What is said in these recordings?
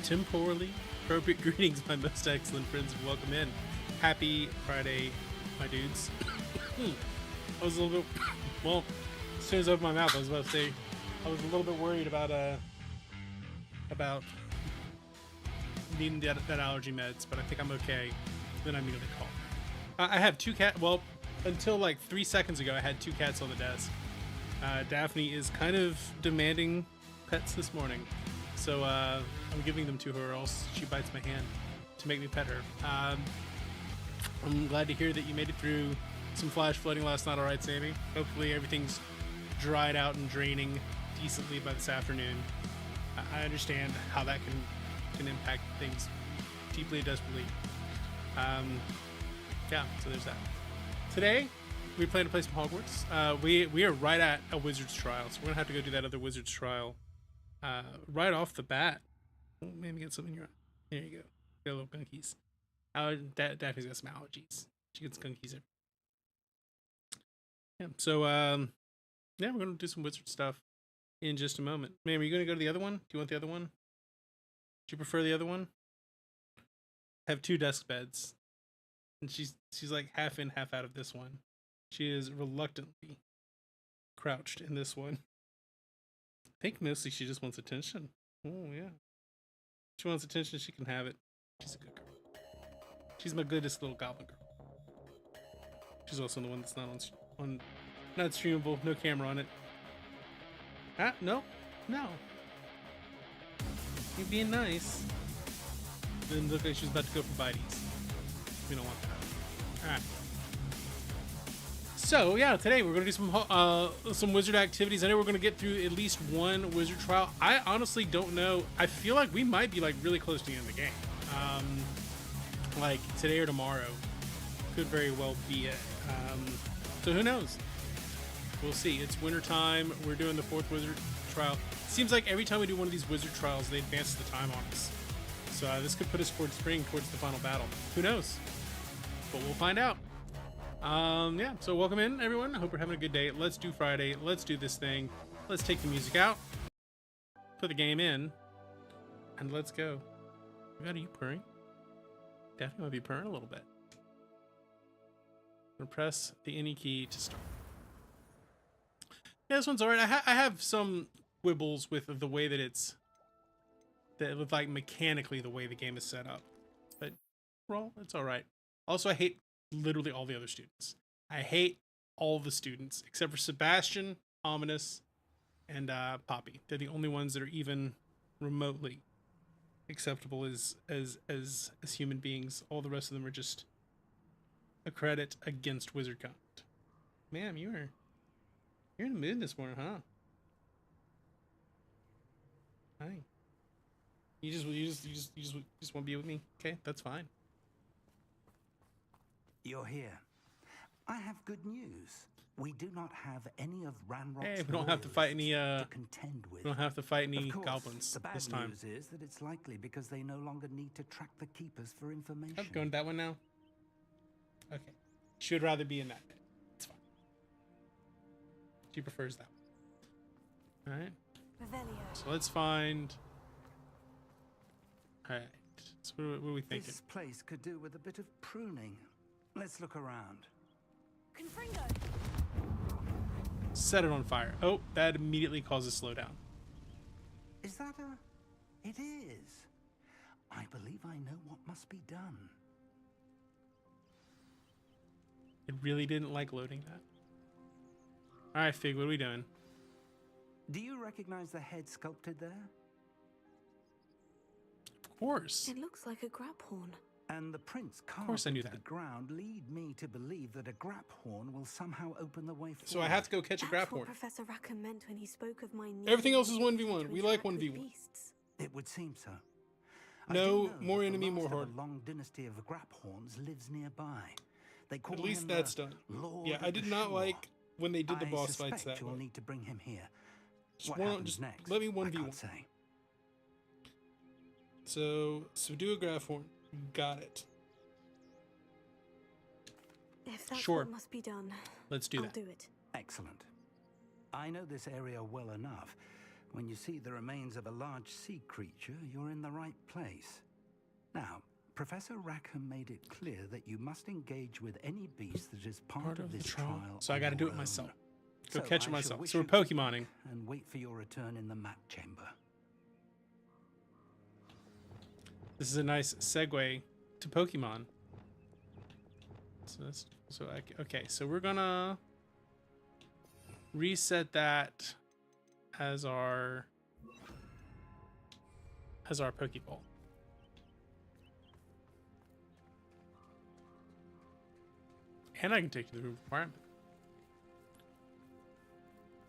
temporally appropriate greetings, my most excellent friends, and welcome in. Happy Friday, my dudes. I was a little bit, well, as soon as I opened my mouth, I was about to say, I was a little bit worried about needing that allergy meds, but I think I'm okay. Then I immediately called. I have two cats. Well, until like 3 seconds ago, I had two cats on the desk. Daphne is kind of demanding pets this morning, so I'm giving them to her, or else she bites my hand to make me pet her. I'm glad to hear that you made it through some flash flooding last night. All right, Sammy. Hopefully everything's dried out and draining decently by this afternoon. I understand how that can impact things deeply and desperately. Yeah, so there's that. Today, we plan to play some Hogwarts. We are right at a Wizard's Trial, so we're gonna have to go do that other Wizard's Trial right off the bat. Oh, maybe get something in your eye. There you go. Got little gunkies. Daphne's got some allergies. She gets gunkies every. Yeah. So yeah, we're gonna do some wizard stuff in just a moment. Ma'am, are you gonna go to the other one? Do you want the other one? Do you prefer the other one? I have two desk beds, and she's like half in, half out of this one. She is reluctantly crouched in this one. I think mostly she just wants attention. Oh yeah, she wants attention. She can have it. She's a good girl. She's my goodest little goblin girl. She's also the one that's not not streamable, no camera on it. Ah, no. You're being nice. Then look like she's about to go for bites. We don't want that. Alright. So yeah, today we're gonna do some wizard activities. I know we're gonna get through at least one wizard trial. I honestly don't know. I feel like we might be like really close to the end of the game. Like today or tomorrow. Could very well be it. So who knows? We'll see. It's winter time. We're doing the 4th wizard trial. Seems like every time we do one of these wizard trials, they advance the time on us. So this could put us towards spring, towards the final battle. Who knows? But we'll find out. Yeah, so welcome in, everyone. I hope you're having a good day. Let's do Friday. Let's do this thing. Let's take the music out. Put the game in. And let's go. Are you purring? Definitely might be purring a little bit. I'm gonna press the any key to start. Yeah, this one's alright. I have some quibbles with the way that with like mechanically the way the game is set up, but well, it's alright. Also, I hate literally all the other students. I hate all the students except for Sebastian, Ominous, and Poppy. They're the only ones that are even remotely acceptable as human beings. All the rest of them are just a credit against wizard content. Ma'am, you're in the mood this morning, huh? Hi. You just want to be with me? Okay, that's fine. You're here. I have good news. We do not have any of Ranrock's Hey, we don't have to fight any to contend with. we don't have to fight any Of course, goblins the bad this time. news is that it's likely because they no longer need to track the keepers for information. I'm going that one now. Okay. She would rather be in that bed. It's fine. She prefers that one. Alright. So let's find... Alright. So what are we thinking? This place could do with a bit of pruning. Let's look around. Confringo. Set it on fire. Oh, that immediately causes slowdown. Is that a... It is. I believe I know what must be done. It really didn't like loading that. Alright, Fig, what are we doing? Do you recognize the head sculpted there? Of course. It looks like a grab horn. And the prints carved course I knew into the that. ground lead me to believe that a grap horn will somehow open the way forward. So I have to go catch a That's grab what horn. Professor Rackham meant when he spoke of my need. Everything else is 1v1. to We like interact with 1v1. beasts. It would seem so. No, I do know more that the enemy, more last of horde. a long dynasty of grap horns lives nearby. They call At least him that's the done. Lord Yeah, of I did the not Shore. like when they did the I boss fights suspect that you'll way. need to bring him here. Just What one- happens just next? let me I 1v1. can't say. So do a graph horn. Got it. If that's Sure. what must be done, Let's do I'll that. do it. Excellent. I know this area well enough. When you see the remains of a large sea creature, you're in the right place. Now, Professor Rackham made it clear that you must engage with any beast that is part of the this trial. trial. So I on got to do your it myself. own. Go catch it I shall myself. wish So we're you good Pokemoning. luck and wait for your return in the map chamber. This is a nice segue to Pokemon. Okay, so we're gonna reset that as our Pokeball. And I can take you to the requirement.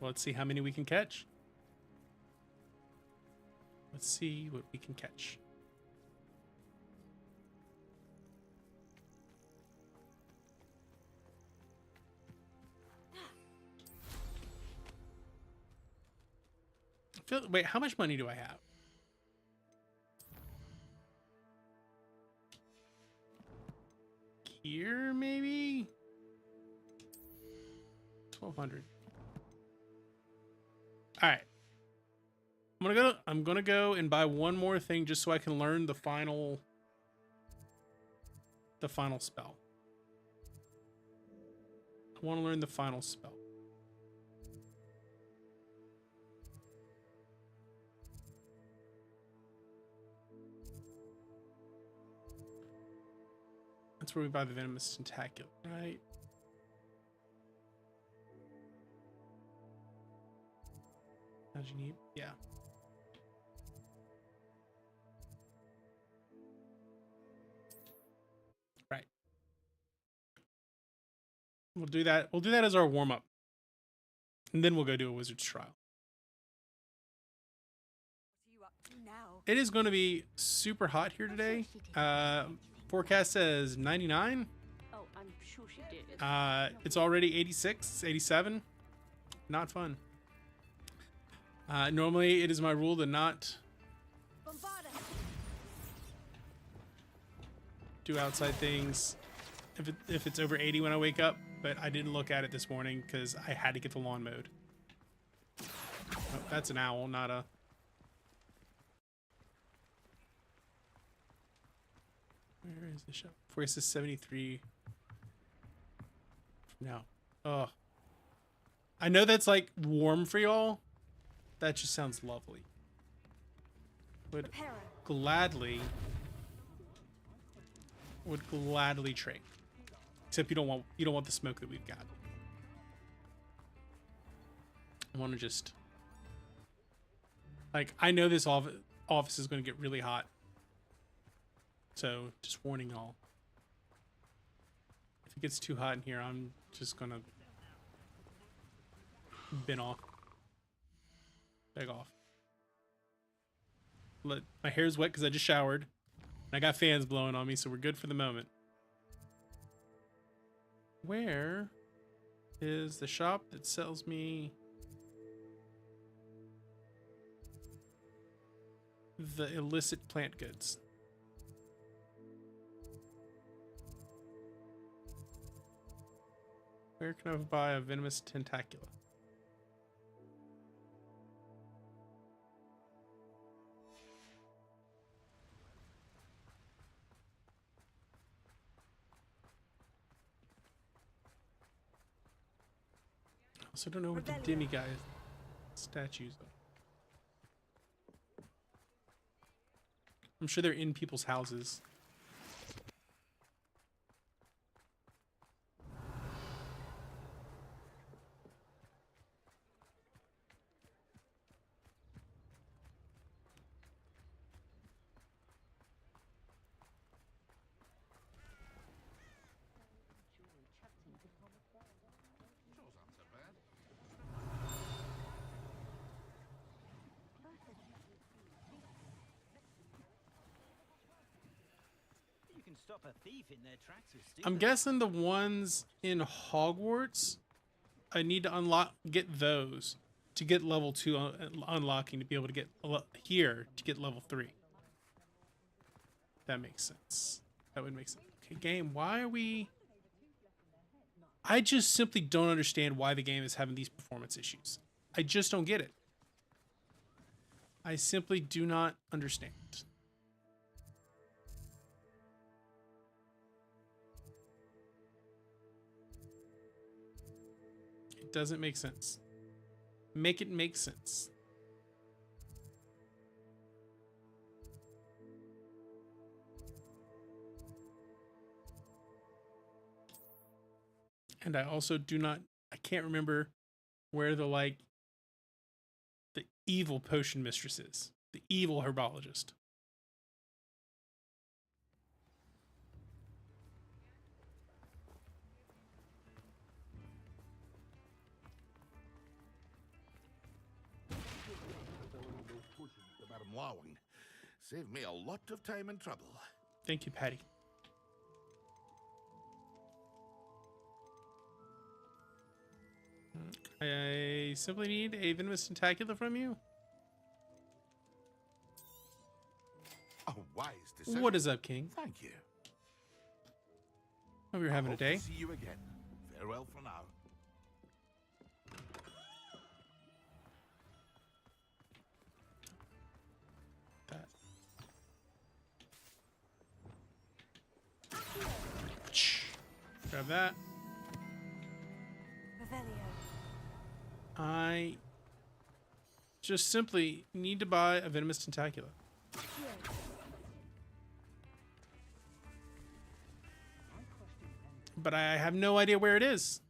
Well, let's see how many we can catch. Let's see what we can catch. Wait, how much money do I have? Here, maybe? 1,200. All right. I'm gonna go and buy one more thing just so I can learn the final spell. I want to learn the final spell. That's where we buy the venomous tentacle, right? How'd you need? Yeah. Right. We'll do that. We'll do that as our warm up, and then we'll go do a wizard's trial. It is going to be super hot here today. Forecast says 99. Oh, I'm sure she did. It's already 86, 87. Not fun. Normally, it is my rule to not do outside things if it's over 80 when I wake up, but I didn't look at it this morning because I had to get the lawn mowed. Oh, that's an owl, not a... Where is the shop? Force is 73. No. Oh. I know that's like warm for y'all. That just sounds lovely. Would gladly trade. Except you don't want the smoke that we've got. I want to just like, I know this office is going to get really hot. So, just warning y'all. If it gets too hot in here, I'm just gonna bin off. Beg off. My hair's wet because I just showered. And I got fans blowing on me, so we're good for the moment. Where is the shop that sells me the illicit plant goods? Where can I buy a venomous tentacula? I also don't know what the demiguise statues are. I'm sure they're in people's houses. Stop a thief in their tracks with I'm guessing the ones in Hogwarts, I need to get those to get level 2 unlocking to be able to get here to get level 3. That makes sense. That would make sense. Okay, game, why are we... I just simply don't understand why the game is having these performance issues. I just don't get it. I simply do not understand. It doesn't make sense. Make it make sense. And I also I can't remember where the evil potion mistress is. The evil herbologist. Madam Lawing. Saved me a lot of time and trouble. Thank you, Patty. I simply need a venomous tentacula from you. A wise decision. What is up, King? Thank you. Hope you're having a Hope to day. see you again. Farewell for now. That. Grab that. Revelio. I just simply need to buy a venomous tentacula. But I have no idea where it is.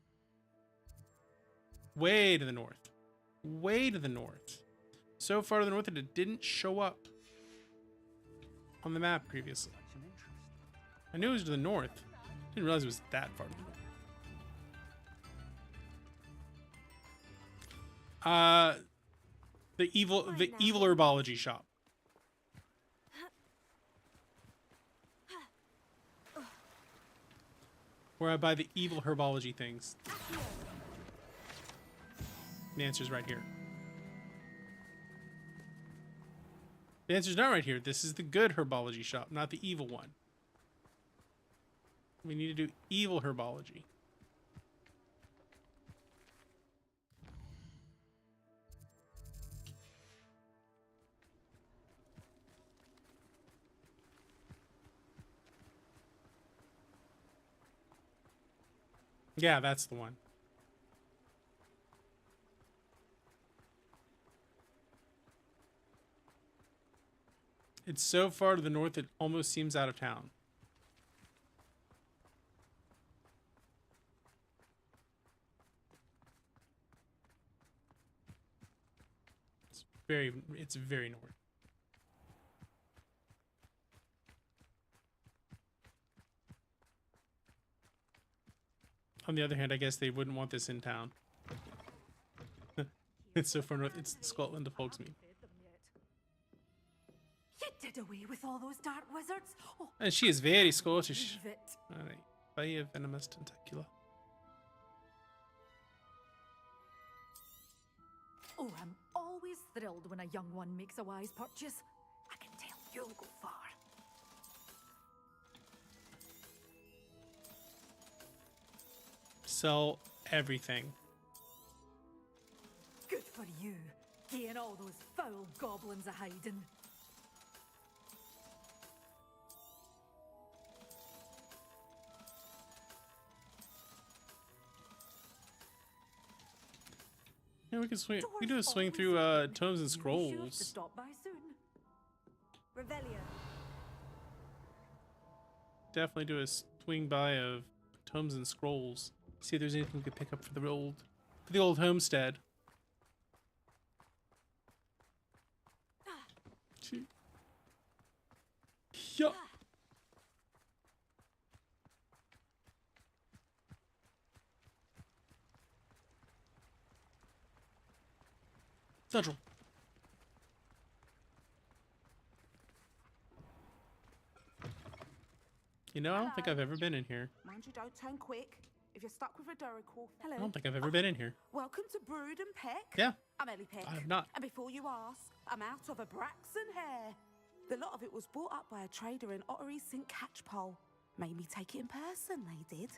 Way to the north. Way to the north. So far to the north that it didn't show up on the map previously. I knew it was to the north. Didn't realize it was that far to the north. The evil herbology shop. Where I buy the evil herbology things. The answer's right here. The answer's not right here. This is the good herbology shop, not the evil one. We need to do evil herbology. Yeah, that's the one. It's so far to the north it almost seems out of town. It's very north. On the other hand, I guess they wouldn't want this in town. It's so far north. It's Scotland to Folksmead. You did away with all those dark wizards. Oh, And she is very Scottish. leave it. Alright, buy a venomous tentacula. Oh, I'm always thrilled when a young one makes a wise purchase. I can tell you'll go far. Sell everything. Good for you, getting all those foul goblins a hiding. Yeah, we can swing. We can do a swing through tomes and You'll be sure to scrolls. stop by soon. Revelio. Definitely do a swing by of tomes and scrolls. See if there's anything we could pick up for the old homestead. Yup. Central. You know, I don't think I've ever been in here. Mind you don't turn quick. If you're stuck with a Duracell. I don't think I've ever been in here. Welcome to Brood and Peck. Yeah. I'm Ellie Peck. I have not. And before you ask, I'm out of a Braxton hair. The lot of it was bought up by a trader in Ottery St. Catchpole. Made me take it in person, they did.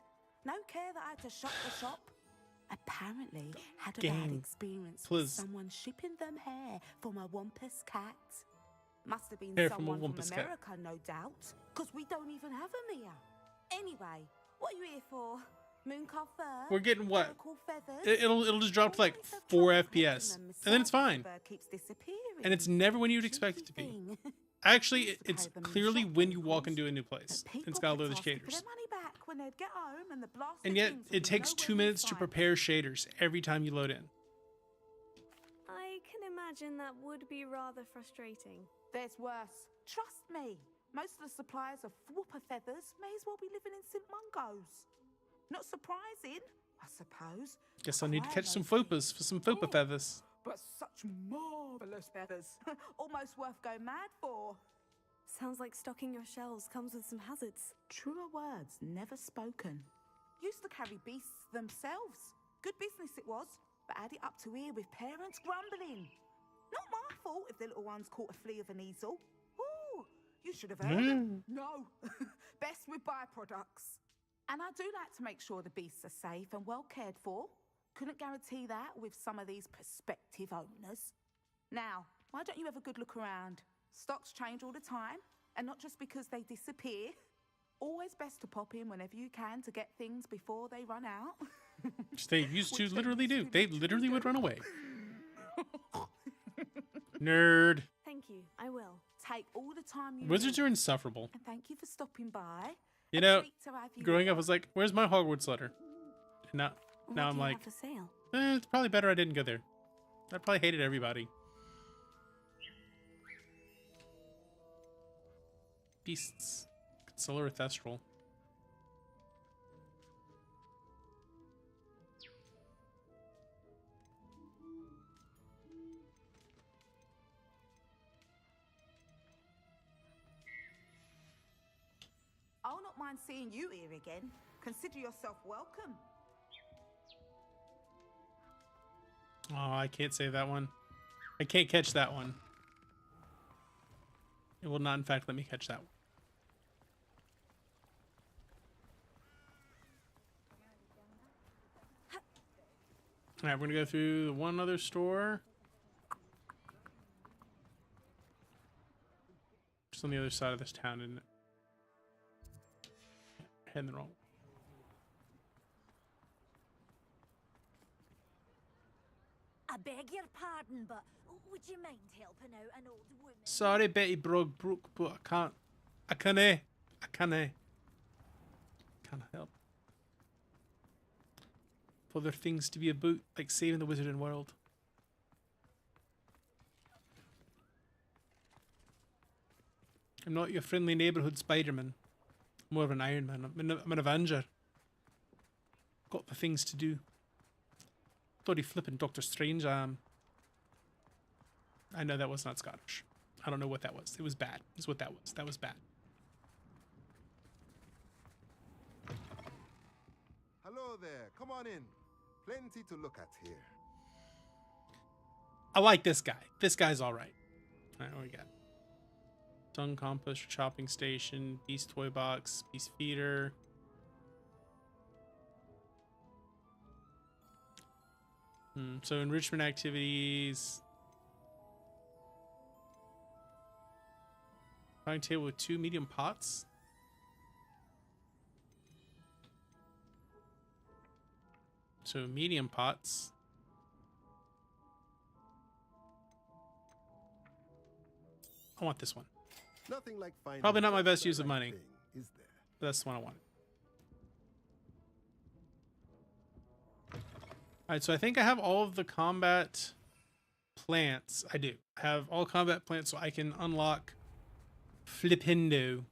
No care that I had to shut the shop. apparently had a Gang. bad experience Please. with someone shipping them hair from a wampus cat. Must have been Hair from a someone from wampus cat. America, no doubt, because we don't even have them here. Anyway, what are you here for? Mooncalf fur? We're getting what? Caracal feathers? It'll just drop to like Always have 4 trouble FPS, catching them and then it's myself, fine. the bird keeps disappearing. And it's never when you'd expect it to Cheeky be. thing. Actually, Used to it's carry them in the clearly shop when you locals, walk into a new but place. people It's got all were those asking for shaders. their money back when they'd get home and the blasted And yet, things it would takes nowhere 2 minutes to inside. prepare shaders every time you load in. I can imagine that would be rather frustrating. There's worse. Trust me. Most of the suppliers of whooper feathers may as well be living in St. Mungo's. Not surprising, I suppose. Guess I'll need to Acquire catch some those fopas things. for some fopa Oh, feathers. But such marvellous feathers. Almost worth going mad for. Sounds like stocking your shelves comes with some hazards. Truer words never spoken. Used to carry beasts themselves. Good business it was, but add it up to here with parents grumbling. Not my fault if the little ones caught a flea of an easel. Ooh, you should have heard them. No, best with byproducts. And I do like to make sure the beasts are safe and well cared for. Couldn't guarantee that with some of these prospective owners. Now, why don't you have a good look around? Stocks change all the time, and not just because they disappear. Always best to pop in whenever you can to get things before they run out. Which they used to Which they literally do. used to They literally literally would do. run away. Nerd. Thank you, I will. Take all the time you Wizards need. are insufferable. And thank you for stopping by. You A know, treat to have you growing here. up, I was like, where's my Hogwarts letter? And now What I'm do you like, have for sale? it's probably better I didn't go there. I probably hated everybody. Beasts. Solar Thestral. I'll not mind seeing you here again. Consider yourself welcome. Oh, I can't save that one. I can't catch that one. It will not, in fact, let me catch that one. Alright, we're gonna go through the one other store. Just on the other side of this town, isn't it? Yeah, heading the wrong way. I beg your pardon, but would you mind helping out an old woman? Sorry, Betty Brook, but I can't help. For there are things to be about, like saving the wizarding world. I'm not your friendly neighborhood Spider-Man. I'm more of an Iron Man. I'm an Avenger. Got the things to do. Bloody flippin' Doctor Strange I am. I know that was not Scottish. I don't know what that was. It was bad. Is what that was. That was bad. Hello there. Come on in. Plenty to look at here. I like this guy. This guy's all right. All right, what we got? Dung compost, chopping station, beast toy box, beast feeder. So enrichment activities. Dining table with 2 medium pots. So medium pots. I want this one. Nothing like finding Probably not my just best the use of right money. thing, is there? But that's the one I wanted. Alright, so I think I have all of the combat plants. I do. I have all combat plants so I can unlock Flippendo.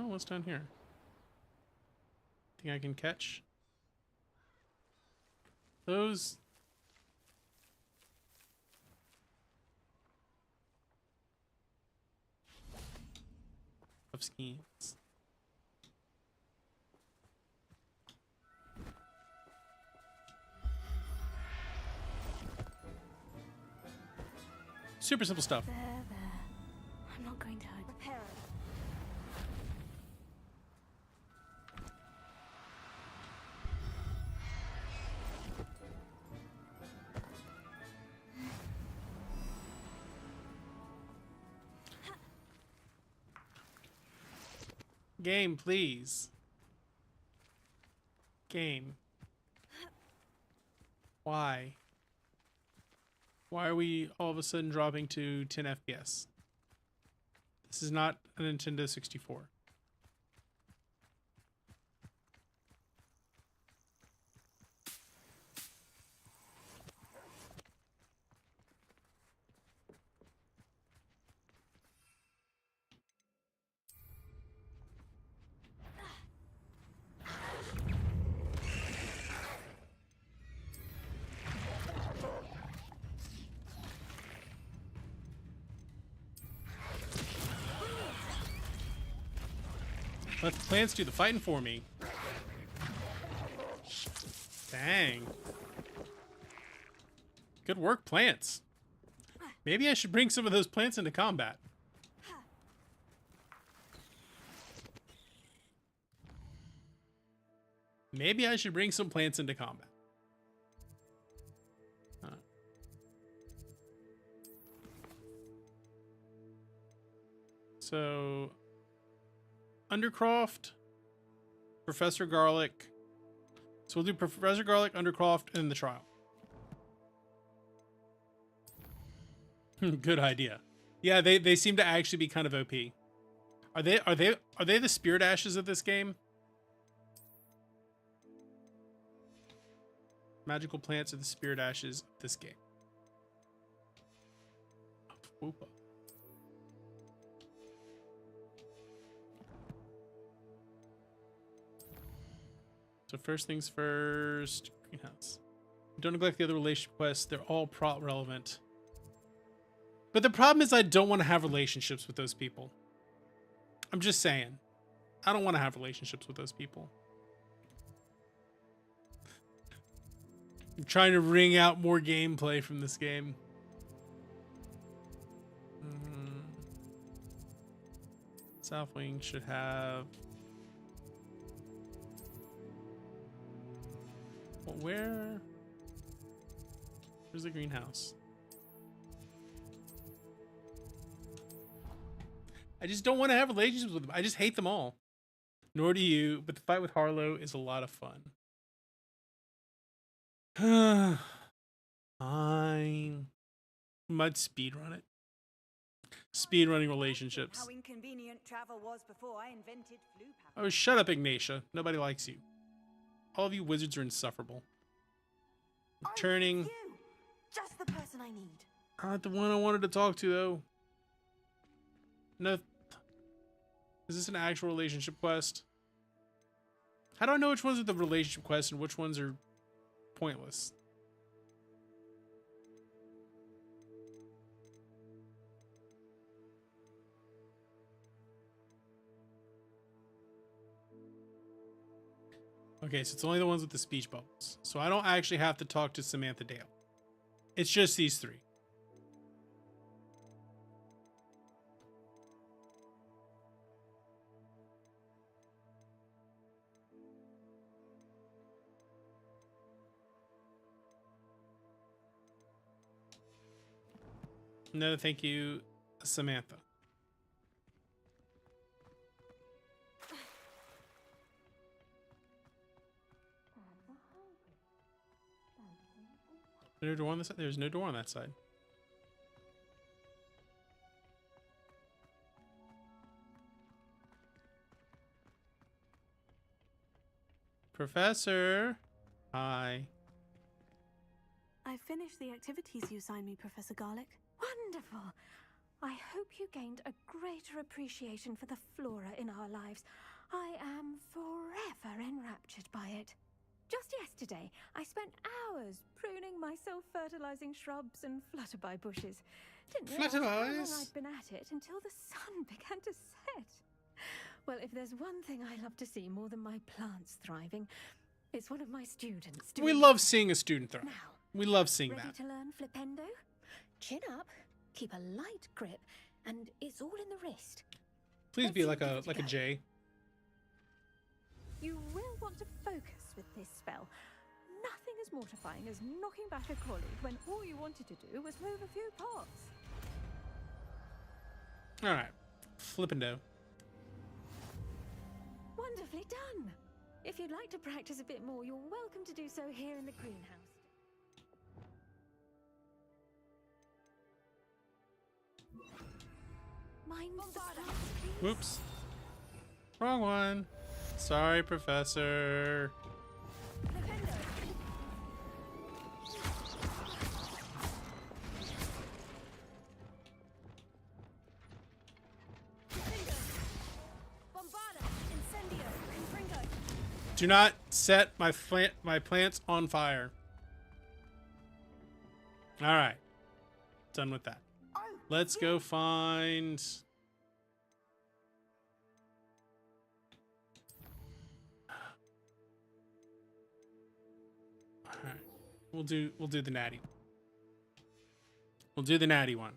Oh, what's down here? Think I can catch those? of schemes. Super simple stuff. There. I'm not going to hurt. Repair it. Game, please. Game. Why? Why are we all of a sudden dropping to 10 FPS? This is not a Nintendo 64. Let the plants do the fighting for me. Dang. Good work, plants. Maybe I should bring some of those plants into combat. Maybe I should bring some plants into combat. So, Undercroft, Professor Garlic. So we'll do Professor Garlic, Undercroft, and the trial. Good idea. Yeah, they seem to actually be kind of OP. Are they the spirit ashes of this game? Magical plants are the spirit ashes of this game. Whoopa. So first things first, greenhouse. Don't neglect the other relationship quests. They're all plot relevant. But the problem is I don't want to have relationships with those people. I'm just saying. I don't want to have relationships with those people. I'm trying to wring out more gameplay from this game. Southwing should have... Well, where's the greenhouse? I just don't want to have relationships with them. I just hate them all. Nor do you, but the fight with Harlow is a lot of fun. Fine. Might speedrun it. Speedrunning relationships. How inconvenient travel was before I invented flu powder. Oh, shut up, Ignatia. Nobody likes you. All of you wizards are insufferable. Returning. You, just the person I need. Not the one I wanted to talk to, though. No. Is this an actual relationship quest? How do I know which ones are the relationship quests and which ones are pointless? Okay, so it's only the ones with the speech bubbles. So I don't actually have to talk to Samantha Dale. It's just these three. No, thank you, Samantha. No door on this side? There's no door on that side. Professor. Hi. I finished the activities you assigned me, Professor Garlic. Wonderful. I hope you gained a greater appreciation for the flora in our lives. I am forever enraptured by it. Just yesterday, I spent hours pruning my self-fertilizing shrubs and flutterby bushes. Didn't realize how long Flutterbies? I'd been at it until the sun began to set. Well, if there's one thing I love to see more than my plants thriving, it's one of my students doing We love seeing a student thrive. Now, We love seeing ready that. to learn flipendo? Chin up, keep a light grip, and it's all in the wrist. Please Let's be see like if a it's like a go. J. You will want to focus with this spell. Nothing as mortifying as knocking back a colleague when all you wanted to do was move a few parts. All right, flippendo. Wonderfully done. If you'd like to practice a bit more, you're welcome to do so here in the greenhouse. Mind the flowers, please. Whoops. Wrong one. Sorry, Professor. Do not set my plants on fire. All right. Done with that. Let's go find... All right. We'll do the natty. We'll do the natty one.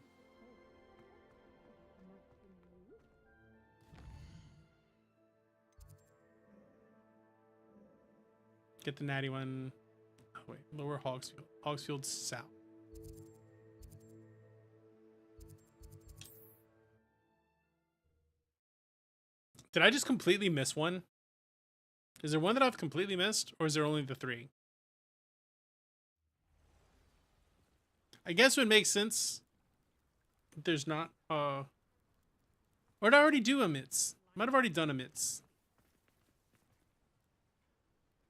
Get the natty one. Oh wait, lower Hogsfield. Hogsfield south. Did I just completely miss one? Is there one that I've completely missed, or is there only the 3? I guess it would make sense. But there's not. Or did I already do emits? Might have already done emits.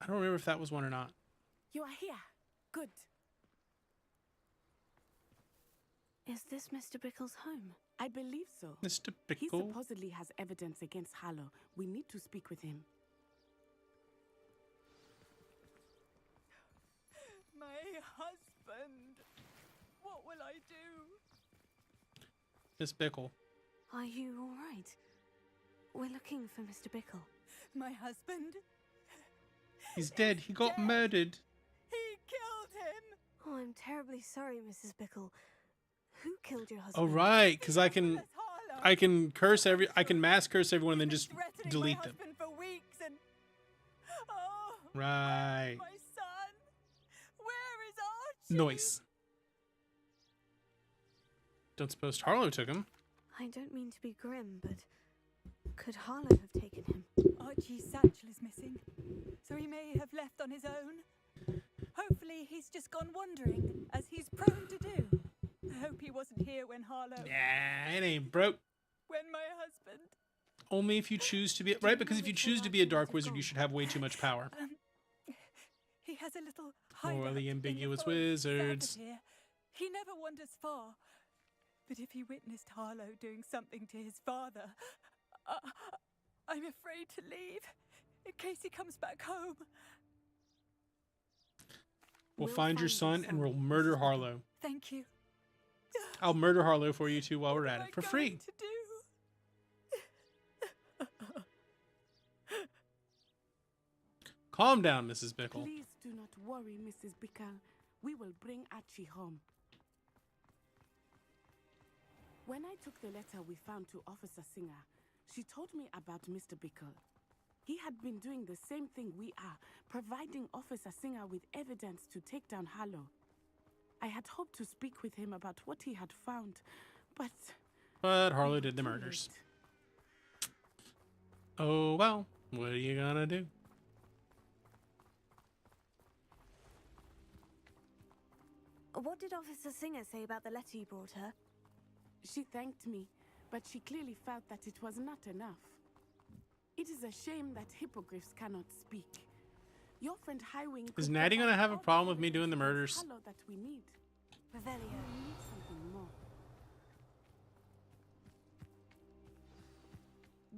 I don't remember if that was one or not. You are here. Good. Is this Mr. Bickle's home? I believe so. Mr. He Bickle. supposedly has evidence against Harlow. We need to speak with him. My husband. What will I do? Miss Bickle. Are you all right? We're looking for Mr. Bickle. My husband? He's dead. He got murdered. He killed him. Oh, I'm terribly sorry, Mrs. Bickle. Who killed your husband? Oh right, because I can curse I can mass curse everyone and then just delete them. For weeks and oh, Right. my son. Where is Archie? Noise. Don't suppose Harlow took him. I don't mean to be grim, but could Harlow have taken him? Archie's satchel is missing, so he may have left on his own. Hopefully he's just gone wandering, as he's prone to do. I hope he wasn't here when Harlow... Yeah, it ain't broke. When my husband... Only if you choose to be... Right, because if you choose to be a dark wizard, you should have way too much power. He has a little hideout Morally in the ambiguous forest south of wizards. here. He never wanders far. But if he witnessed Harlow doing something to his father, I'm afraid to leave, in case he comes back home. We'll find your son and we'll murder Harlow. Thank you. I'll murder Harlow for you too while we're at it for free. Calm down, Mrs. Bickle. Please do not worry, Mrs. Bickle. We will bring Archie home. When I took the letter we found to Officer Singer, she told me about Mr. Bickle. He had been doing the same thing we are, providing Officer Singer with evidence to take down Harlow. I had hoped to speak with him about what he had found, but Harlow did the murders. Oh well, what are you gonna do? What did Officer Singer say about the letter you brought her? She thanked me, but she clearly felt that it was not enough. It is a shame that hippogriffs cannot speak. Your friend Highwing... Is Natty gonna have a problem with me doing the murders? That we need. Revelio. We need something more.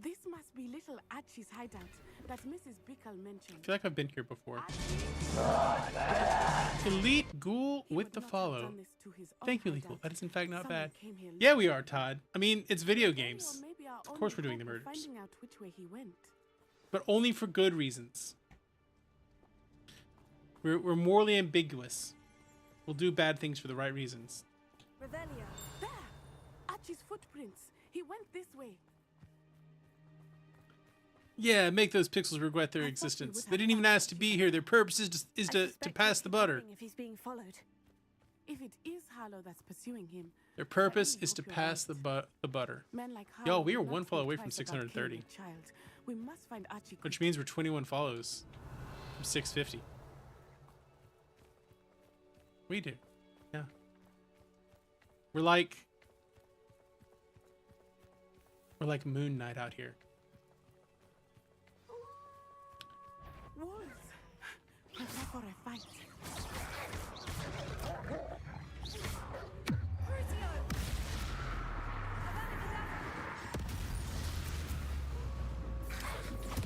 This must be little Archie's hideout that Mrs. Bickle mentioned. I feel like I've been here before. Elite ghoul with the follow. Thank you, Lethal. That is in fact not bad. Yeah, we are, Todd. I mean, it's video games. Maybe our Of course we're doing the murders. Finding out which way he went. But only for good reasons. We're morally ambiguous. We'll do bad things for the right reasons. Revelio. There! Archie's footprints. He went this way. Yeah, make those pixels regret their existence. They didn't even ask to be here. Their purpose is to pass the butter. If he's being followed. If it is Harlow that's pursuing him. Their purpose is to pass the butter. Men like Yo, Harlow we are will not one follow think away from twice about 630. killing a child. We must find Archie Which means we're 21 follows from 650. We do. Yeah. We're like Moon Knight out here. Wolves! Prepare for a fight.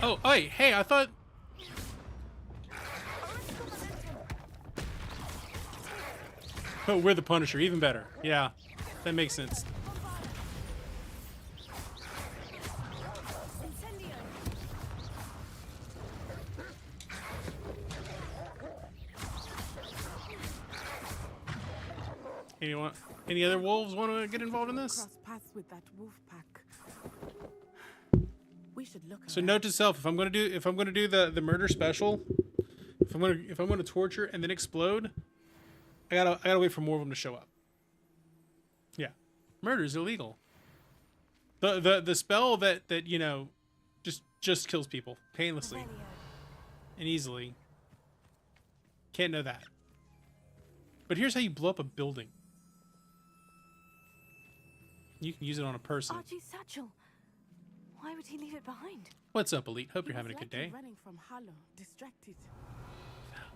Oh, wait, hey, I thought... Oh, we're the Punisher, even better. Yeah, that makes sense. Any other wolves want to get involved in this? Cross paths with that wolf pack. We should look. So note to self: if I'm gonna do the murder special, if I'm gonna torture and then explode, I gotta wait for more of them to show up. Yeah, murder is illegal. The spell that you know, just kills people painlessly and easily. Can't know that. But here's how you blow up a building. You can use it on a person. Archie's satchel. Why would he leave it behind? What's up, Elite? Hope you're having a good day. Running from Harlow, distracted.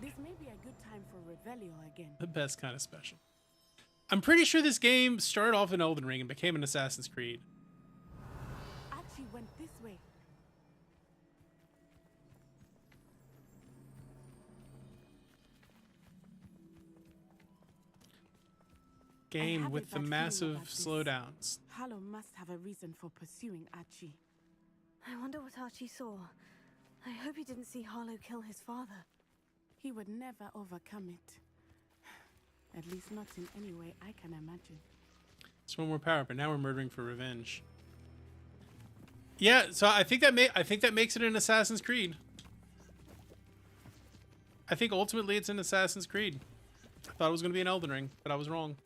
This may be a good time for Revelio again. The best kind of special. I'm pretty sure this game started off in Elden Ring and became an Assassin's Creed. Archie went this way. Game with the massive slowdowns. Harlow must have a reason for pursuing Archie. I wonder what Archie saw. I hope he didn't see Harlow kill his father. He would never overcome it. At least not in any way I can imagine. It's one more power, but now we're murdering for revenge. Yeah, so I think that makes it an Assassin's Creed. I think ultimately it's an Assassin's Creed. I thought it was going to be an Elden Ring, but I was wrong.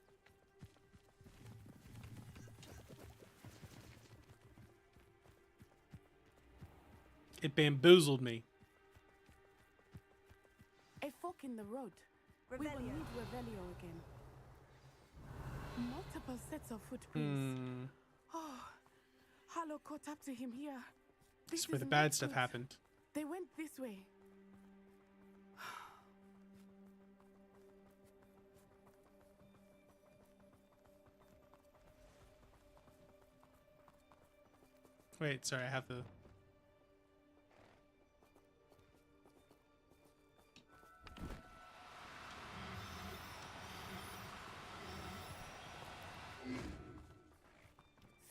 It bamboozled me. A fork in the road. We will need Revelio again. Multiple sets of footprints. Oh, Harlow caught up to him here. This is where the bad stuff happened. They went this way. Wait, sorry, I have the...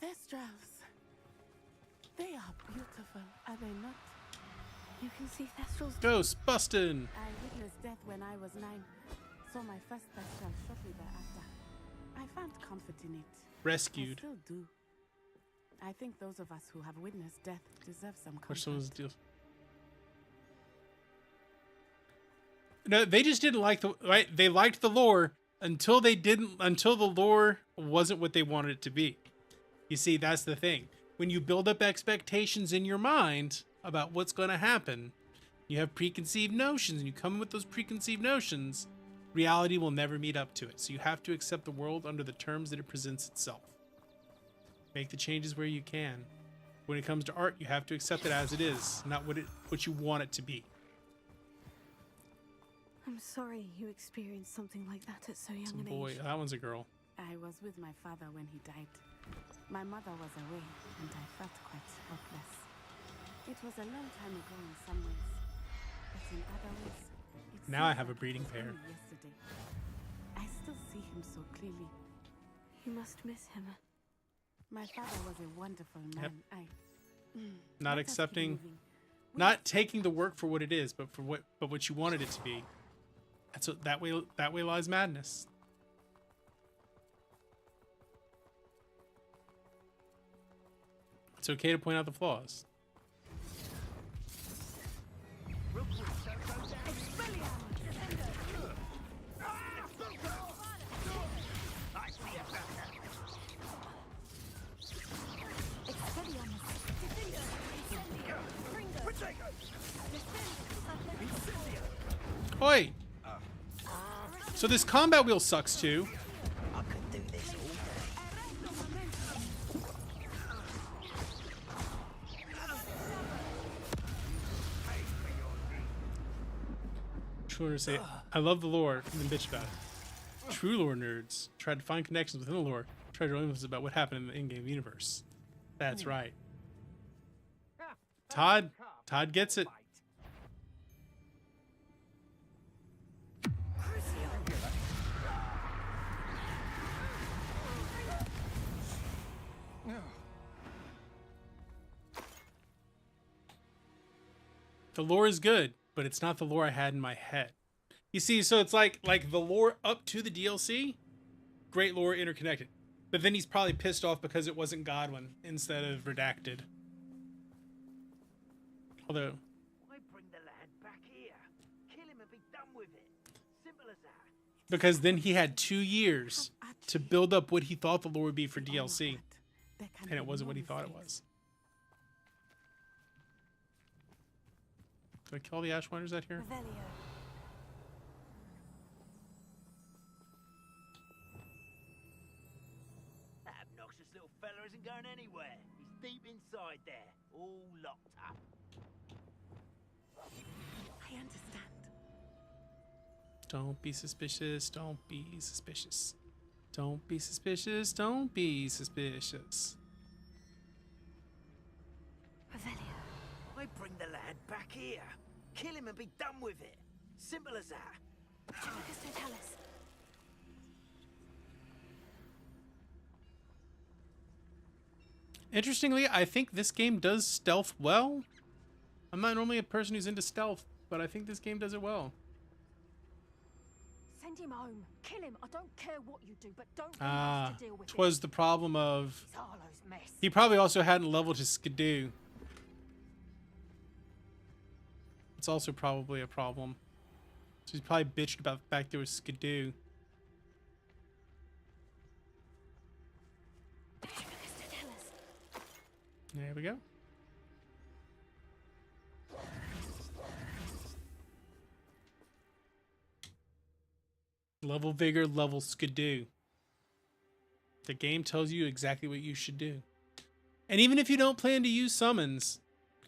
Thestrals. They are beautiful, are they not? You can see Thestrals. Ghost bustin'! I witnessed death when I was 9. Saw my first Thestral shortly thereafter. I found comfort in it. Rescued. I still do. I think those of us who have witnessed death deserve some comfort. Or someone's deal. No, they just didn't like the right. They liked the lore until the lore wasn't what they wanted it to be. You see, that's the thing. When you build up expectations in your mind about what's going to happen, you have preconceived notions, and you come in with those preconceived notions, reality will never meet up to it. So you have to accept the world under the terms that it presents itself. Make the changes where you can. When it comes to art, you have to accept it as it is, not what you want it to be. I'm sorry you experienced something like that at so young Some an boy, age. that one's a girl. I was with my father when he died. My mother was away, and I felt quite helpless. It was a long time ago in some ways, but in other ways, it Now I seems have a like it breeding was pair. only yesterday. I still see him so clearly. You must miss him. My father was a wonderful man. Not Let us keep accepting, moving. not taking the work for what it is, but for what you wanted it to be. That's what, that way lies madness. It's okay to point out the flaws. Oi! So this combat wheel sucks too. I could do this all day. True learners say, I love the lore, and then bitch about it. True lore nerds tried to find connections within the lore, tried to learn about what happened in the in-game universe. That's right. Todd gets it. The lore is good, but it's not the lore I had in my head. You see, so it's like the lore up to the DLC, great lore interconnected. But then he's probably pissed off because it wasn't Godwin instead of Redacted. Although, Why bring the lad back here? Kill him and be done with it. Simple as that. because then he had 2 years to build up what he thought the lore would be for DLC, and it wasn't what he thought it was. Did I kill all the Ashwinders out here? That obnoxious little fella isn't going anywhere. He's deep inside there, all locked up. I understand. Don't be suspicious. Don't be suspicious. Don't be suspicious. Don't be suspicious. Why bring the lad back here? Kill him and be done with it. Simple as that. Interestingly, I think this game does stealth well. I'm not normally a person who's into stealth, but I think this game does it well. Send him home. Kill him. I don't care what you do, but don't bring us to deal with it. 'Twas the problem of... It's Harlow's mess. He probably also hadn't leveled his Skidoo. It's also probably a problem. So he's probably bitched about the fact there was Skidoo. There we go. Level Vigor, level Skidoo. The game tells you exactly what you should do. And even if you don't plan to use summons,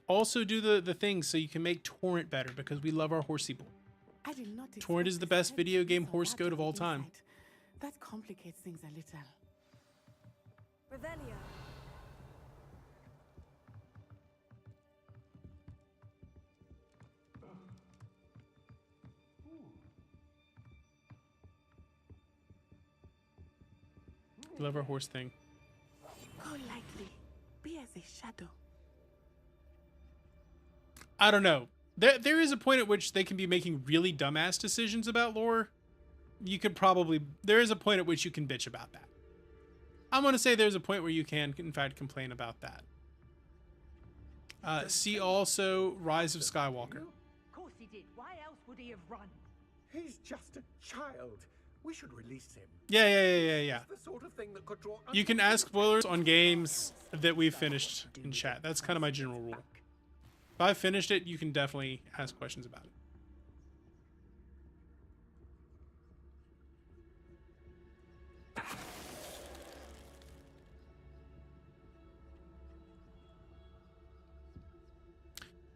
also do the things so you can make Torrent better, because we love our horsey boy. I did not Torrent is the best video game horse goat of all time. That complicates things a little. Revelio. We love our horse thing. Go lightly. Be as a shadow. I don't know. There is a point at which they can be making really dumbass decisions about lore. You could probably... There is a point at which you can bitch about that. I'm going to say there's a point where you can, in fact, complain about that. See also Rise of Skywalker. Of course he did. Why else would he have run? He's just a child. We should release him. Yeah. The sort of thing that could draw You can ask spoilers on games that we've finished in chat. That's kind of my general rule. If I've finished it, you can definitely ask questions about it.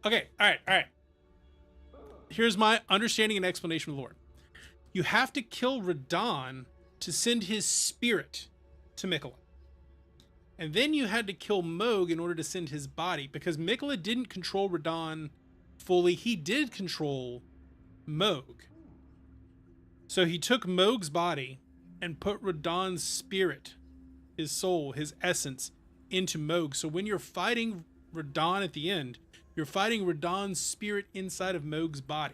Okay, all right. Here's my understanding and explanation of the lore. You have to kill Radon to send his spirit to Mikola. And then you had to kill Moog in order to send his body, because Mikola didn't control Radon fully. He did control Moog. So he took Moog's body and put Radon's spirit, his soul, his essence into Moog. So when you're fighting Radahn at the end, you're fighting Radahn's spirit inside of Moog's body.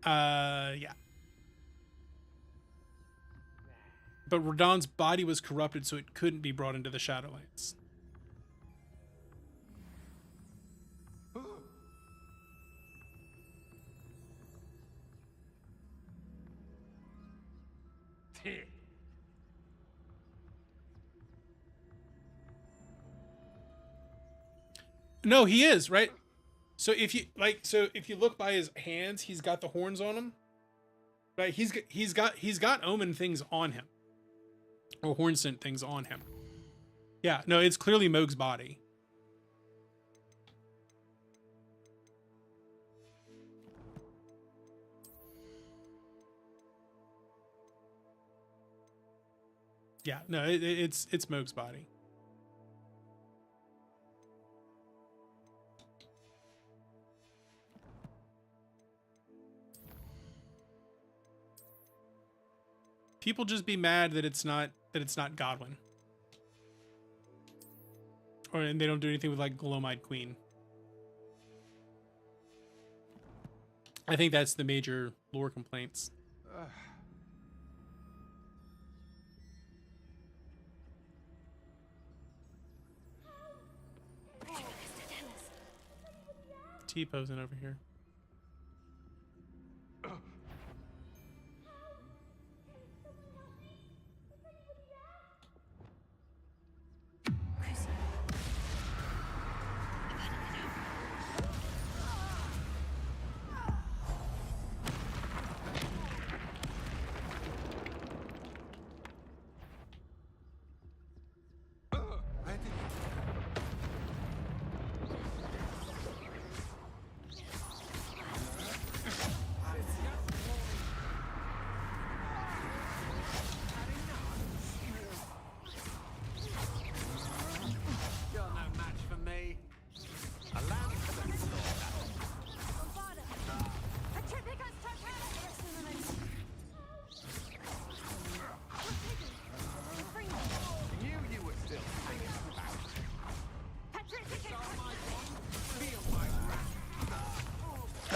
Yeah. But Radahn's body was corrupted, so it couldn't be brought into the Shadowlands. No, he is, right? So if you if you look by his hands, he's got the horns on him. Right? He's got omen things on him. Or horn scent things on him. Yeah, no, it's clearly Moog's body. Yeah, no, it's Moog's body. People just be mad that it's not Godwin. And they don't do anything with like Glomide Queen. I think that's the major lore complaints. T-posing over here.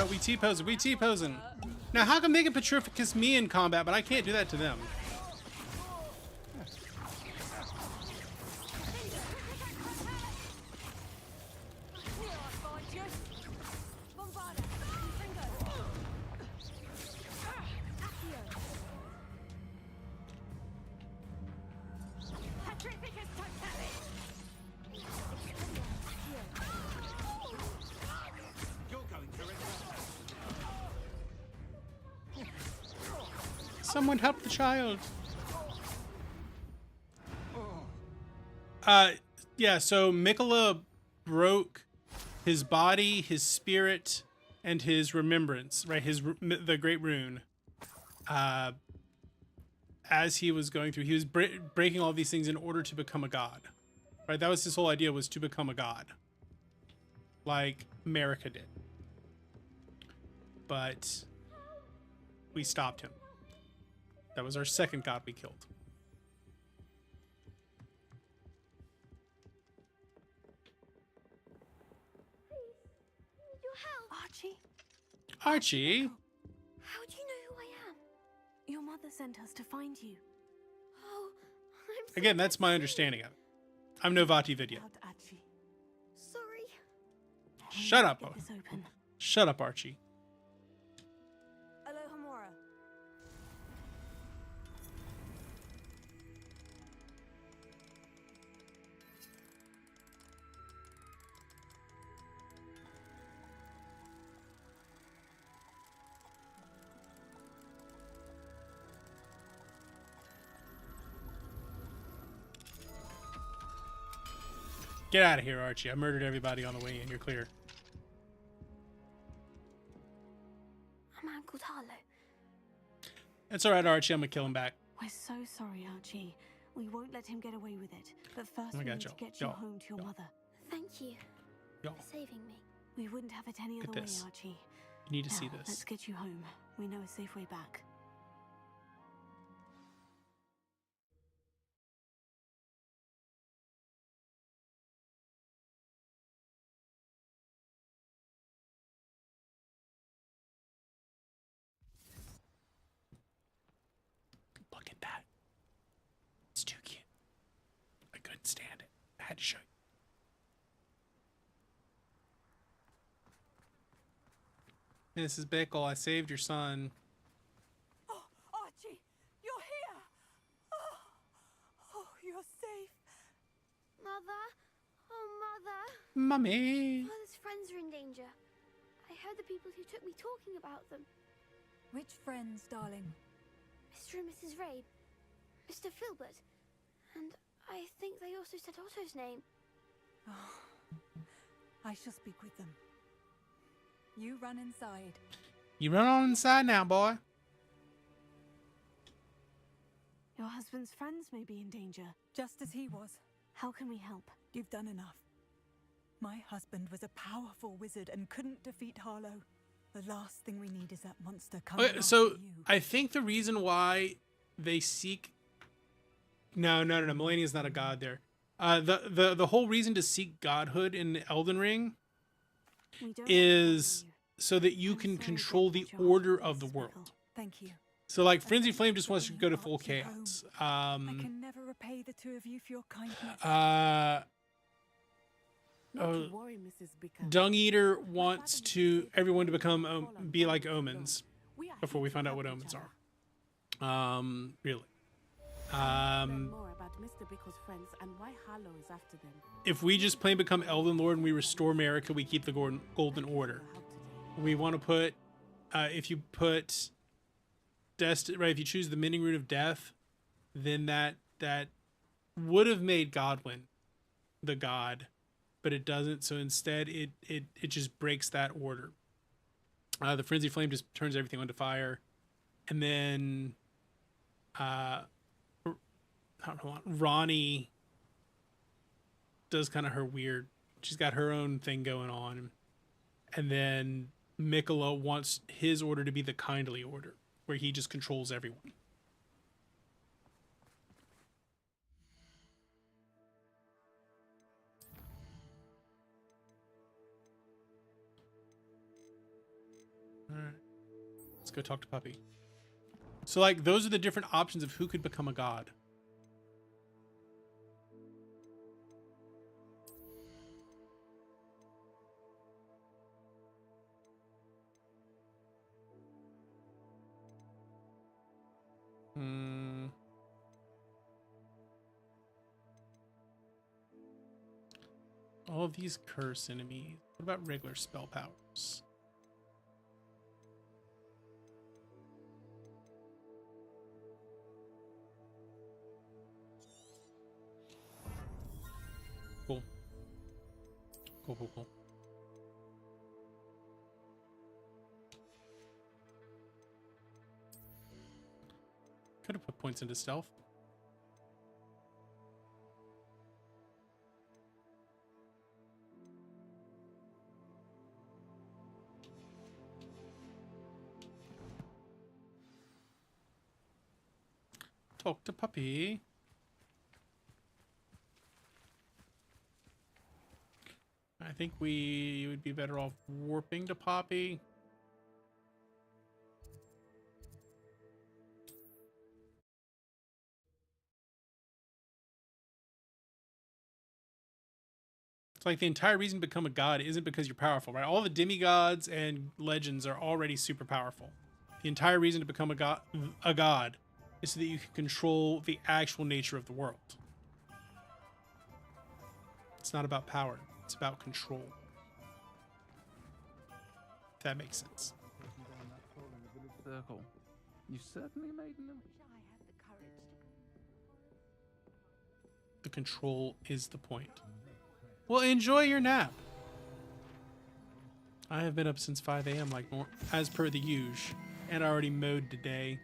Oh, we T-posing. We T-posing. Now, how come they can Petrificus me in combat, but I can't do that to them? Someone help the child. Yeah, so Mikola broke his body, his spirit, and his remembrance, right? The Great Rune. As he was going through, he was breaking all these things in order to become a god, right? That was his whole idea, was to become a god, like America did. But we stopped him. That was our second god we killed. Your help. Archie. Archie. How do you know who I am? Your mother sent us to find you. Oh, I'm so Again, that's my understanding of it. I'm no Vati Vidya. sorry. Shut up. Get this open. Shut up, Archie. Alohomora. Get out of here, Archie. I murdered everybody on the way in. You're clear. A man called Harlow. It's all right, Archie. I'm gonna kill him back. We're so sorry, Archie. We won't let him get away with it. But first, Oh my we God, need to y'all. get you Y'all. home to your mother. Thank you Y'all. for saving me. We wouldn't have it any Look other at way, this. Archie. You need to see Now, this. Let's get you home. We know a safe way back. stand it. I had to show you. Mrs. Bickle, I saved your son. Oh, Archie, you're here. Oh, you're safe. Mother? Oh, Mother. Mummy. Father's friends are in danger. I heard the people who took me talking about them. Which friends, darling? Mr. and Mrs. Rabe, Mr. Filbert, and I think they also said Otto's name. Oh, I shall speak with them. You run inside. You run on inside now, boy. Your husband's friends may be in danger. Just as he was. How can we help? You've done enough. My husband was a powerful wizard and couldn't defeat Harlow. The last thing we need is that monster coming Okay, after so you. I think the reason why they seek... No. Melania's not a god there. The whole reason to seek godhood in Elden Ring is so that you can control the order of the world. Thank you. So like Frenzy Flame just wants to go to full chaos. I can never repay the two of you for your kindness. Not to worry, Mrs. Bickle. Dung Eater wants everyone to become be like omens before we find out what omens are. Really. Learn more about Mr. Bickle's friends and why Harlow is after them. If we just plain become Elden Lord and we restore America, we keep the Golden Order. We want to put, if you put, if you choose the Mending Rune of Death, then that would have made Godwyn the god, but it doesn't. So instead, it just breaks that order. The Frenzy Flame just turns everything onto fire, and then Ronnie does kind of her weird. She's got her own thing going on, and then Mikola wants his order to be the kindly order, where he just controls everyone. All right, let's go talk to Puppy. So, like, those are the different options of who could become a god. All of these curse enemies. What about regular spell powers? Cool. Cool. Could have put points into stealth. Talk to Puppy. I think we would be better off warping to Poppy. It's like the entire reason to become a god isn't because you're powerful, right? All the demigods and legends are already super powerful. The entire reason to become a god is so that you can control the actual nature of the world. It's not about power. It's about control. If that makes sense. Circle. You certainly made them. The control is the point. Well, enjoy your nap. I have been up since 5 a.m. like more, as per the usual, and I already mowed today.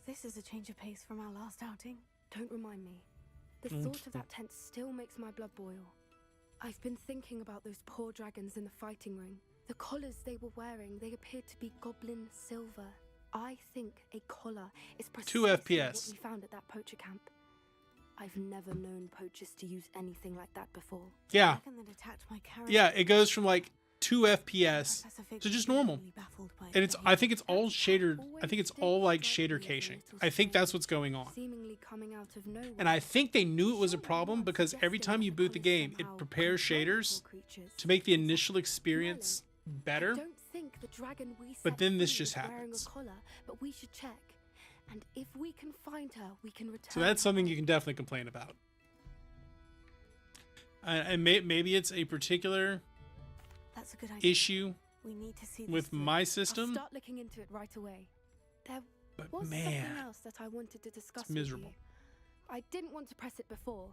This is a change of pace from our last outing. Don't remind me. The thought of that tent still makes my blood boil. I've been thinking about those poor dragons in the fighting ring. The collars they were wearing, they appeared to be goblin silver. I think a collar is precisely 2 FPS. what we found at that poacher camp. I've never known poachers to use anything like that before. Yeah. I reckon that attacked my character. Yeah, it goes from like 2 FPS to just normal. Baffled by And I think it's all shader. I think it's all like shader caching. I think that's what's going on. Seemingly coming out of nowhere. And I think they knew it was a problem because every time you boot the game, it prepares shaders to make the initial experience better. I don't think the dragon we But set then this free just is wearing happens. a collar, but we should check. And if we can find her, we can return. So that's her. something you can definitely complain about. And maybe it's a particular That's a good idea. issue We need to see this with through. my I'll system. start looking into it right away. There was man, something else that I wanted to discuss with miserable. you. I didn't want to press it before.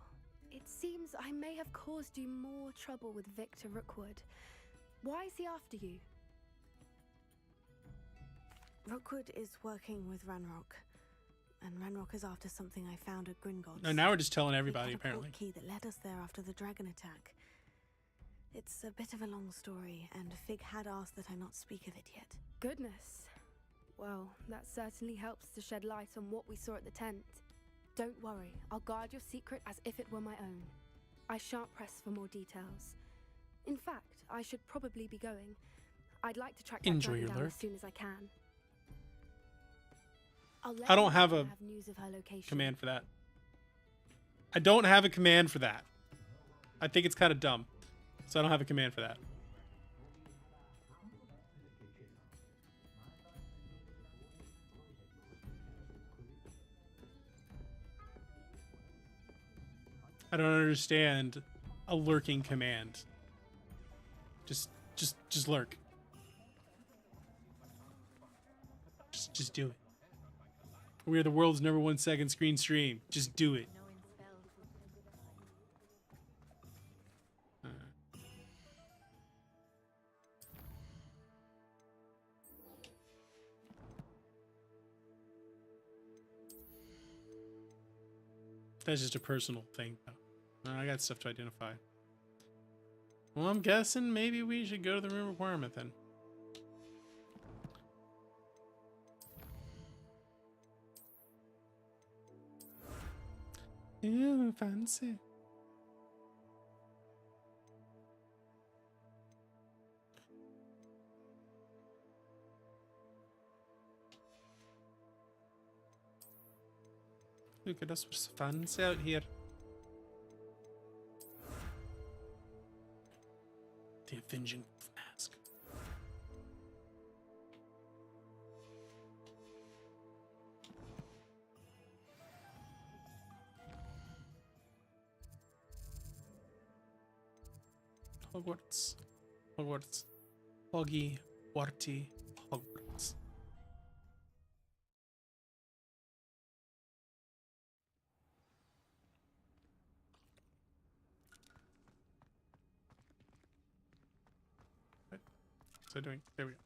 It seems I may have caused you more trouble with Victor Rookwood. Why is he after you? Rookwood is working with Ranrock, and Ranrock is after something I found at Gringotts. No, now we're just telling The everybody, catapult apparently. key that led us there after the dragon attack. It's a bit of a long story, and Fig had asked that I not speak of it yet. Goodness. Well, that certainly helps to shed light on what we saw at the tent. Don't worry, I'll guard your secret as if it were my own. I shan't press for more details. In fact, I should probably be going. I'd like to track that Enjoy dragon your down lurk. as soon as I can. I'll let I you don't know have when a I have news of her location. command for that. I don't have a command for that. I think it's kind of dumb. So I don't have a command for that. I don't understand a lurking command. Just lurk. Just do it. We're the world's #1 second screen stream. Just do it. That's just a personal thing, though. I got stuff to identify. Well, I'm guessing maybe we should go to the room requirement then. Yeah, fancy. Look at us, we're so fancy out here. The Avenging Mask. Hogwarts. Hogwarts. Hoggy. Warty. Hogwarts. What's I doing? There we go.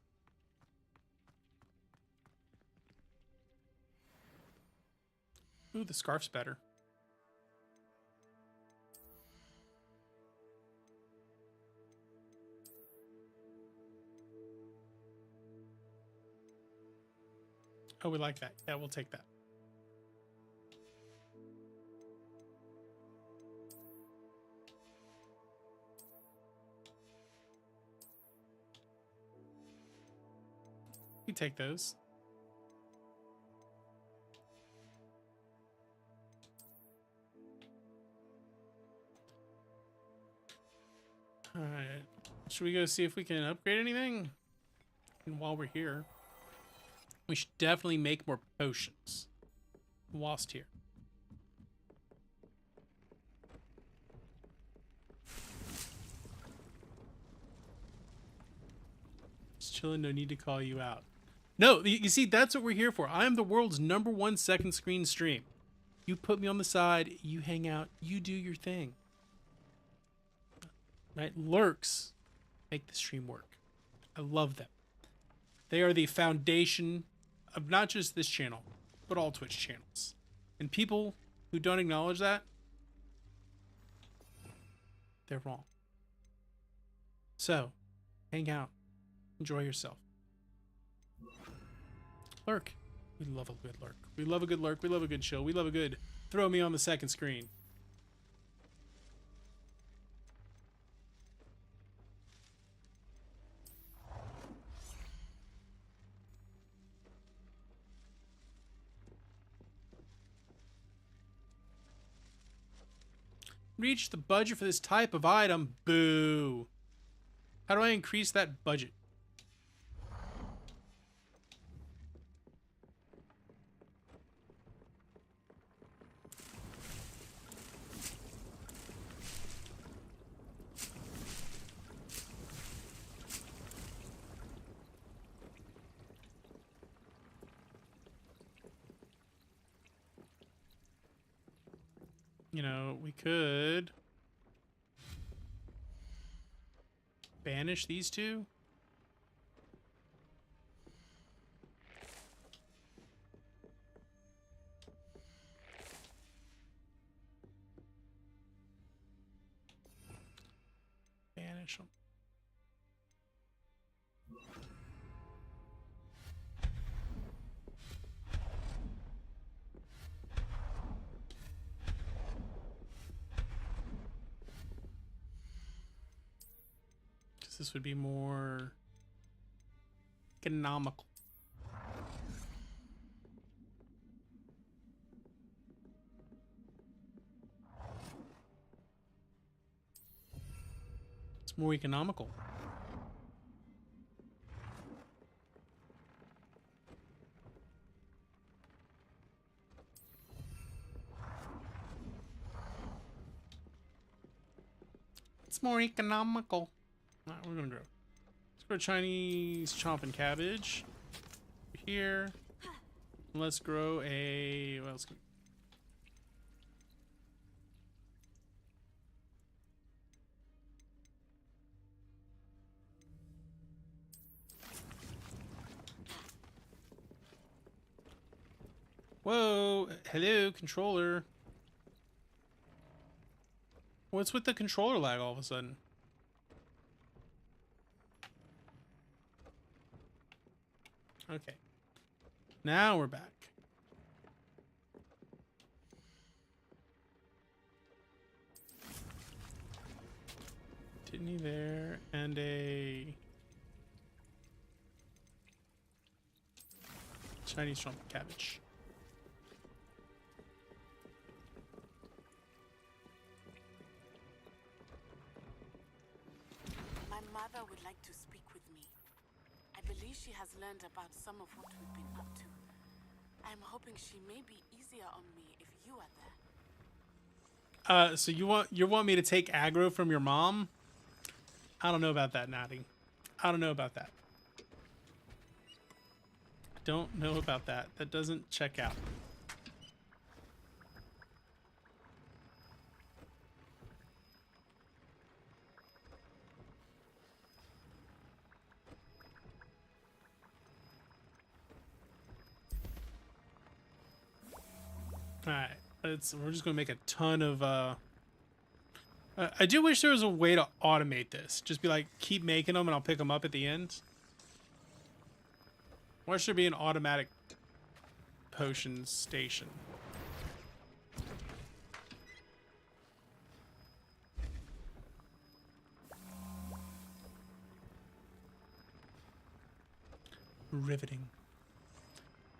Ooh, the scarf's better. Oh, we like that. Yeah, we'll take that. We take those. All right. Should we go see if we can upgrade anything? And while we're here, we should definitely make more potions whilst here. Just chilling, no need to call you out. No, you see, that's what we're here for. I am the world's #1 second screen stream. You put me on the side, you hang out, you do your thing. Right? Lurks make the stream work. I love them. They are the foundation of not just this channel, but all Twitch channels. And people who don't acknowledge that, they're wrong. So, hang out. Enjoy yourself. Lurk. We love a good lurk. We love a good lurk. We love a good chill. We love a good throw me on the second screen. Reach the budget for this type of item. Boo. How do I increase that budget? You know, we could banish these two. Banish them. This would be more economical. It's more economical. It's more economical. All right, we're gonna grow. Let's grow Chinese chomping cabbage here. Let's grow a. What else? Whoa! Hello, controller. What's with the controller lag all of a sudden? Okay. Now we're back. Kidney there and a Chinese trumpet cabbage. My mother would like to speak with me. I believe she has learned about some of what we've been up to. I'm hoping she may be easier on me if you are there. So you want me to take aggro from your mom? I don't know about that, Natty. I don't know about that. Don't know about that. That doesn't check out. Alright, we're just gonna make a ton of I do wish there was a way to automate this. Just be like, keep making them and I'll pick them up at the end. Why should there be an automatic potion station? Riveting.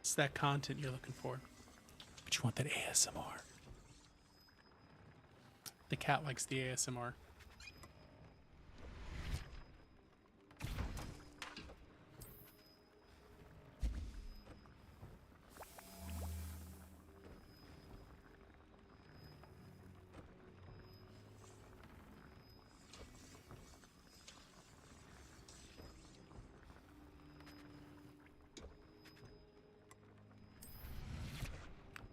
It's that content you're looking for. But you want that ASMR. The cat likes the ASMR.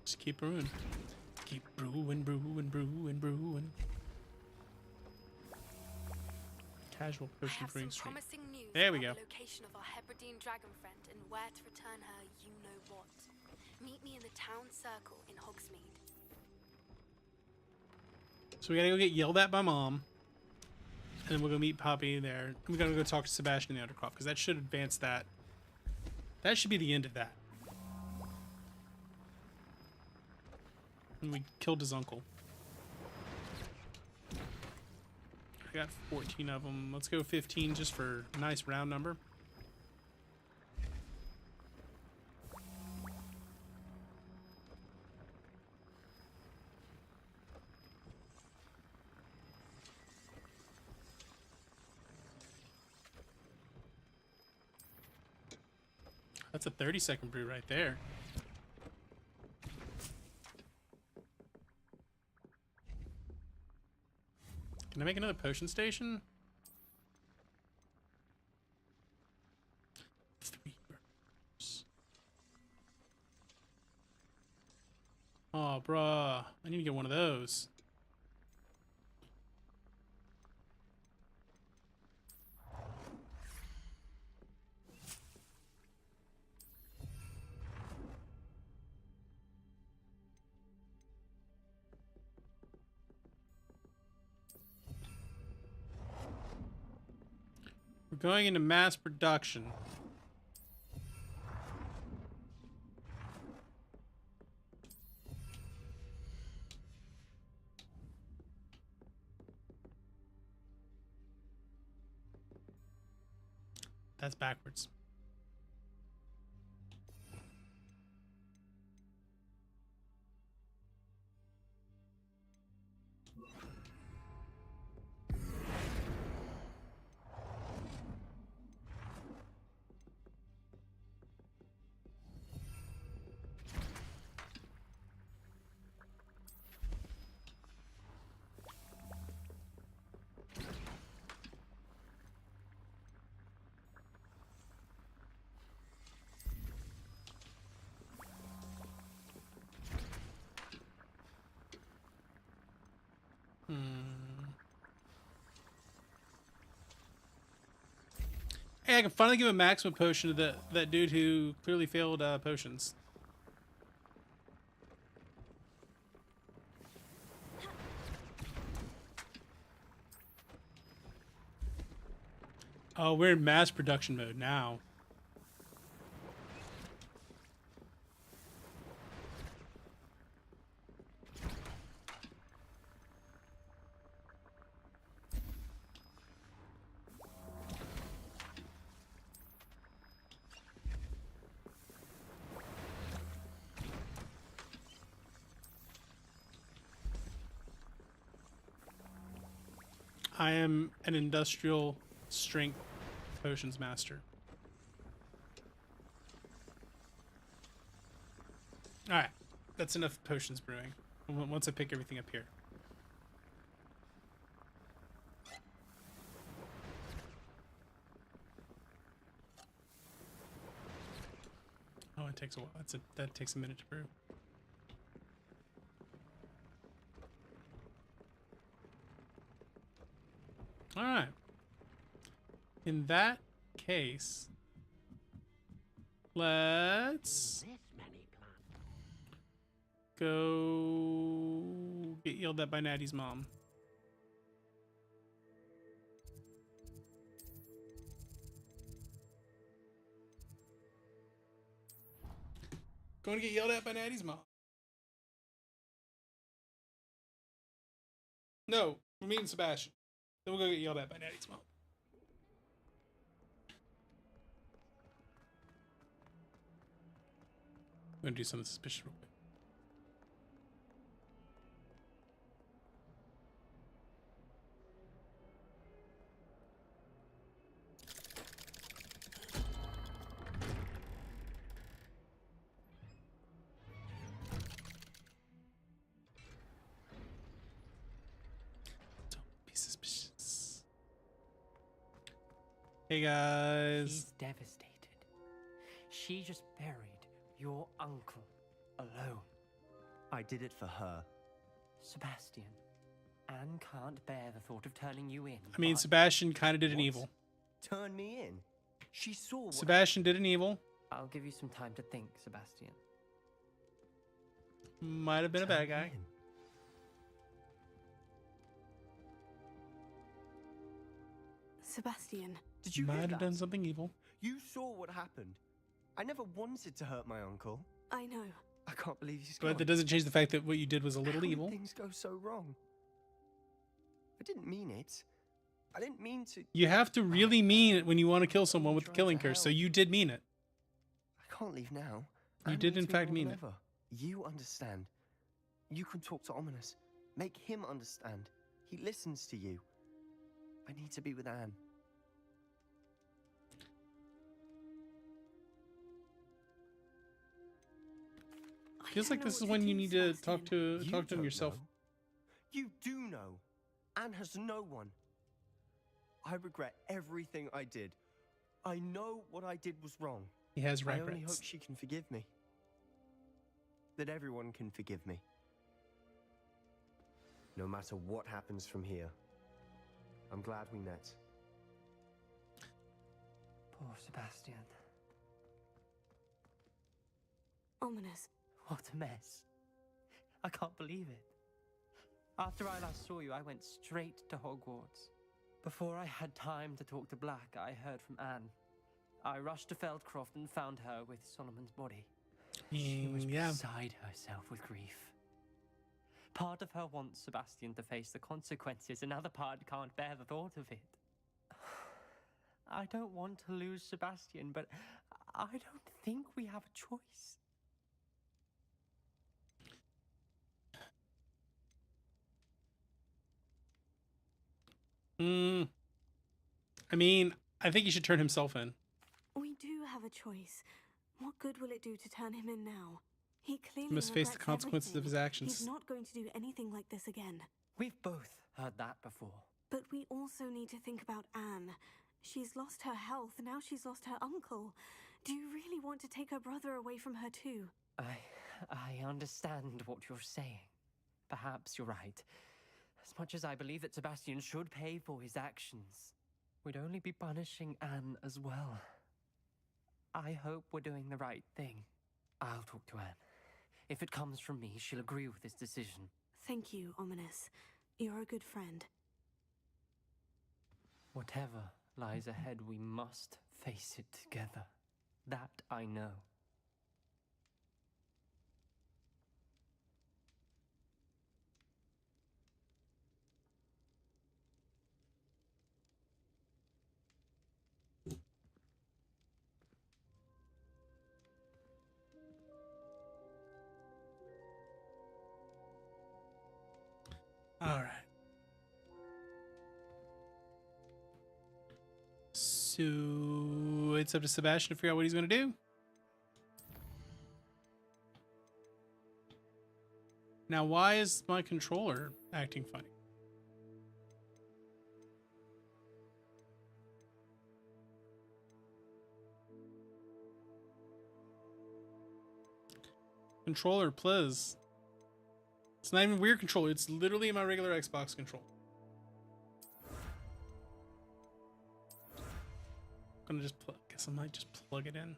Just keep brewing. Keep brewing, brewing, brewing, brewing. Casual potion brewing stream. There we go. The location of our Hebridean dragon friend and where to return her, you know what. Meet me in the town circle in Hogsmeade. So we gotta go get yelled at by Mom. And then we'll go meet Poppy there. We gotta go talk to Sebastian in the Undercroft, because that should advance that. That should be the end of that. And we killed his uncle. I got 14 of them. Let's go 15 just for a nice round number. That's a 30-second brew right there. Can I make another potion station? 3 burns. Oh, bruh. I need to get one of those. We're going into mass production. That's backwards. Hey, I can finally give a maximum potion to that dude who clearly failed potions. Oh, we're in mass production mode now. I am an industrial strength potions master. Alright, that's enough potions brewing. Once I pick everything up here. Oh, it takes a while. That takes a minute to brew. All right. In that case, let's go get yelled at by Natty's mom. Going to get yelled at by Natty's mom. No, we're meeting Sebastian. Then we'll go get yelled at by Natty's mom. I'm gonna do something suspicious real quick. Don't be suspicious. Hey guys. She's devastated. She just buried your uncle alone. I did it for her. Sebastian, Anne can't bear the thought of turning you in. I mean, Sebastian kind of did an evil. Turn me in? She saw what Sebastian did an evil. I'll give you some time to think, Sebastian. Might have been a bad guy. Sebastian. Did you Might have done something evil. You saw what happened. I never wanted to hurt my uncle. I know. I can't believe he's But gone. that doesn't change the fact that what you did was a little How did evil. things go so wrong? I didn't mean it. I didn't mean to. You have to really mean it when you want to kill someone with the killing curse, so you did mean it. I can't leave now. You Anne did in needs me fact more mean than it. ever. You understand. You can talk to Ominous. Make him understand. He listens to you. I need to be with Anne. Feels like this is when you need to talk to him yourself. Know. You do know. Anne has no one. I regret everything I did. I know what I did was wrong. He has I only hope regrets. she can forgive me. That everyone can forgive me. No matter what happens from here, I'm glad we met. Poor Sebastian. Ominous. What a mess. I can't believe it. After I last saw you, I went straight to Hogwarts. Before I had time to talk to Black, I heard from Anne. I rushed to Feldcroft and found her with Solomon's body. She was beside herself with grief. Part of her wants Sebastian to face the consequences, another part can't bear the thought of it. I don't want to lose Sebastian, but I don't think we have a choice. I mean, I think he should turn himself in. We do have a choice. What good will it do to turn him in now? He clearly Must face the regrets consequences of his everything. actions. He's not going to do anything like this again. We've both heard that before. But we also need to think about Anne. She's lost her health, now she's lost her uncle. Do you really want to take her brother away from her too? I understand what you're saying. Perhaps you're right. As much as I believe that Sebastian should pay for his actions, we'd only be punishing Anne as well. I hope we're doing the right thing. I'll talk to Anne. If it comes from me, she'll agree with this decision. Thank you, Ominous. You're a good friend. Whatever lies ahead, we must face it together. That I know. All right. So it's up to Sebastian to figure out what he's going to do. Now, why is my controller acting funny? Controller, please. It's not even weird controller. It's literally my regular Xbox controller. I'm gonna just guess I might just plug it in.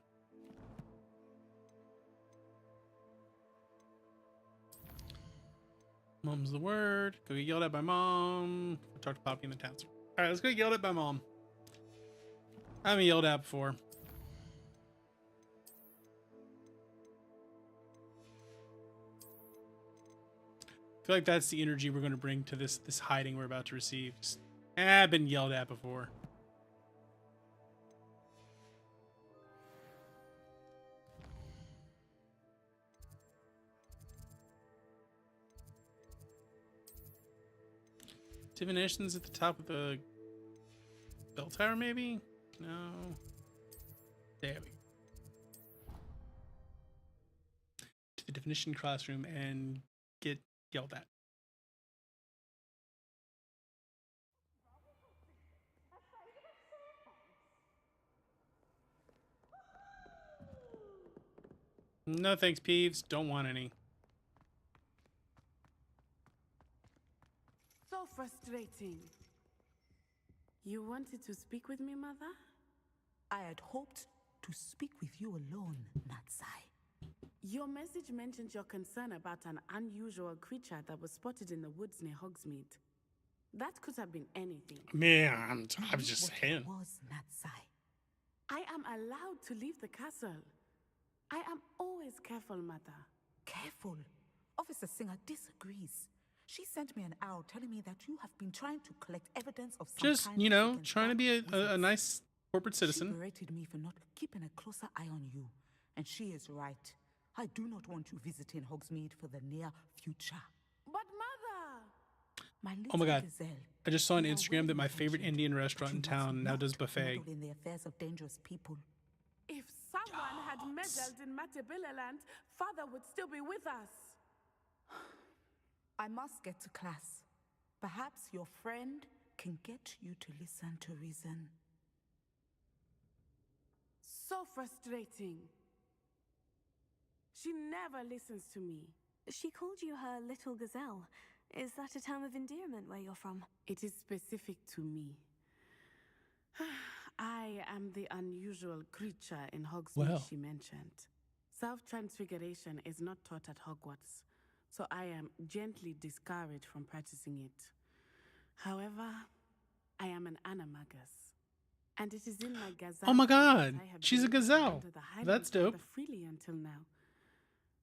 Mom's the word. Go get yelled at by mom. Talk to Poppy in the town. All right, let's go get yelled at by mom. I haven't yelled at before. I feel like that's the energy we're going to bring to this hiding we're about to receive. Just, I've been yelled at before. Divination's at the top of the bell tower, maybe? No. There we go. To the definition classroom and get yelled at. No thanks, Peeves. Don't want any. So frustrating. You wanted to speak with me, Mother? I had hoped to speak with you alone, Natsai. Your message mentioned your concern about an unusual creature that was spotted in the woods near Hogsmeade. That could have been anything. Man, I was just saying. Was Natsai? I am allowed to leave the castle. I am always careful, Mother. Careful? Officer Singer disagrees. She sent me an owl telling me that you have been trying to collect evidence of some Just, kind you know, against trying to be dark a nice corporate citizen. She berated me for not keeping a closer eye on you. And she is right. I do not want you visiting Hogsmeade for the near future. But Mother! My Oh my God. Gazelle, I just saw on you are Instagram that my well favorite intentioned, Indian restaurant in but you must town now not does buffet. meddle in the affairs of dangerous people. If someone one had meddled in Matabilaland, Father would still be with us. I must get to class. Perhaps your friend can get you to listen to reason. So frustrating. She never listens to me. She called you her little gazelle. Is that a term of endearment where you're from? It is specific to me. I am the unusual creature in Hogsmeade she mentioned. Self-transfiguration is not taught at Hogwarts, so I am gently discouraged from practicing it. However, I am an animagus, and it is in my gazelle. Oh my god, that I have she's a been gazelle. under the Highland That's dope. Father freely until now,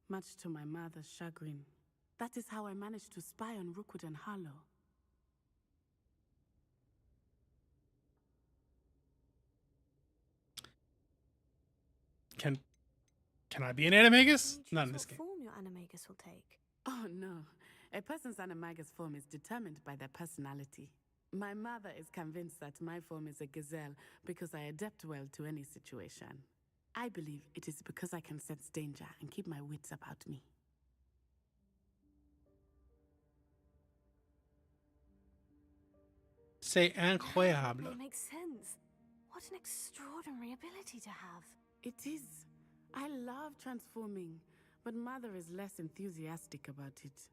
much to my mother's chagrin. That is how I managed to spy on Rookwood and Harlow. Can I be an animagus? Not in this game. What form your animagus will take? Oh no, a person's animagus form is determined by their personality. My mother is convinced that my form is a gazelle because I adapt well to any situation. I believe it is because I can sense danger and keep my wits about me. C'est incroyable. That makes sense. What an extraordinary ability to have. It is. I love transforming, but Mother is less enthusiastic about it.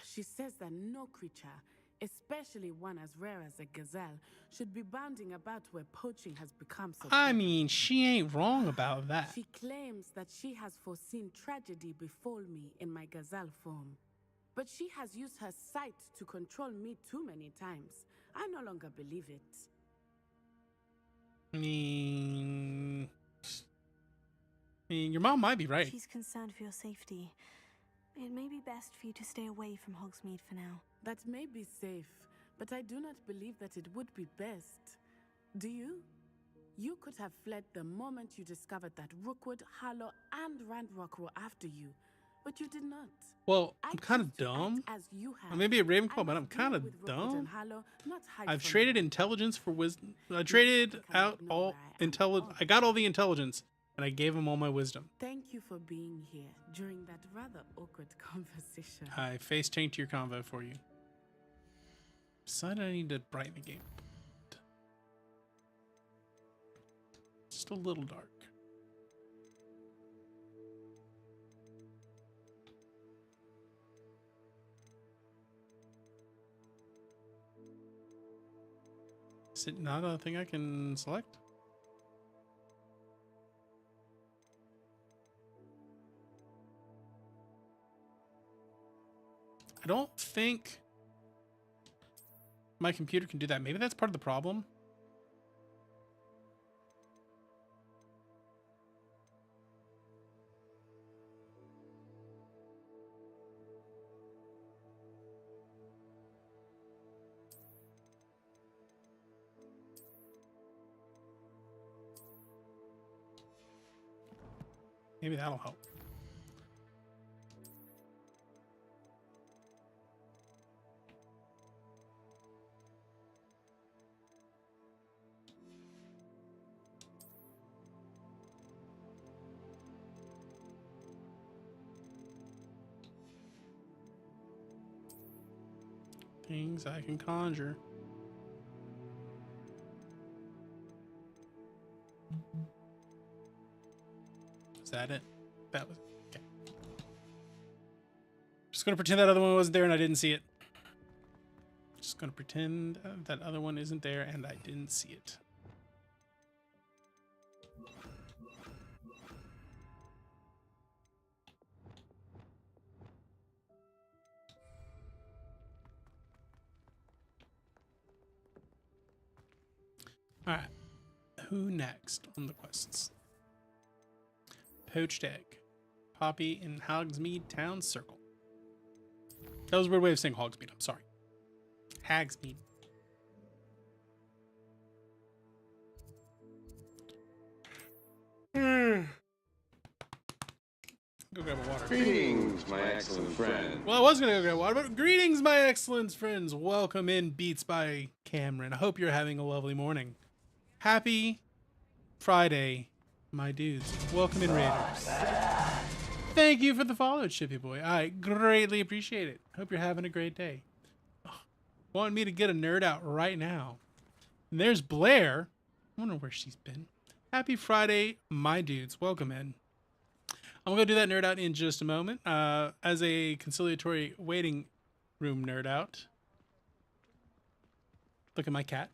She says that no creature, especially one as rare as a gazelle, should be bounding about where poaching has become so I mean, she ain't wrong about that. She claims that she has foreseen tragedy befall me in my gazelle form. But she has used her sight to control me too many times. I no longer believe it. I mean, your mom might be right. She's concerned for your safety. It may be best for you to stay away from Hogsmeade for now. That may be safe, but I do not believe that it would be best. Do you? You could have fled the moment you discovered that Rookwood, Harlow, and Randrock were after you, but you did not. Well, I'm kind of dumb. As you have. I may be a Ravenclaw, but I'm kind of dumb. Harlow, I've traded intelligence for wisdom. I traded out all intelligence. I got all the intelligence, and I gave him all my wisdom. Thank you for being here during that rather awkward conversation. I face tanked your convo for you. Decided I need to brighten the game. Just a little dark. Is it not a thing I can select? I don't think my computer can do that. Maybe that's part of the problem. Maybe that'll help. Things I can conjure. Is that it? That was okay. Just gonna pretend that other one wasn't there and I didn't see it. Just gonna pretend that other one isn't there and I didn't see it. All right, who next on the quests? Poached egg. Poppy in Hogsmeade Town Circle. That was a weird way of saying Hogsmeade. I'm sorry. Hagsmeade. Go grab a water. Greetings, my excellent friend. Well, I was going to go grab water, but greetings, my excellent friends. Welcome in Beats by Cameron. I hope you're having a lovely morning. Happy Friday my dudes. Welcome in, Raiders. Thank you for the follow, Chippy Boy. I greatly appreciate it. Hope you're having a great day. Wanting me to get a nerd out right now. And there's Blair. I wonder where she's been. Happy Friday, my dudes. Welcome in. I'm going to do that nerd out in just a moment. As a conciliatory waiting room nerd out. Look at my cat.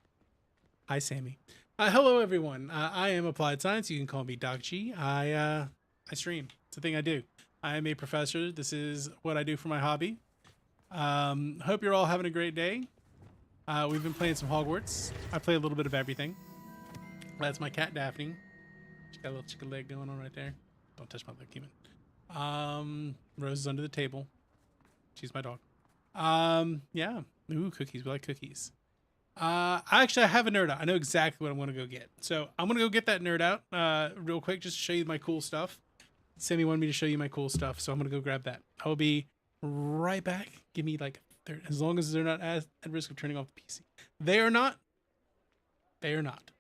Hi, Sammy. Hello, everyone. I am Applied Science. You can call me Doc G. I stream. It's a thing I do. I am a professor. This is what I do for my hobby. Hope you're all having a great day. We've been playing some Hogwarts. I play a little bit of everything. That's my cat, Daphne. She's got a little chicken leg going on right there. Don't touch my leg, human. Rose is under the table. She's my dog. Yeah. Ooh, cookies. We like cookies. I have a nerd out. I know exactly what I'm going to go get. So I'm going to go get that nerd out real quick just to show you my cool stuff. Sammy wanted me to show you my cool stuff, so I'm going to go grab that. I will be right back. Give me like, as long as they're not at risk of turning off the PC. They are not. They are not.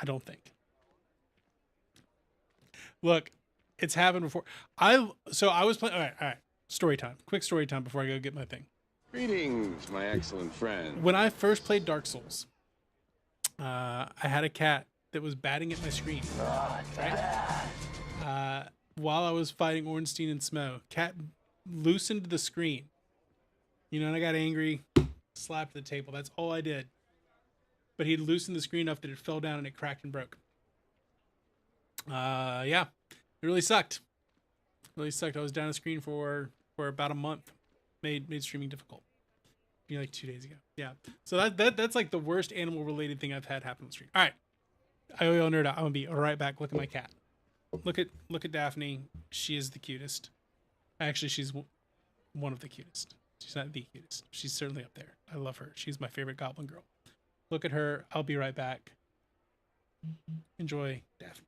I don't think. Look, it's happened before. I was playing. All right. Story time. Quick story time before I go get my thing. Greetings, my excellent friend. When I first played Dark Souls, I had a cat that was batting at my screen. Right? While I was fighting Ornstein and Smo, cat loosened the screen. You know, and I got angry, slapped the table. That's all I did. But he loosened the screen enough that it fell down and it cracked and broke. Yeah, it really sucked. Really sucked. I was down the screen for about a month. Made streaming difficult. Like 2 days ago. Yeah. So that's like the worst animal related thing I've had happen on the stream. All right. I owe you all nerd out. I'm gonna be right back. Look at my cat. Look at Daphne. She is the cutest. Actually, she's one of the cutest. She's not the cutest. She's certainly up there. I love her. She's my favorite goblin girl. Look at her. I'll be right back. Enjoy Daphne.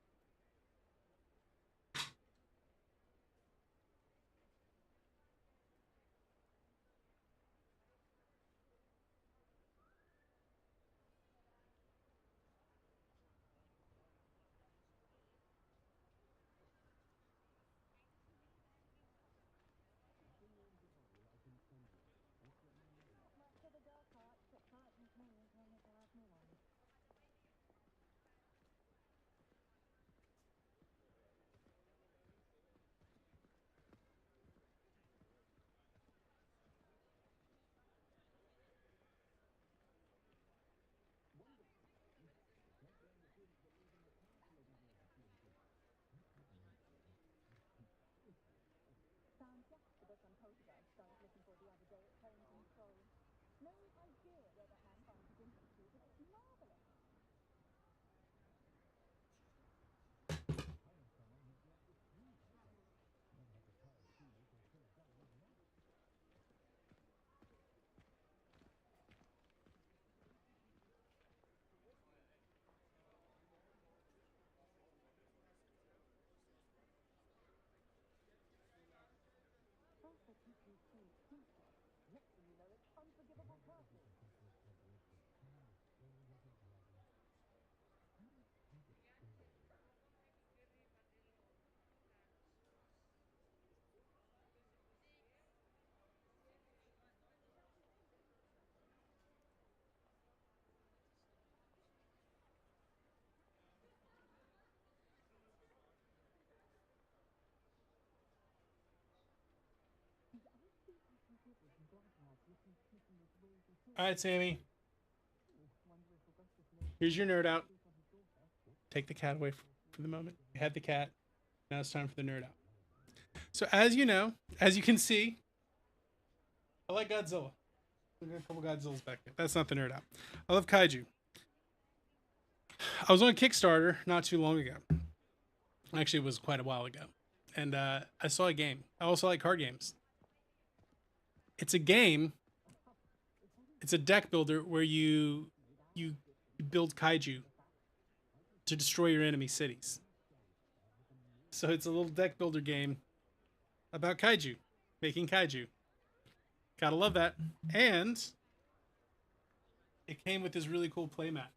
All right, Sammy. Here's your nerd out. Take the cat away for the moment. You had the cat. Now it's time for the nerd out. So as you know, as you can see, I like Godzilla. We got a couple Godzillas back there. That's not the nerd out. I love kaiju. I was on Kickstarter not too long ago. Actually, it was quite a while ago. And I saw a game. I also like card games. It's a game. It's a deck builder where you build kaiju to destroy your enemy cities. So it's a little deck builder game about kaiju, making kaiju. Gotta love that. And it came with this really cool playmat.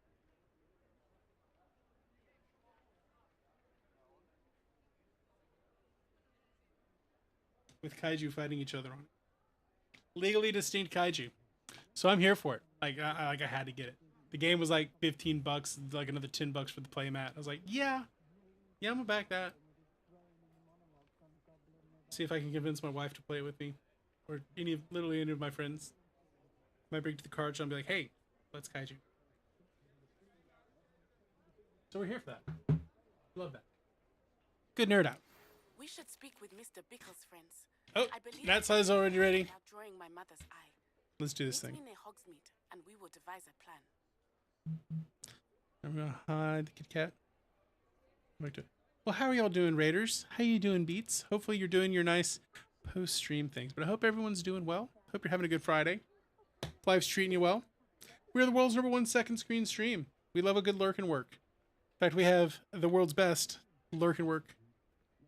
with kaiju fighting each other on it. Legally distinct kaiju. So I'm here for it. Like I had to get it. The game was like $15, like another $10 for the playmat. I was like, yeah, I'm gonna back that. See if I can convince my wife to play it with me, or literally any of my friends. Might bring to the card show and be like, hey, let's kaiju. So we're here for that. Love that. Good nerd out. We should speak with Mr. Bickle's friends. Oh, that side's already ready. Drawing my mother's eye. Let's do this thing. Meet me near Hogsmeade, and we will devise a plan. I'm gonna hide the Kit Kat. Well, how are y'all doing, Raiders? How you doing, Beats? Hopefully you're doing your nice post-stream things. But I hope everyone's doing well. Hope you're having a good Friday. Life's treating you well. We're the world's #1 second screen stream. We love a good lurk and work. In fact, we have the world's best lurk and work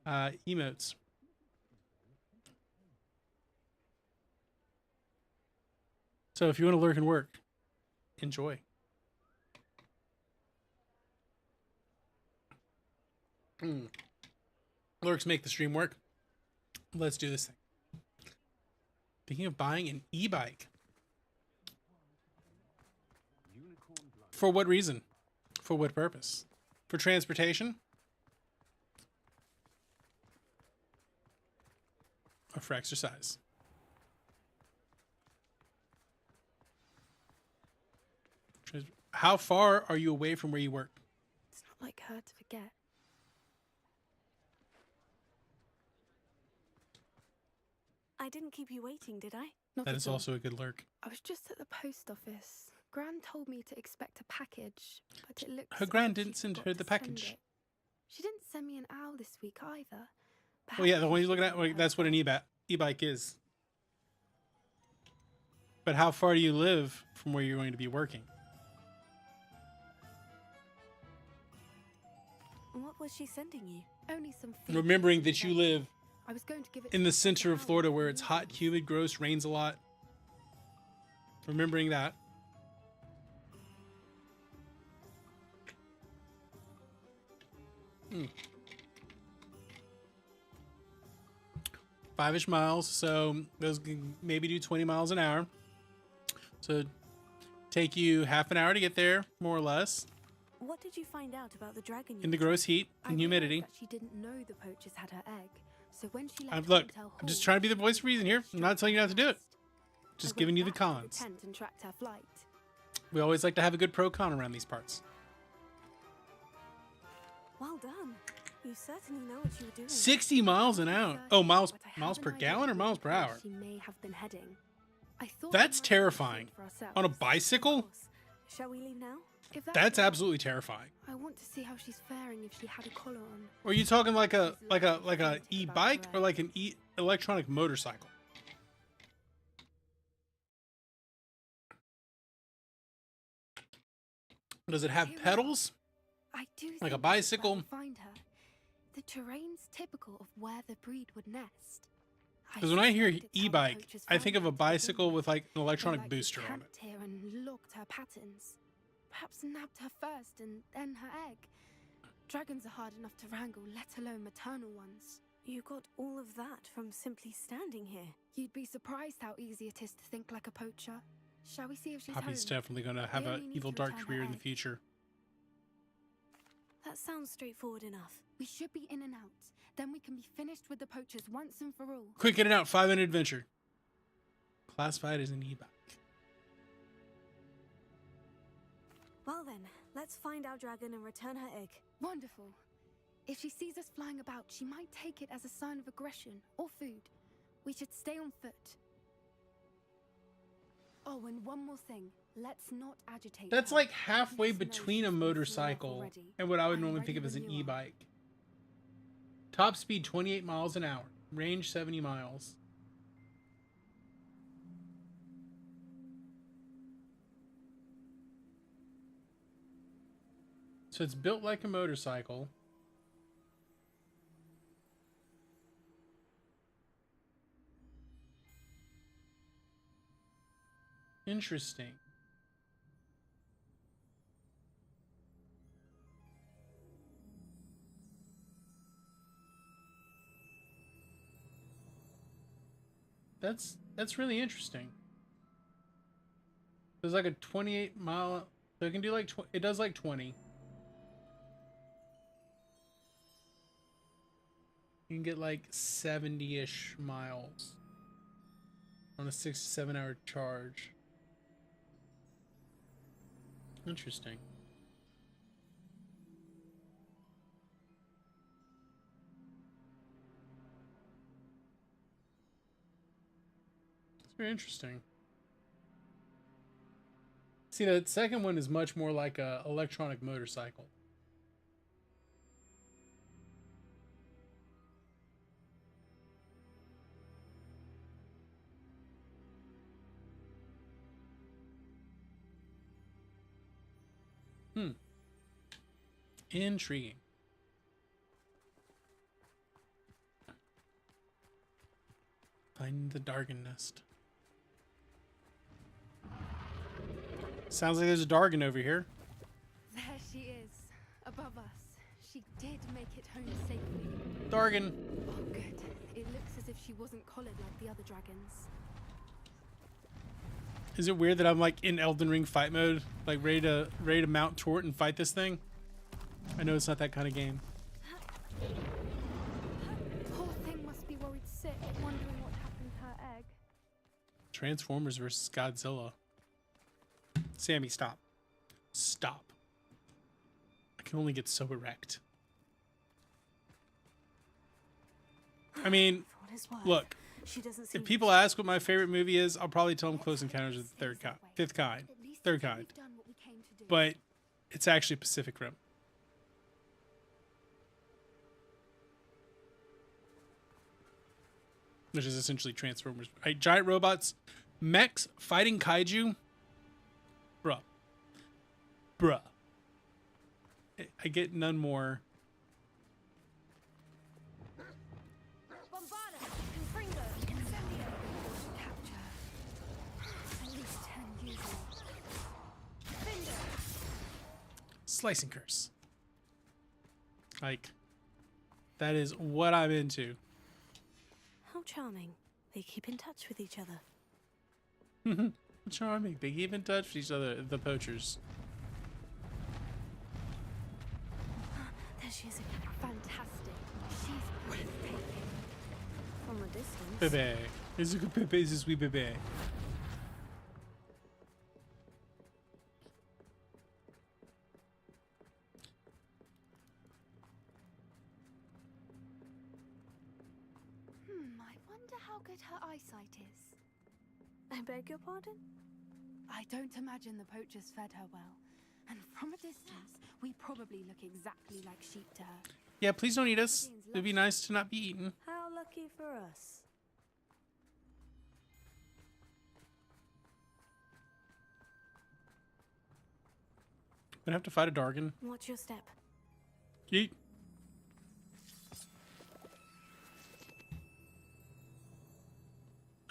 emotes. So if you want to lurk and work, enjoy. Lurks make the stream work. Let's do this thing. Thinking of buying an e-bike. For what reason? For what purpose? For transportation? Or for exercise? How far are you away from where you work? It's not like her to forget. I didn't keep you waiting, did I? That is also a good lurk. I was just at the post office. Gran told me to expect a package, but it looks... Her Gran didn't send her the package. She didn't send me an owl this week either. Well, yeah, the one you're looking at, well, that's what an e-bike is. But how far do you live from where you're going to be working? What was she sending you? Only some... Remembering that you live I was going to give it in the center of Florida where it's hot, humid, gross, rains a lot. Remembering that. Five-ish miles, so those can maybe do 20 miles an hour. So take you half an hour to get there, more or less. What did you find out about the dragon? In the gross heat and humidity. That she didn't know the poachers had her egg. So when she left Look, I'm just trying to be the voice of reason here. I'm not telling you not to do it. Just giving you the cons. And tracked her flight. We always like to have a good pro-con around these parts. Well done. You certainly know what you were doing. 60 miles an hour. Oh, miles per gallon or miles per hour? She may have been heading. I thought that's terrifying. On a bicycle? Shall we leave now? That's absolutely terrifying. I want to see how she's faring if she had a collar on. Or are you talking like a e-bike or like an electronic motorcycle? Does it have pedals? I do like a bicycle? Find her. The terrain's typical of where the breed would nest. Because when I hear e-bike, I think of a bicycle with like an electronic booster on it. Here and looked her patterns. Perhaps nabbed her first and then her egg. Dragons are hard enough to wrangle, let alone maternal ones. You got all of that from simply standing here. You'd be surprised how easy it is to think like a poacher. Shall we see if she's Poppy's home? definitely going to have an evil dark career in the future. That sounds straightforward enough. We should be in and out. Then we can be finished with the poachers once and for all. Quick in and out, 5-minute adventure. Classified as an e-bike. Well then, let's find our dragon and return her egg. Wonderful. If she sees us flying about, she might take it as a sign of aggression or food. We should stay on foot. Oh, and one more thing. Let's not agitate. That's like halfway between a motorcycle and what I would normally think of as an e-bike. Top speed 28 miles an hour. Range 70 miles. So it's built like a motorcycle. Interesting. That's really interesting. There's like a 28 mile. So it can do like it does like 20. You can get like 70-ish miles on a 6 to 7 hour charge. Interesting. It's very interesting. See, that second one is much more like a electronic motorcycle. Intriguing. Find the Dargon nest. Sounds like there's a Dargon over here. There she is, above us. She did make it home safely. Dargon. Oh, good. It looks as if she wasn't collared like the other dragons. Is it weird that I'm like in Elden Ring fight mode, like ready to mount Tort and fight this thing? I know it's not that kind of game. Poor thing must be worried sick, wondering what happened to her egg. Transformers versus Godzilla. Sammy, stop. Stop. I can only get so erect. I mean, look, if people ask what my favorite movie is, I'll probably tell them Close Encounters of the Third Kind. But it's actually Pacific Rim. Which is essentially Transformers. Right? Giant robots, mechs fighting kaiju. Bruh. I get none more. Slice and curse. Like, that is what I'm into. How charming. They keep in touch with each other. Charming. They keep in touch with each other, the poachers. There she is. Fantastic. She's breathtaking. From a distance. Bebe. Is it Pepe? Is this wee bebe? I wonder how good her eyesight is. I beg your pardon? I don't imagine the poachers fed her well. And from a distance, we probably look exactly like sheep to her. Yeah, please don't eat us. It'd be nice to not be eaten. How lucky for us. Gonna have to fight a Dargon. Watch your step. Yeet.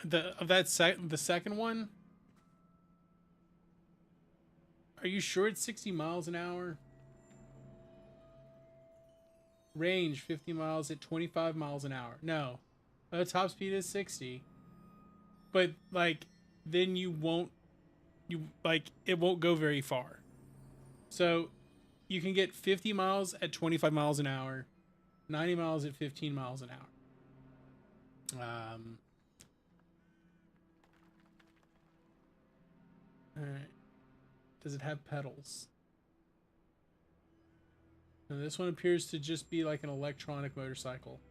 The second one? Are you sure it's 60 miles an hour? Range 50 miles at 25 miles an hour. No. Top speed is 60. But like then it won't go very far. So you can get 50 miles at 25 miles an hour, 90 miles at 15 miles an hour. All right. Does it have pedals? No, this one appears to just be like an electronic motorcycle.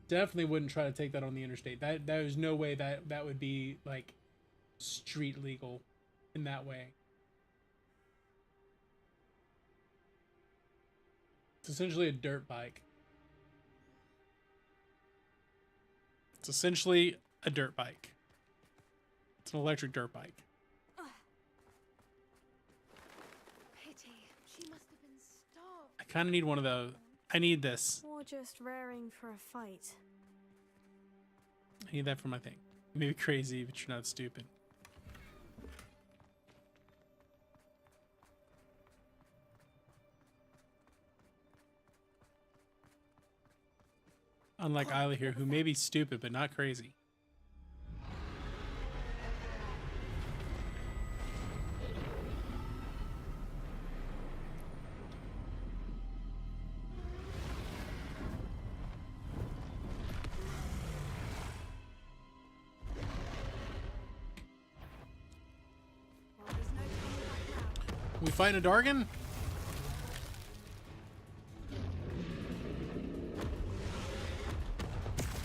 Definitely wouldn't try to take that on the interstate. There's no way that would be like street legal in that way. It's essentially a dirt bike. It's essentially a dirt bike. It's an electric dirt bike. Pity. She must have been starved. I kind of need one of those. I need this. Or just raring for a fight. I need that for my thing. Maybe crazy, but you're not stupid. Unlike Isla here, who may be stupid but not crazy. We fighting a Dargan?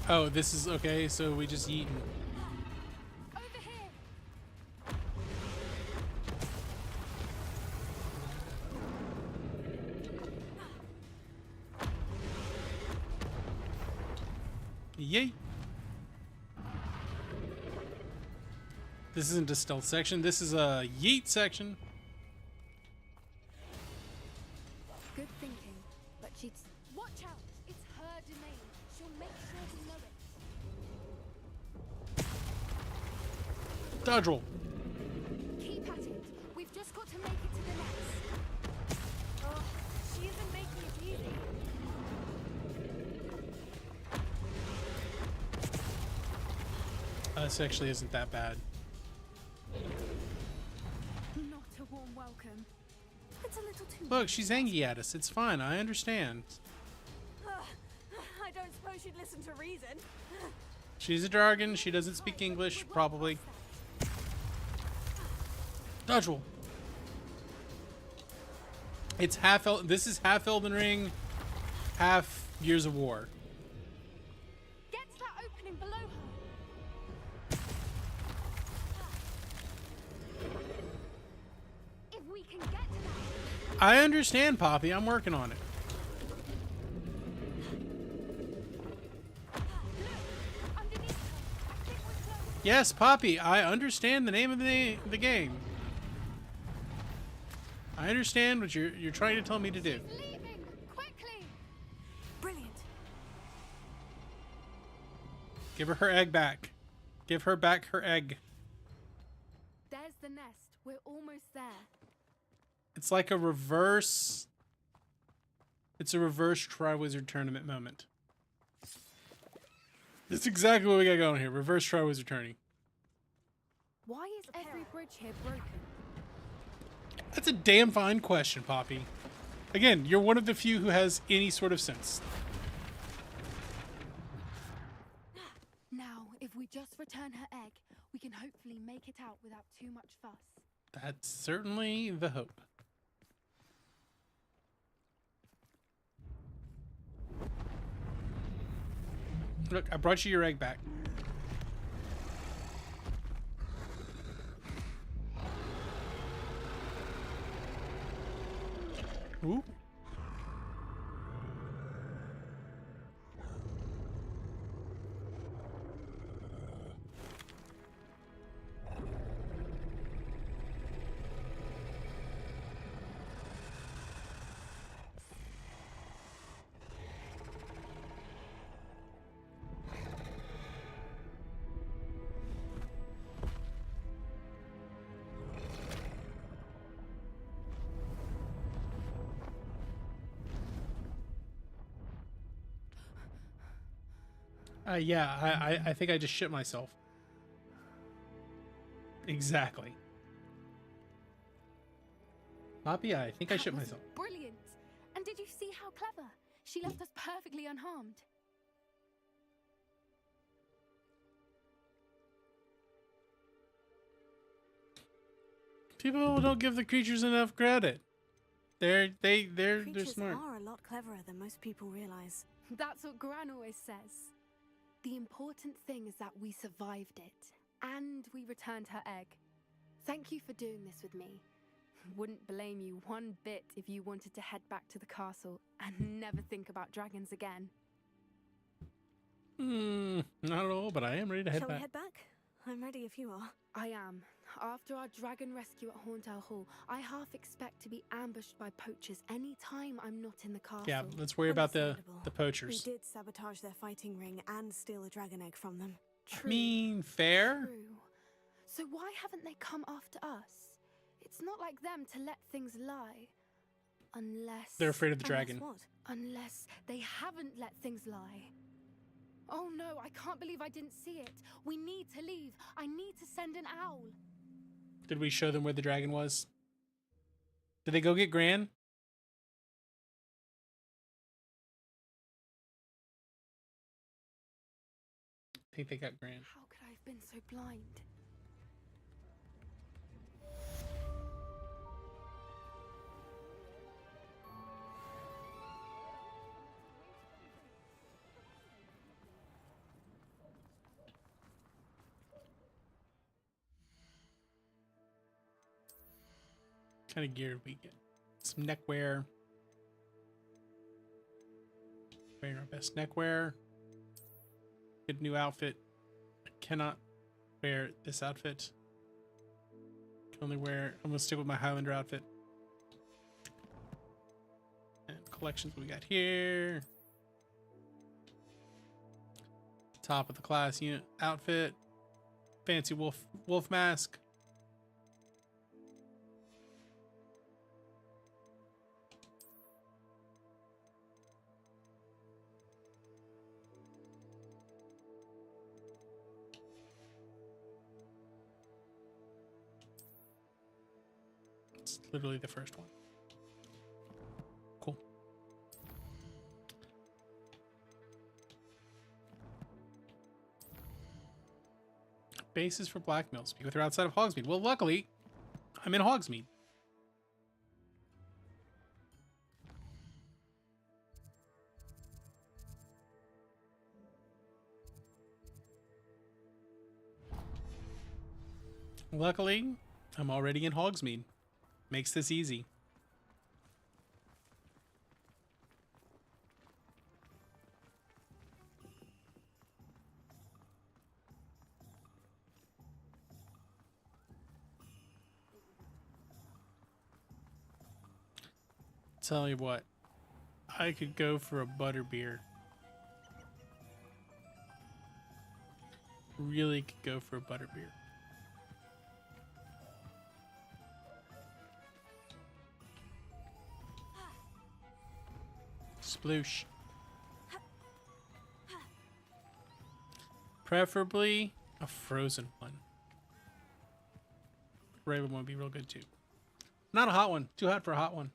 Oh, this is okay, so we just yeet. Over here. Yay. This isn't a stealth section, this is a yeet section. Good thinking, but she'd... Watch out! It's her domain. She'll make sure to know it. Dodge roll. Keep at it. We've just got to make it to the nest. Oh, she isn't making it easy. This actually isn't that bad. Not a warm welcome. It's a little too... Look, she's angry at us. It's fine. I understand. I don't suppose she'd listen to reason. She's a Dargan. She doesn't speak English, probably. Dodge roll. It's this is half Elden Ring, half Gears of War. Get to that opening below her. If we can get to that. I understand, Poppy. I'm working on it. Yes, Poppy. I understand the name of the game. I understand what you're trying to tell me to do. Leaving quickly. Brilliant. Give her egg back. Give her back her egg. There's the nest. We're almost there. It's like a reverse... It's a reverse Triwizard Tournament moment. That's exactly what we got going here. Reverse Triwizard Tourney. Why is every bridge here broken? That's a damn fine question, Poppy. Again, you're one of the few who has any sort of sense. Now, if we just return her egg, we can hopefully make it out without too much fuss. That's certainly the hope. Look, I brought you your egg back. Ooh. Yeah, I think I just shit myself. Exactly. Poppy, I think I shit myself. Brilliant! And did you see how clever? She left us perfectly unharmed. People don't give the creatures enough credit. They're Creatures smart. are a lot cleverer than most people realize. That's what Gran always says. The important thing is that we survived it, and we returned her egg. Thank you for doing this with me. Wouldn't blame you one bit if you wanted to head back to the castle and never think about dragons again. Not at all, but I am ready to head Shall back. we head back? I'm ready if you are. I am. After our dragon rescue at Horndale Hall, I half expect to be ambushed by poachers any time I'm not in the castle. Yeah, let's worry about the poachers. We did sabotage their fighting ring and steal a dragon egg from them. I mean, fair. True. So why haven't they come after us? It's not like them to let things lie. Unless... They're afraid of the dragon. What? Unless they haven't let things lie. Oh no, I can't believe I didn't see it. We need to leave. I need to send an owl. Did we show them where the dragon was? Did they go get Gran? I think they got Gran. How could I have been so blind? Kind of gear we get? Some neckwear. Wearing our best neckwear. Good new outfit. I cannot wear this outfit. Can only wear. I'm gonna stick with my Highlander outfit. And collections we got here. Top of the class unit outfit. Fancy wolf mask. It's literally the first one. Cool. Bases for blackmail. Speak with her outside of Hogsmeade. Well, luckily, I'm in Hogsmeade. Luckily, I'm already in Hogsmeade. Makes this easy. Tell you what, I could go for a butterbeer. Really could go for a butterbeer. Sploosh. Preferably a frozen one. Raven one would be real good too. Not a hot one. Too hot for a hot one.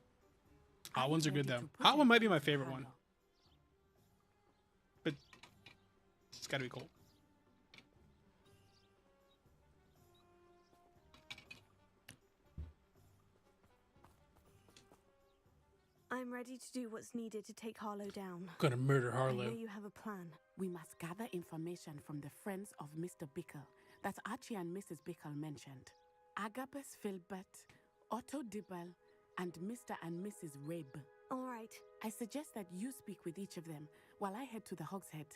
Hot ones are good though. Hot one might be my favorite one. But it's gotta be cold. I'm ready to do what's needed to take Harlow down. Gonna murder I Harlow. know you have a plan. We must gather information from the friends of Mr. Bickle that Archie and Mrs. Bickle mentioned. Agabus Filbert, Otto Dibble, and Mr. and Mrs. Rabe. All right. I suggest that you speak with each of them while I head to the Hogshead.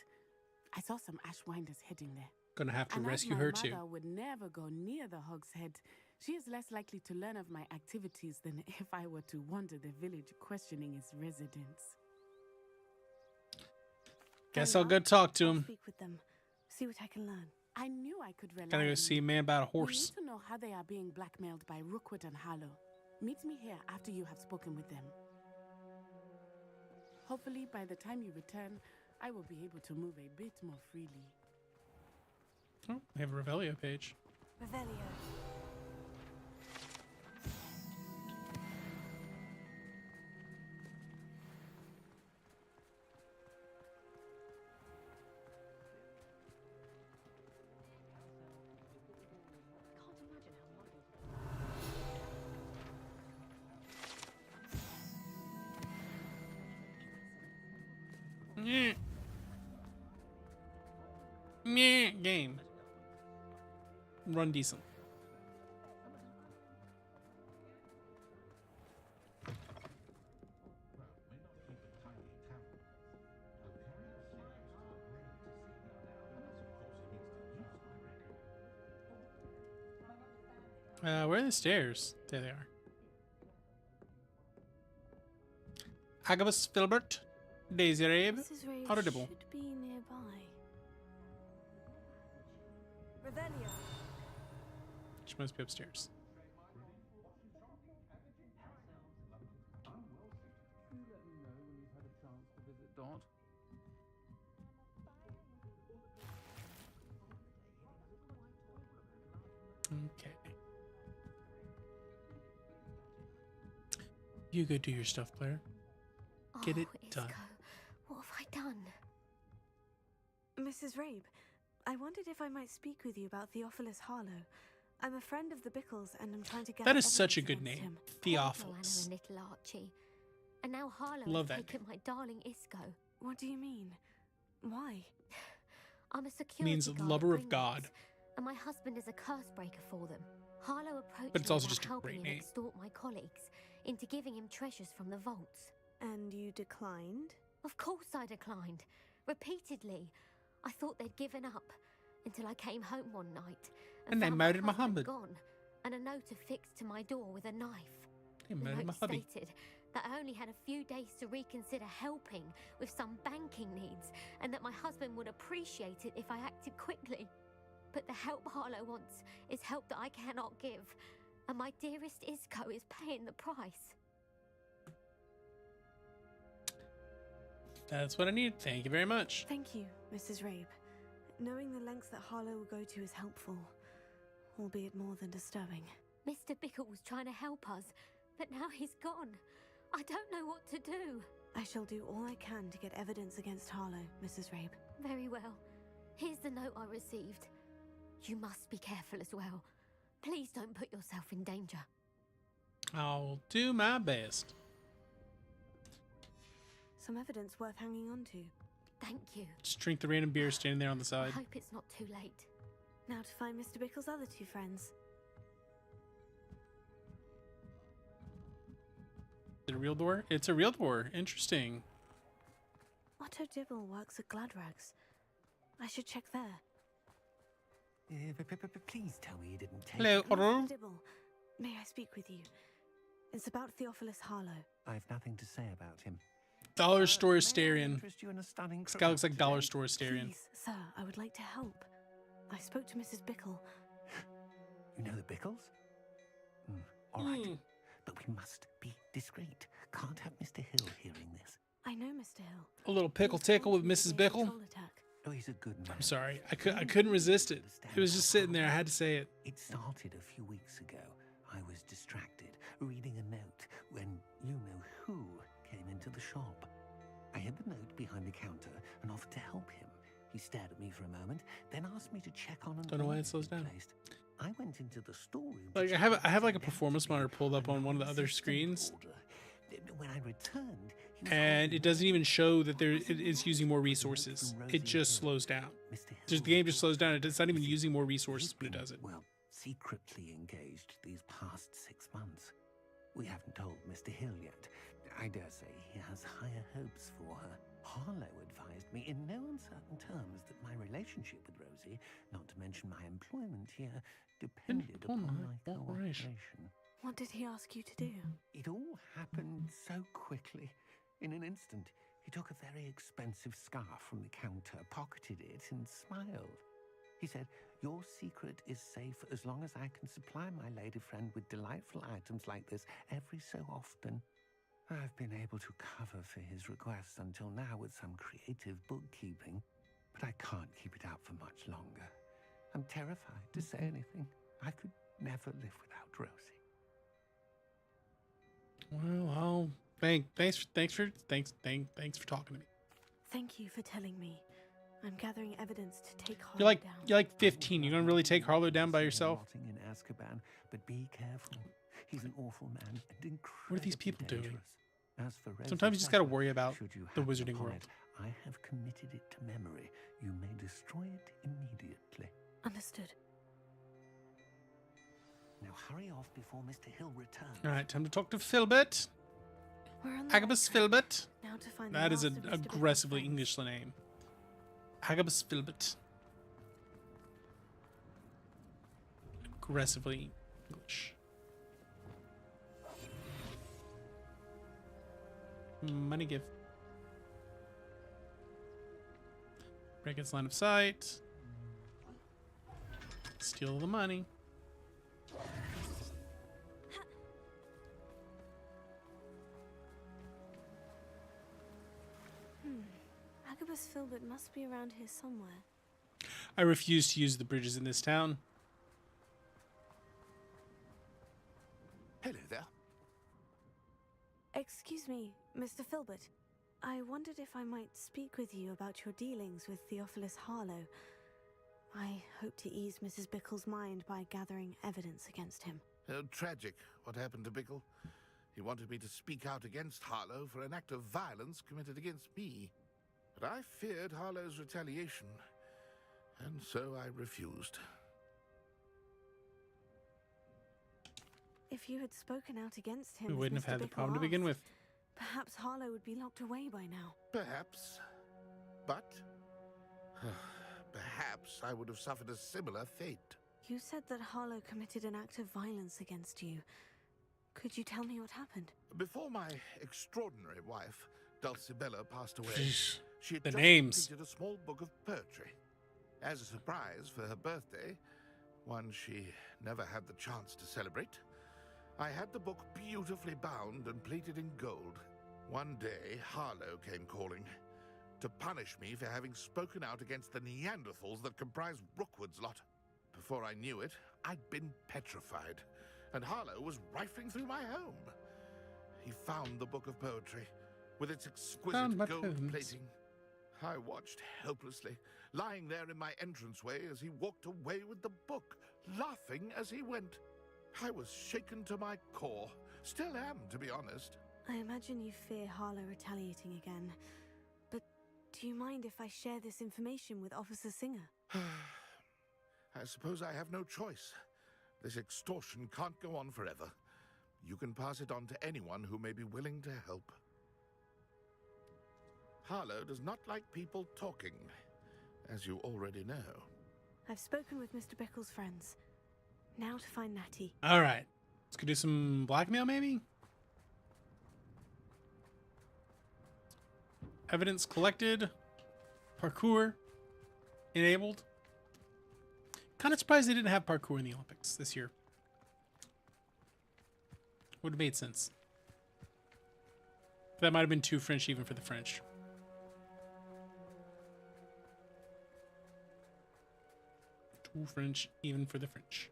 I saw some Ashwinders heading there. Gonna have to And rescue as my her too. mother would never go near the Hogshead, she is less likely to learn of my activities than if I were to wander the village questioning its residents. Guess I'll go talk to I'll him. speak with them. See what I can learn. I knew I could rely Gotta go on see you. a man about a We horse. need to know how they are being blackmailed by Rookwood and Harlow. Meet me here after you have spoken with them. Hopefully, by the time you return, I will be able to move a bit more freely. Oh, we have a Revelio page. Revelio. Meh. Meh. Game. Run decent. Where are the stairs? There they are. Agabus Filbert, Daisy Rabe, Mrs. Rabe Audible. should be nearby. Revelio. She must be upstairs. Okay. You go do your stuff, Claire. Get it done. What have I done? Mrs. Rabe, I wondered if I might speak with you about Theophilus Harlow. I'm a friend of the Bickles, and I'm trying to get. That is such a good name, Him. Theophilus. Anna and little Archie, and now Harlow Love has that taken my darling Isco. What do you mean? Why? I'm a security Means guard lover at of God. and my husband is a curse breaker for them. Harlow approached But it's me also about just a helping great him name. extort my colleagues into giving him treasures from the vaults. And you declined? Of course I declined. Repeatedly. I thought they'd given up until I came home one night And they found murdered my husband Muhammad. gone, and a note affixed to my door with a knife. They The murdered my note hubby. stated that I only had a few days to reconsider helping with some banking needs, and that my husband would appreciate it if I acted quickly. But the help Harlow wants is help that I cannot give, and my dearest Isco is paying the price. That's what I need. Thank you very much. Thank you, Mrs. Rabe. Knowing the lengths that Harlow will go to is helpful, albeit more than disturbing. Mr. Bickle was trying to help us, but now he's gone. I don't know what to do. I shall do all I can to get evidence against Harlow, Mrs. Rabe. Very well. Here's the note I received. You must be careful as well. Please don't put yourself in danger. I'll do my best. Some evidence worth hanging on to. Thank you. Just drink the random beer standing there on the I side. hope it's not too late. Now to find Mr. Bickle's other two friends. Is it a real door? It's a real door. Interesting. Otto Dibble works at Gladrags. I should check there. Please tell me you didn't take Hello, it. Otto. Dibble, may I speak with you? It's about Theophilus Harlow. I've nothing to say about him. Dollar store Asterian. Interest you in a stunning This guy looks like career Dollar today? store Asterian. Please, sir, I would like to help. I spoke to Mrs. Bickle. You know the Bickles? All right. But we must be discreet. Can't have Mr. Hill hearing this. I know Mr. Hill. A little pickle tickle with Mrs. Bickle. Troll attack. Oh, he's a good man. I'm sorry. I couldn't resist it. It was just sitting there. I had to say it. It started a few weeks ago. I was distracted, reading a note, when you-know-who came into the shop. I hid the note behind the counter and offered to help him. He stared at me for a moment, then asked me to check on an Don't know why order it slows he'd down. placed. I went into the storeroom. Like I have like a performance monitor pulled up on one of the other screens, When I returned, and it doesn't even show that it is using more resources. It just slows down. Just the game just slows down. It's not even using more resources when it does it. well, secretly engaged these past 6 months. We haven't told Mr. Hill yet. I dare say he has higher hopes for her. Harlow advised me in no uncertain terms that my relationship with Rosie, not to mention my employment here, depended upon my cooperation. What did he ask you to do? It all happened so quickly. In an instant, he took a very expensive scarf from the counter, pocketed it, and smiled. He said, "Your secret is safe as long as I can supply my lady friend with delightful items like this every so often." I've been able to cover for his requests until now with some creative bookkeeping, but I can't keep it out for much longer. I'm terrified to say anything. I could never live without Rosie. Well, thanks for talking to me. Thank you for telling me. I'm gathering evidence to take Harlow You're down. like 15. You're gonna really take Harlow down by yourself? Rotting in Azkaban, but be careful. He's an awful man and incredibly What are these people doing? dangerous. As for Rosie's Sometimes you just gotta letter, worry about should you the happen wizarding upon world. it, I have committed it to memory. You may destroy it immediately. Understood. Now hurry off before Mr. Hill returns. All right, time to talk to Filbert. We're on the Agabus Filbert. Now to find That the is last an of Mr. Bickle's aggressively friends. English name. Agabus Filbert. Aggressively English. Money give. Break its line of sight. Steal the money. Agabus Filbert must be around here somewhere. I refuse to use the bridges in this town. Hello there. Excuse me, Mr. Filbert. I wondered if I might speak with you about your dealings with Theophilus Harlow. I hope to ease Mrs. Bickle's mind by gathering evidence against him. Oh, tragic what happened to Bickle. He wanted me to speak out against Harlow for an act of violence committed against me. But I feared Harlow's retaliation, and so I refused. If you had spoken out against him, We wouldn't have had the problem to begin with. Perhaps Harlow would be locked away by now. Perhaps. But perhaps I would have suffered a similar fate. You said that Harlow committed an act of violence against you. Could you tell me what happened? Before my extraordinary wife, Dulcibella, passed away, Jeez, she had the just names. completed a small book of poetry. As a surprise for her birthday, one she never had the chance to celebrate, I had the book beautifully bound and plated in gold. One day, Harlow came calling to punish me for having spoken out against the Neanderthals that comprise Rookwood's lot. Before I knew it, I'd been petrified, and Harlow was rifling through my home. He found the book of poetry with its exquisite gold plating. I watched helplessly, lying there in my entranceway as he walked away with the book, laughing as he went. I was shaken to my core. Still am, to be honest. I imagine you fear Harlow retaliating again. But do you mind if I share this information with Officer Singer? I suppose I have no choice. This extortion can't go on forever. You can pass it on to anyone who may be willing to help. Harlow does not like people talking, as you already know. I've spoken with Mr. Bickle's friends. Now to find Natty. All right. Let's go do some blackmail, maybe? Evidence collected. Parkour enabled. Kind of surprised they didn't have parkour in the Olympics this year. Would have made sense. That might have been too French even for the French. Too French even for the French.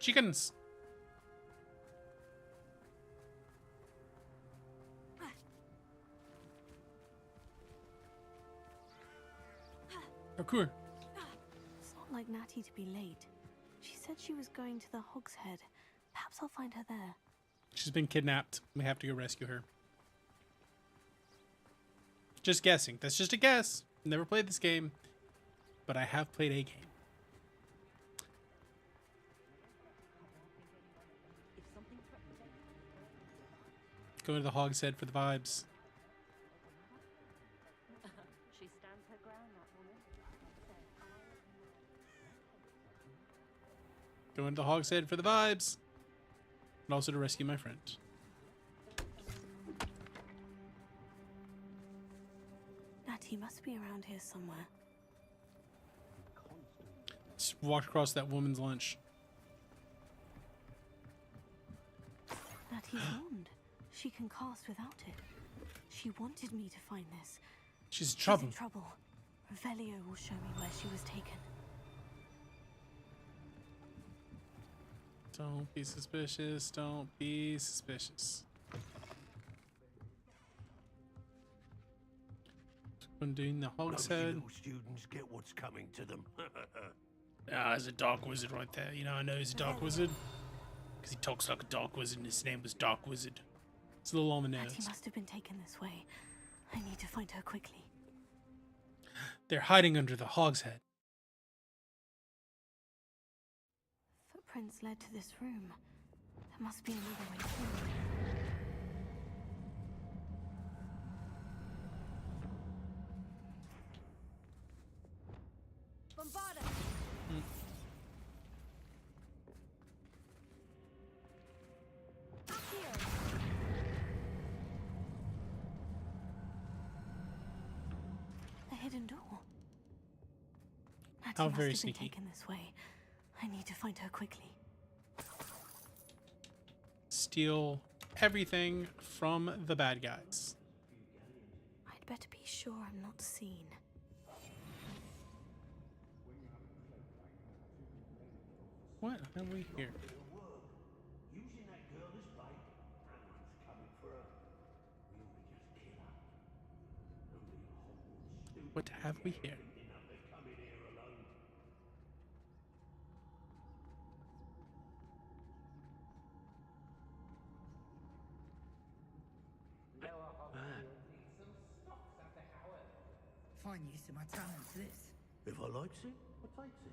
Chickens. Parkour. It's not like Natty to be late. She said she was going to the Hog's Head. Perhaps I'll find her there. She's been kidnapped. We have to go rescue her. Just guessing. That's just a guess. Never played this game, but I have played a game. Go to the Hog's Head for the vibes. She stands her ground, that woman. Go into the Hog's Head for the vibes. And also to rescue my friend. Natty must be around here somewhere. Just walked across that woman's lunch. Natty's wand. She can cast without it. She wanted me to find this. She's in trouble. She's in trouble. Revelio will show me where she was taken. Don't be suspicious. Don't be suspicious. When doing the Hog's Head. Little students get what's coming to them. Ah, there's a dark wizard right there. You know, I know he's a dark wizard. Because he talks like a dark wizard and his name was Dark Wizard. It's a little on the nose. Natty must have been taken this way. I need to find her quickly. They're hiding under the Hog's Head. Footprints led to this room. There must be another way through. Bombarda! A hidden door. Natty How must very have been sneaky. taken this way. I need to find her quickly. Steal everything from the bad guys. I'd better be sure I'm not seen. What have we here? Using that girl as bait. No one's coming for her. We ought to just kill her. Only a Hogwarts student What have we here? enough to come in here alone. Fine use of my talents, this. If I likes it, I takes it.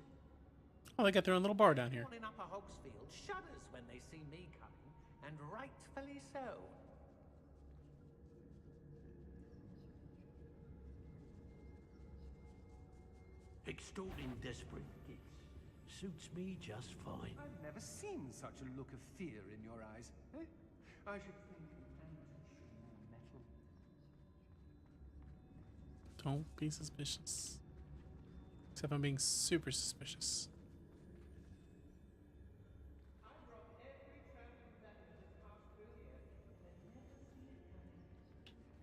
Oh, they got their own little bar down here. Everyone in Upper Hogsfield shudders when they see me coming, and rightfully so. Extorting desperate kids suits me just fine. I've never seen such a look of fear in your eyes. Eh? I should think an touch more metal. Don't be suspicious. Except I'm being super suspicious.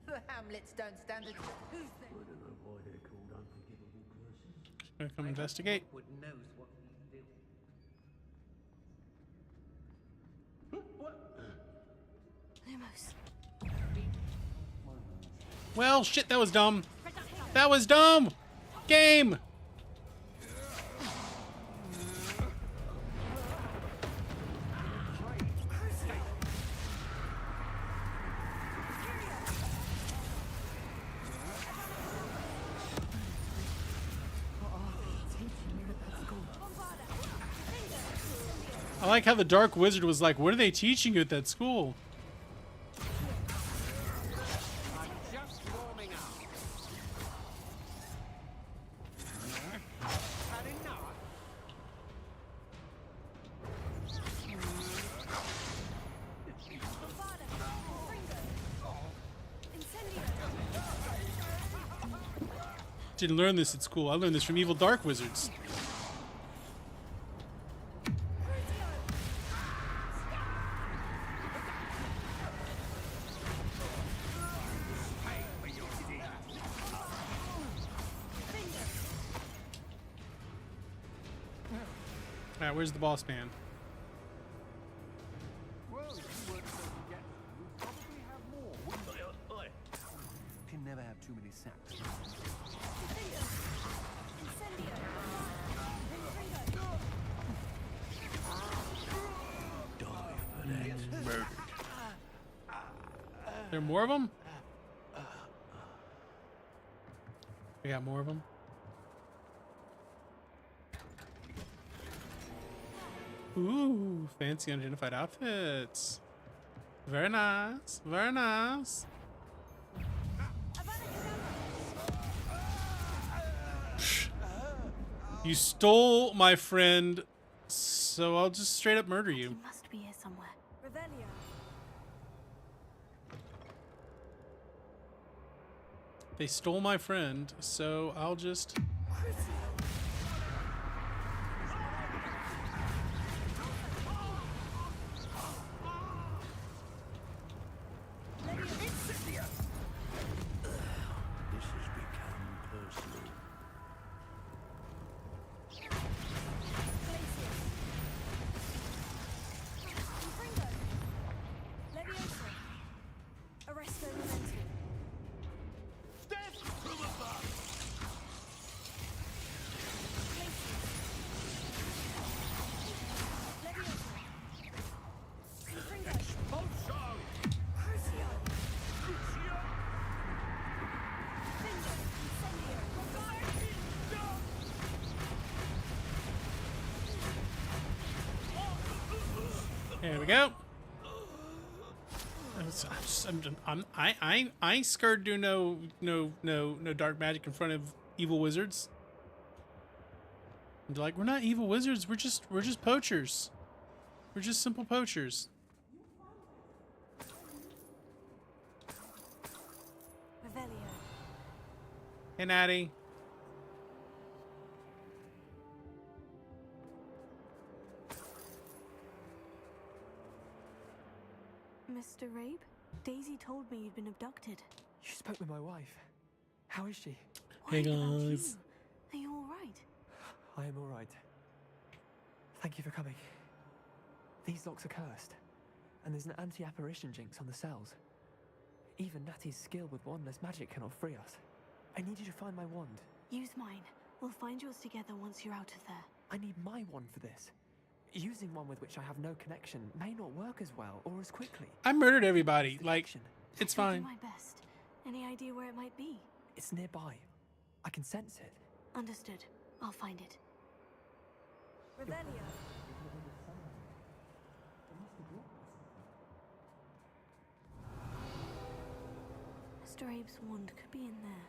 The Hamlets don't stand a... Who's there? I don't know why they're called unforgivable curses. Gonna come investigate. Wood knows what he's doing. Lumos. Well, shit, that was dumb. That was dumb! Game! I like how the Dark Wizard was like, what are they teaching you at that school? I'm just warming up. Had enough? Didn't learn this at school. I learned this from evil Dark Wizards. Alright, where's the boss man? Well, you weren't so forgetful. You'll probably have more, wouldn't you? Can never have too many sacks. There are more of them? We got more of them? Ooh, fancy unidentified outfits. Very nice, very nice. You stole my friend, so I'll just straight up murder you. He must be here somewhere. Revelio. They stole my friend, so I'll just... This has become personal. Arresto Memento. Death from above! There we go. I ain't scared to do no dark magic in front of evil wizards. And they're like, we're not evil wizards. We're just poachers. We're just simple poachers. Revelio. Hey, Natty. Mr. Rabe, Daisy told me you'd been abducted. You spoke with my wife. How is she? Hey, Worried about guys. you. Are you all right? I am all right. Thank you for coming. These locks are cursed, and there's an anti-apparition jinx on the cells. Even Natty's skill with wandless magic cannot free us. I need you to find my wand. Use mine. We'll find yours together once you're out of there. I need my wand for this. Using one with which I have no connection may not work as well or as quickly. I murdered everybody. Like, it's I'll fine. do my best. Any idea where it might be? It's nearby. I can sense it. Understood. I'll find it. Revelio. Mr. Abe's wand could be in there.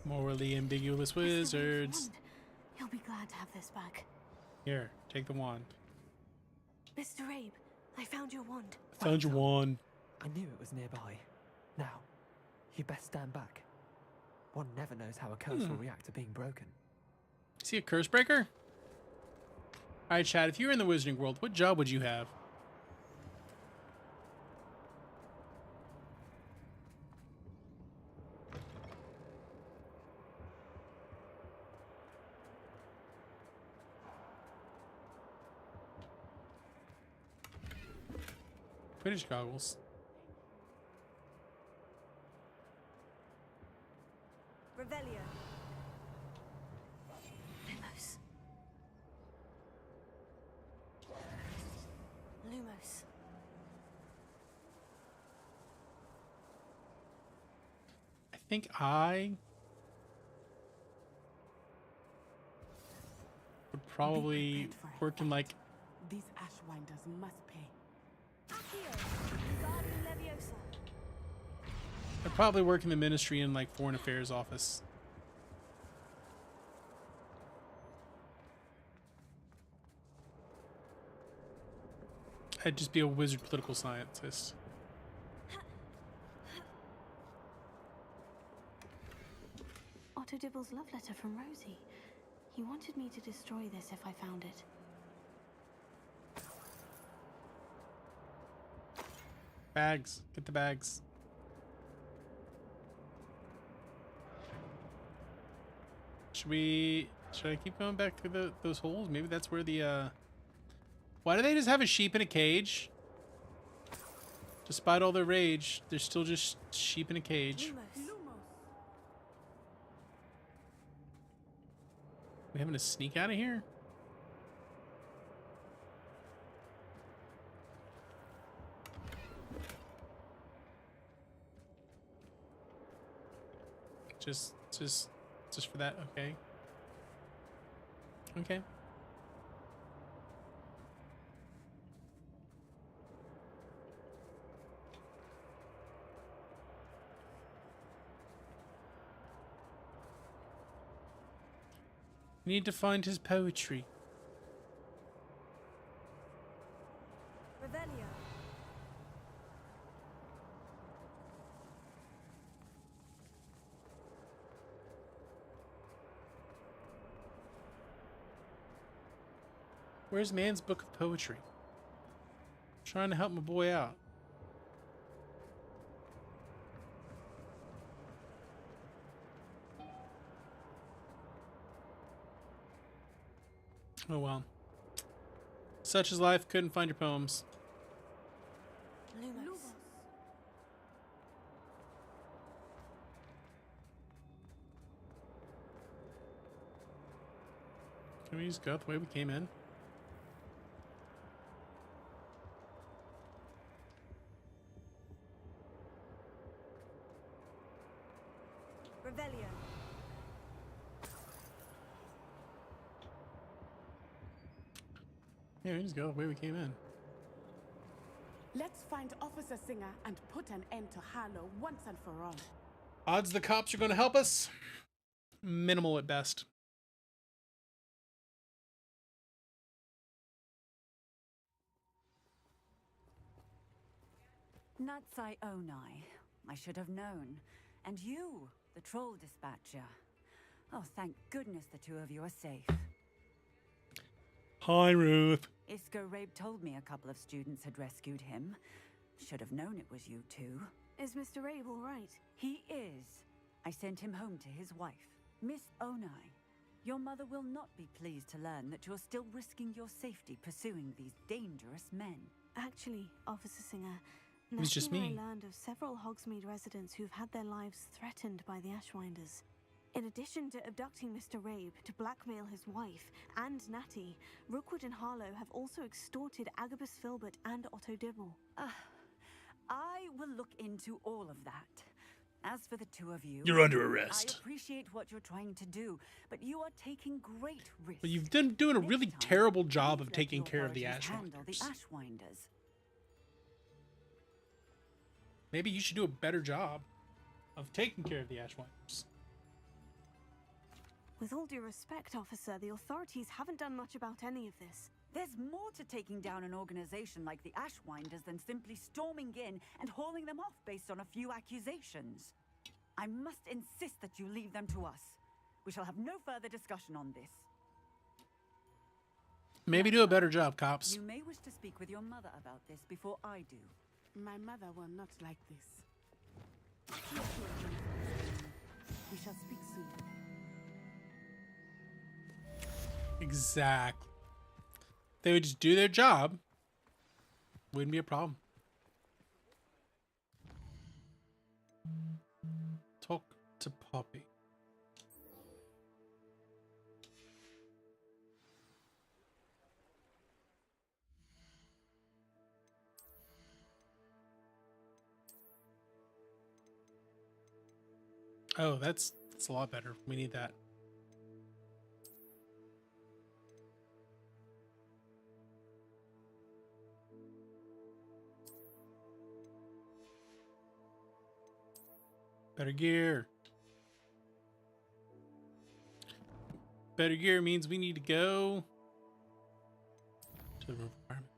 Morally ambiguous wizards. He'll be glad to have this back. Here, take the wand. Mr. Abe, I found your wand. Found your wand. I knew it was nearby. Now, you best stand back. One never knows how a curse will react to being broken. Is he a curse breaker? Alright, Chad, if you were in the wizarding world, what job would you have? Quidditch goggles. Revelio. Lumos. Lumos. I think I would probably work in like These ashwinders must pay. I'd probably work in the ministry in like foreign affairs office. I'd just be a wizard political scientist. Otto Dibble's love letter from Rosie. He wanted me to destroy this if I found it. Bags. Get the bags. Should I keep going back through those holes? Maybe that's where the why do they just have a sheep in a cage? Despite all their rage, they're still just sheep in a cage. We having to sneak out of here? Just for that, okay. Okay. We need to find his poetry. Revelio. Where's Man's Book of Poetry? I'm trying to help my boy out. Oh well. Such is life, couldn't find your poems. Lumos. Can we just go the way we came in? Revelio. Yeah, we just go the way we came in. Let's find Officer Singer and put an end to Harlow once and for all. Odds the cops are going to help us? Minimal at best. Natsai Onai. I should have known. And you, the troll dispatcher. Oh, thank goodness the two of you are safe. Hi, Ruth. Isco Rabe told me a couple of students had rescued him. Should have known it was you two. Is Mr. Rabe all right? He is. I sent him home to his wife. Miss Onai, your mother will not be pleased to learn that you're still risking your safety pursuing these dangerous men. Actually, Officer Singer, It was just Natty and me. I learned of several Hogsmeade residents who've had their lives threatened by the Ashwinders. In addition to abducting Mr. Rabe to blackmail his wife and Natty, Rookwood and Harlow have also extorted Agabus Filbert and Otto Dibble. I will look into all of that. As for the two of you, You're under arrest. I appreciate what you're trying to do, but you are taking great risks. But you've been doing a really terrible job of taking care of the Handle the Ashwinders. Ashwinders. Maybe you should do a better job of taking care of the Ashwinders. With all due respect, officer, the authorities haven't done much about any of this. There's more to taking down an organization like the Ashwinders than simply storming in and hauling them off based on a few accusations. I must insist that you leave them to us. We shall have no further discussion on this. Maybe do a better job, cops. You may wish to speak with your mother about this before I do. My mother will not like this. We shall speak soon. Exactly. They would just do their job. Wouldn't be a problem. Talk to Poppy. Oh, that's a lot better. We need that. Better gear. Better gear means we need to go to the roof apartment.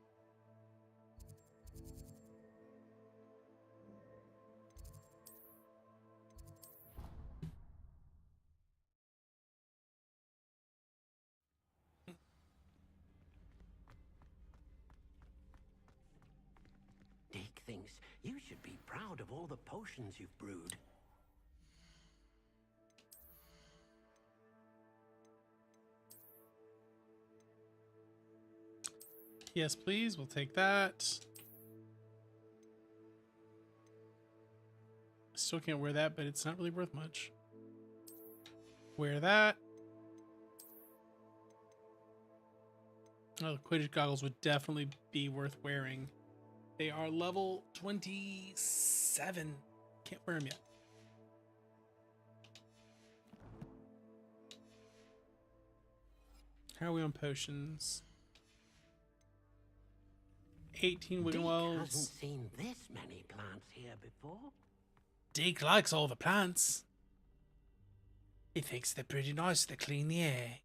Dick thinks you should be proud of all the potions you've brewed. Yes, please. We'll take that. Still can't wear that, but it's not really worth much. Wear that. Oh, the Quidditch goggles would definitely be worth wearing. They are level 27. Can't wear them yet. How are we on potions? 18 Dick Wiggenwells. hasn't seen this many plants here before. Dick likes all the plants. He thinks they're pretty nice to clean the air.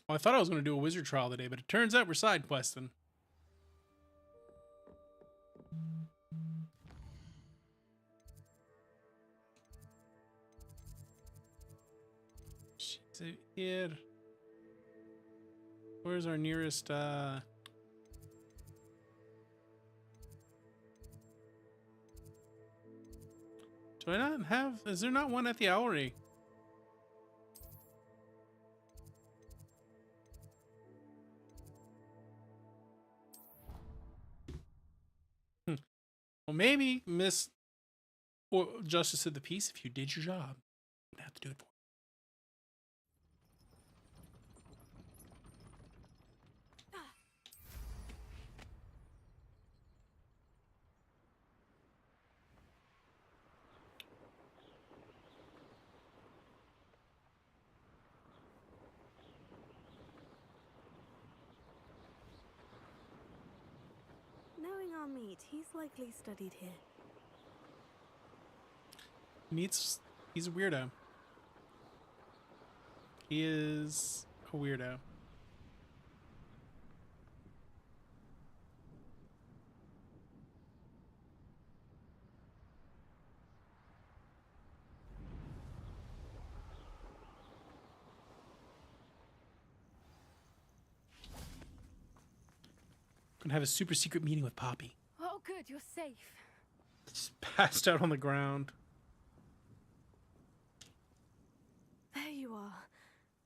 Well, I thought I was going to do a wizard trial today, but it turns out we're side questing. She's out here. Where's our nearest, Do I not have... Is there not one at the Owlery? Well, maybe Miss or Justice of the Peace, if you did your job, you'd have to do it for me. Knowing our meat, he's likely studied here. He's a weirdo. He is a weirdo. gonna have a super secret meeting with Poppy. Oh, good, you're safe. Just passed out on the ground. There you are.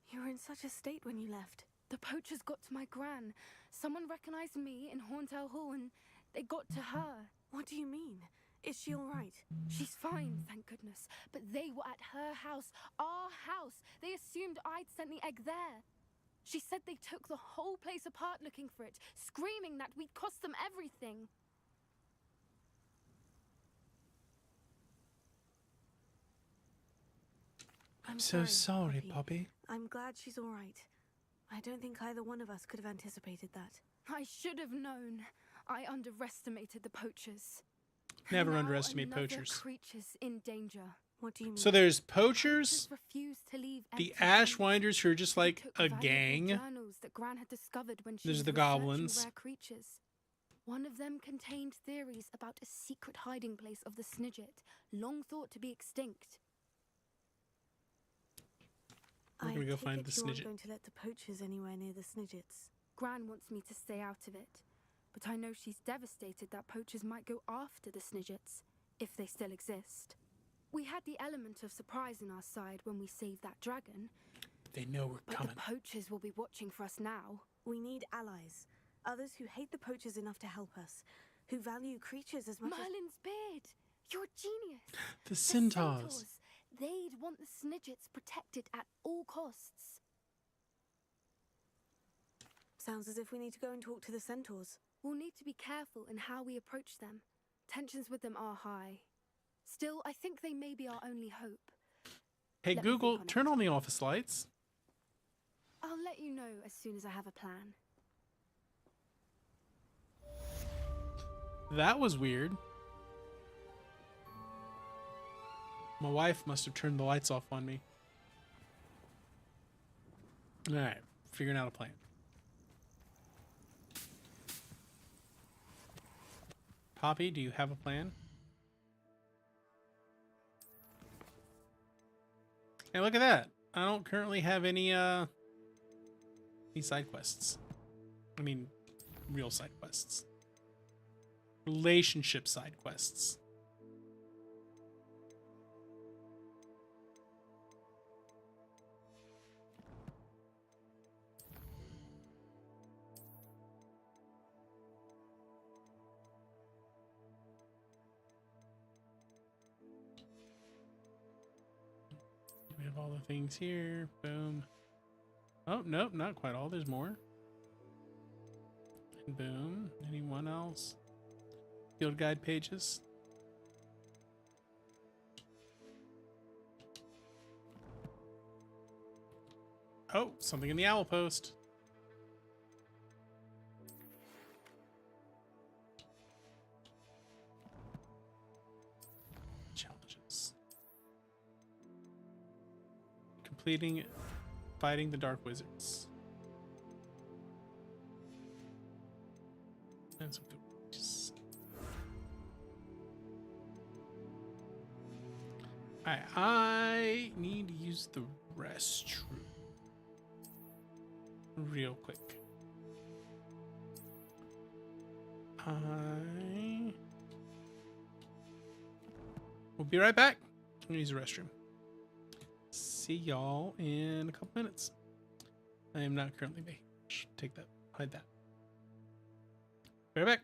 You were in such a state when you left. The poachers got to my gran. Someone recognized me in Horntail Hall and they got to her. What do you mean? Is she all right? She's fine, thank goodness. But they were at her house, our house. They assumed I'd sent the egg there. She said they took the whole place apart looking for it, screaming that we'd cost them everything. I'm so sorry, Poppy. I'm glad she's all right. I don't think either one of us could have anticipated that. I should have known. I underestimated the poachers. Never Now underestimate another poachers. Creatures in danger. What do you mean? So there's poachers, Refuse to leave the empty Ashwinders who are just like took a valuable gang. journals that Gran had discovered when she There's was the researching goblins. rare creatures. One of them contained theories about a secret hiding place of the Snidget, long thought to be extinct. We're gonna go take find it the you aren't Snidget. going to let the poachers anywhere near the Snidgets. Gran wants me to stay out of it, but I know she's devastated that poachers might go after the Snidgets, if they still exist. We had the element of surprise on our side when we saved that dragon. They know we're But coming. the poachers will be watching for us now. We need allies. Others who hate the poachers enough to help us. Who value creatures as much Merlin's beard! You're a genius! The centaurs. They'd want the Snidgets protected at all costs. Sounds as if we need to go and talk to the centaurs. We'll need to be careful in how we approach them. Tensions with them are high. Still, I think they may be our only hope. Hey Let me Google, think on it. turn on the office lights. I'll let you know as soon as I have a plan. That was weird. My wife must have turned the lights off on me. Alright, figuring out a plan. Poppy, do you have a plan? Hey, look at that. I don't currently have any side quests. I mean, real side quests. Relationship side quests. We have all the things here. Boom. Oh, nope, not quite all. There's more. And boom. Anyone else? Field guide pages. Oh, something in the owl post. Challenges. Completing fighting the Dark Wizards. And some good ones. Alright, I need to use the restroom real quick. I will be right back. I'm gonna use the restroom. See y'all in a couple minutes. I am not currently making. Take that. Hide that. Be right back.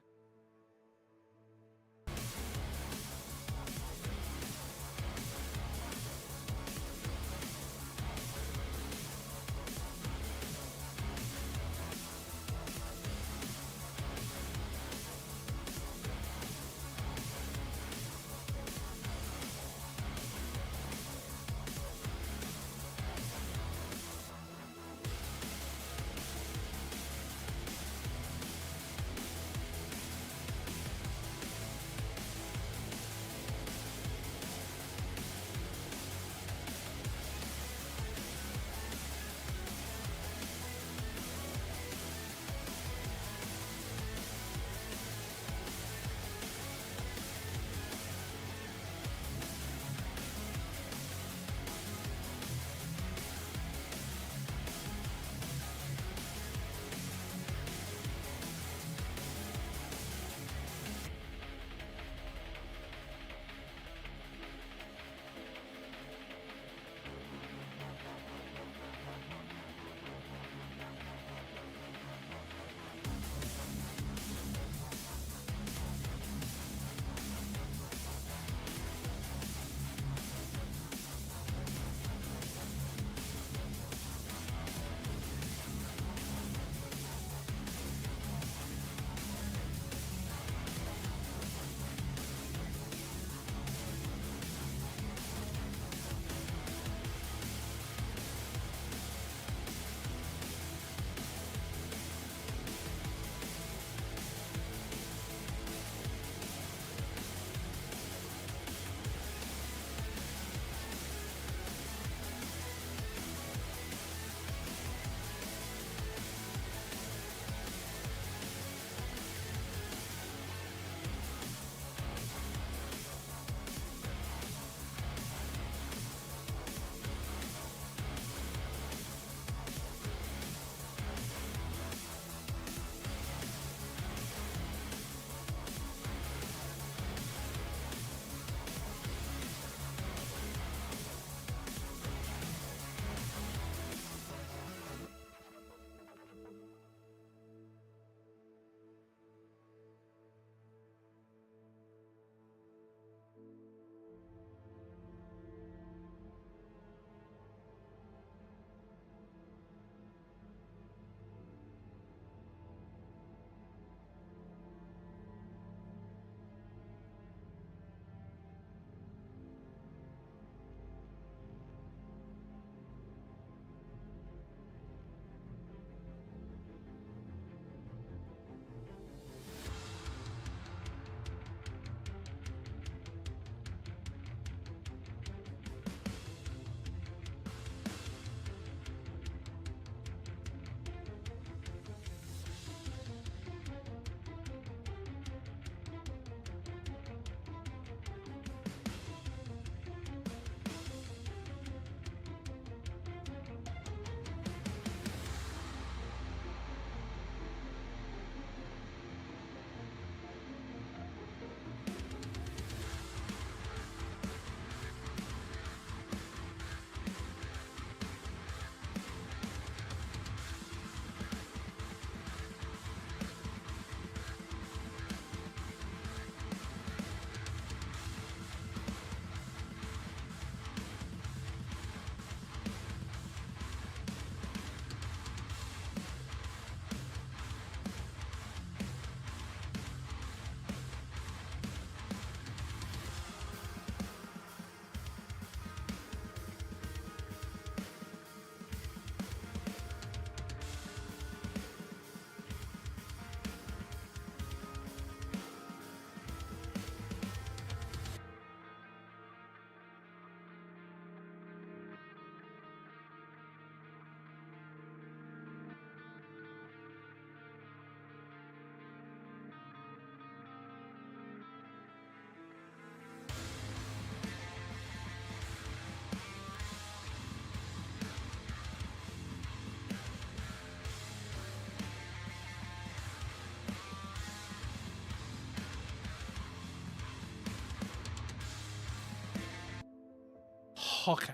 Okay.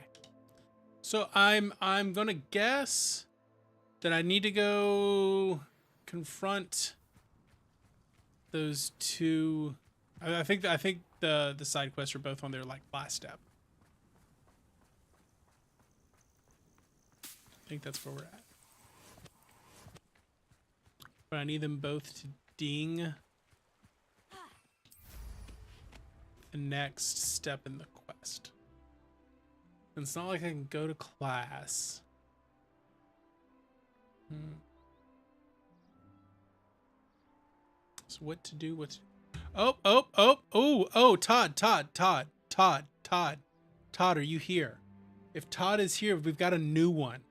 So I'm gonna guess that I need to go confront those two. I think the side quests are both on their like last step. I think that's where we're at. But I need them both to ding the next step in the quest. And it's not like I can go to class. So what to do? Oh, Todd, are you here? If Todd is here, we've got a new one.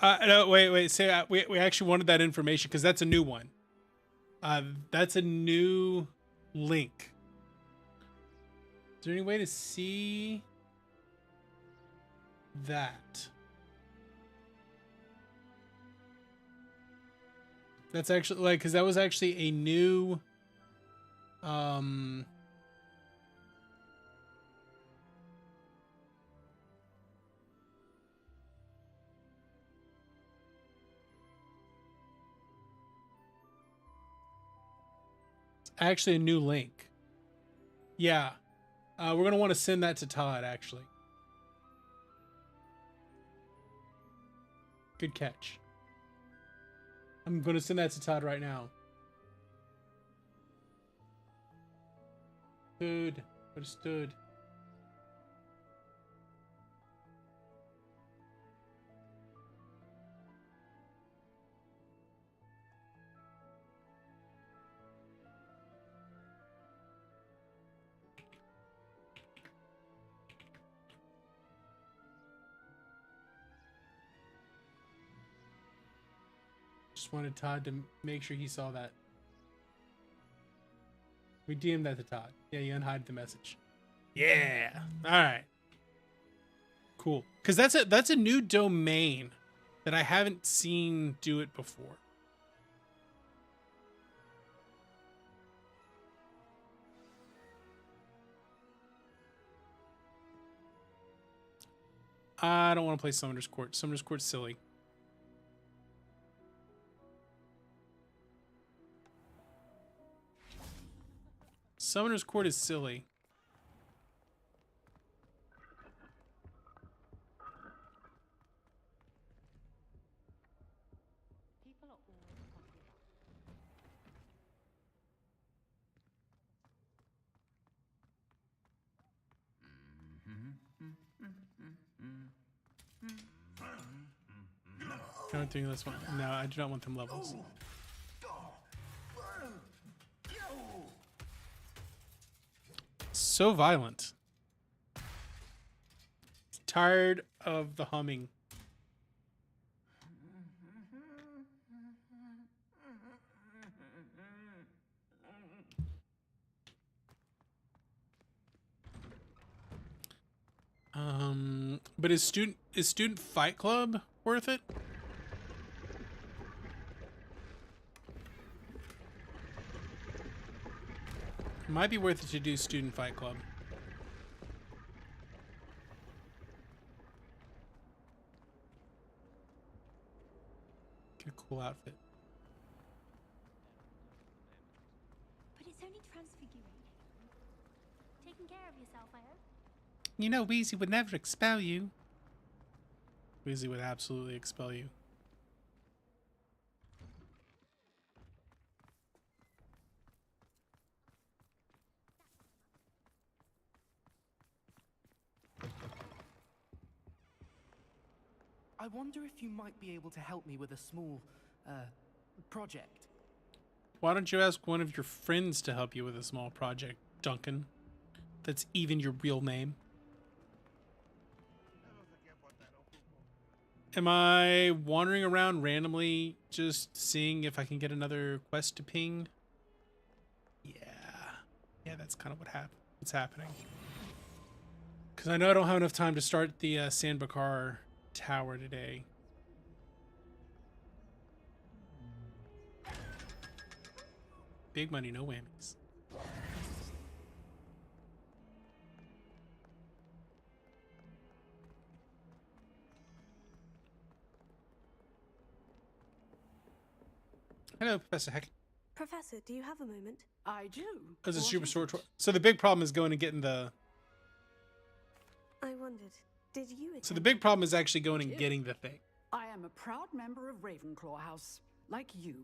No, wait. Say we actually wanted that information because that's a new one. That's a new link. Is there any way to see that? That's actually like, because that was actually a new actually a new link. Yeah. We're going to want to send that to Todd, actually. Good catch. I'm going to send that to Todd right now. Good. Understood. Just wanted Todd to make sure he saw that. We DM'd that to Todd. Yeah, you unhide the message. Yeah. All right. Cool. Because that's a new domain that I haven't seen do it before. I don't want to play Summoner's Court. Summoner's Court's silly. Summoner's Court is silly. I don't think this one. No, I do not want them levels. So violent. Tired of the humming. But is student Fight Club worth it? Might be worth it to do Student Fight Club. Get a cool outfit. But it's only transfiguration. Taking care of yourself, I hope. You know, Weezy would never expel you. Weezy would absolutely expel you. I wonder if you might be able to help me with a small, project. Why don't you ask one of your friends to help you with a small project, Duncan? That's even your real name. Am I wandering around randomly just seeing if I can get another quest to ping? Yeah, that's kind of what's happening. Because I know I don't have enough time to start the San Bakar Tower today. Big money, no whammies. Hello, Professor Heck. Professor, do you have a moment? I do. As a What super is sword. it? So the big problem is going and getting the. I wondered, did you? So the big problem is actually going and getting the thing. I am a proud member of Ravenclaw House, like you.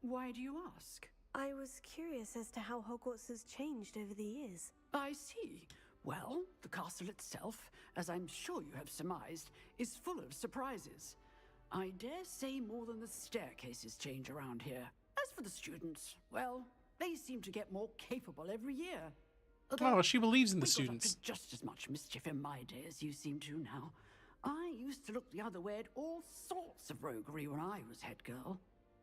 Why do you ask? I was curious as to how Hogwarts has changed over the years. I see. Well, the castle itself, as I'm sure you have surmised, is full of surprises. I dare say more than the staircases change around here. As for the students, well, they seem to get more capable every year. Oh, she believes in the we got up students. to just as much mischief in my day as you seem to now. I used to look the other way at all sorts of roguery when I was head girl.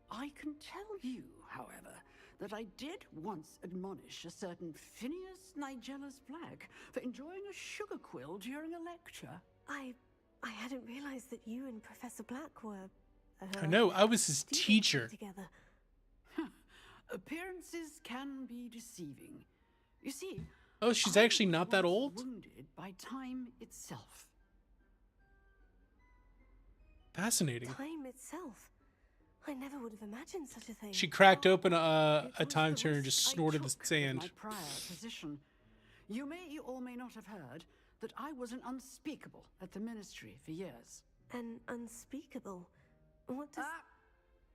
I can tell you, however, that I did once admonish a certain Phineas Nigellus Black for enjoying a sugar quill during a lecture. I hadn't realized that you and Professor Black were. I know, I was his teacher. Together. Appearances can be deceiving. You see. Oh, she's actually not that old? Wounded by time itself. Fascinating. Time itself. I never would have imagined such a thing. She cracked open a time turner and just snorted the sand. My prior position. You may or may not have heard that I was an unspeakable at the ministry for years. An unspeakable? What does...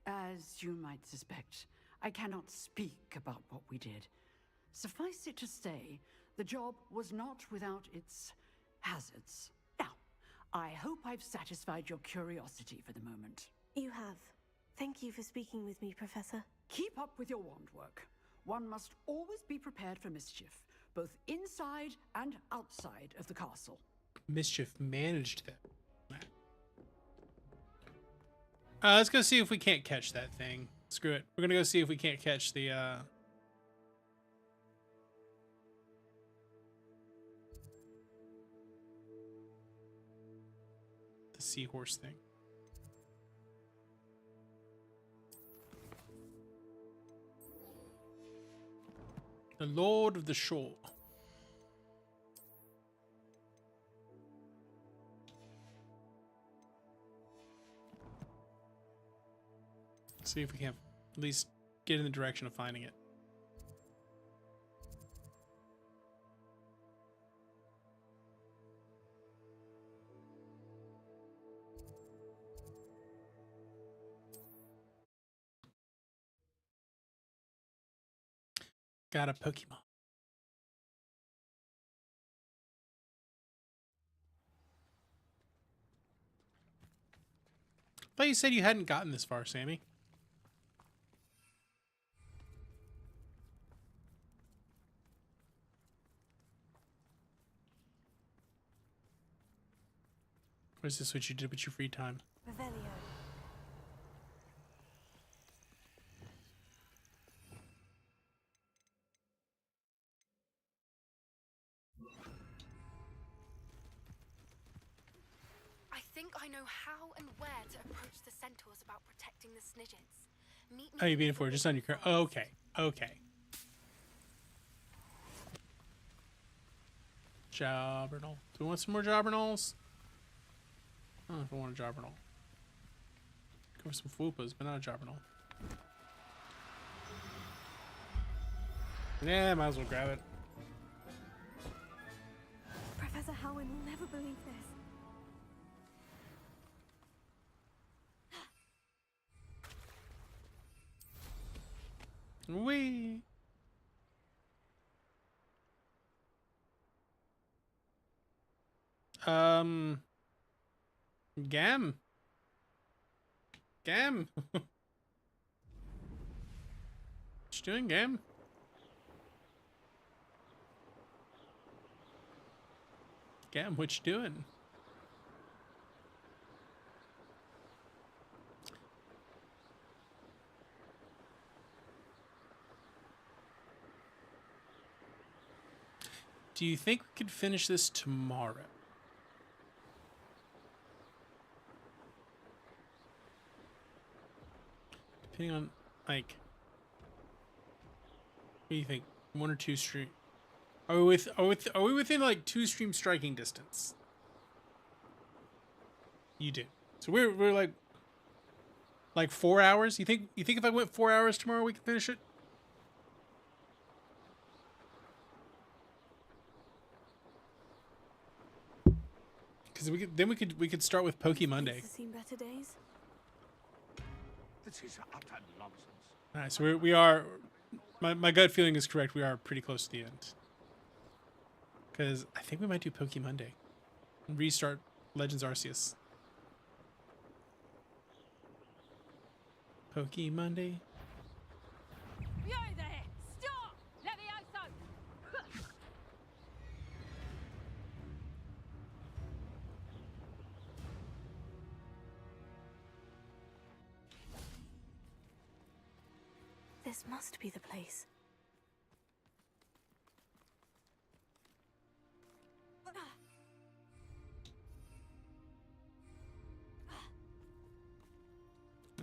As you might suspect, I cannot speak about what we did. Suffice it to say, the job was not without its hazards. Now, I hope I've satisfied your curiosity for the moment. You have. Thank you for speaking with me, Professor. Keep up with your wand work. One must always be prepared for mischief, both inside and outside of the castle. Mischief managed that. Let's go see if we can't catch that thing. Screw it. We're gonna go see if we can't catch the seahorse thing. The Lord of the Shore. See if we can at least get in the direction of finding it. Got a Pokemon. I thought you said you hadn't gotten this far, Sammy. What is this what you did with your free time? Revelio. I think I know how and where to approach the centaurs about protecting the Snidgets. Meet me. Oh, you're being for just on your current. Okay, okay. Jobbernal. Do we want some more Jobbernals? I don't know if I want a Jobbernal. Go for some Fwoopas, but not a Jobbernal. Yeah, might as well grab it. Professor Howin will never believe this. Wee. Gam. Gam. What you doing, Gam? Gam, what you doing? Do you think we could finish this tomorrow? Depending on, like... What do you think? 1 or 2 stream? Are we within like 2 stream striking distance? You do. So we're like 4 hours. You think if I went 4 hours tomorrow we can finish it? Because we could start with Poke Monday. Seen better days. This is utter nonsense. All right, so we are. My gut feeling is correct. We are pretty close to the end. Because I think we might do Poke Monday. And restart Legends Arceus. Poke Monday. You there! Stop! Levioso! This must be the place.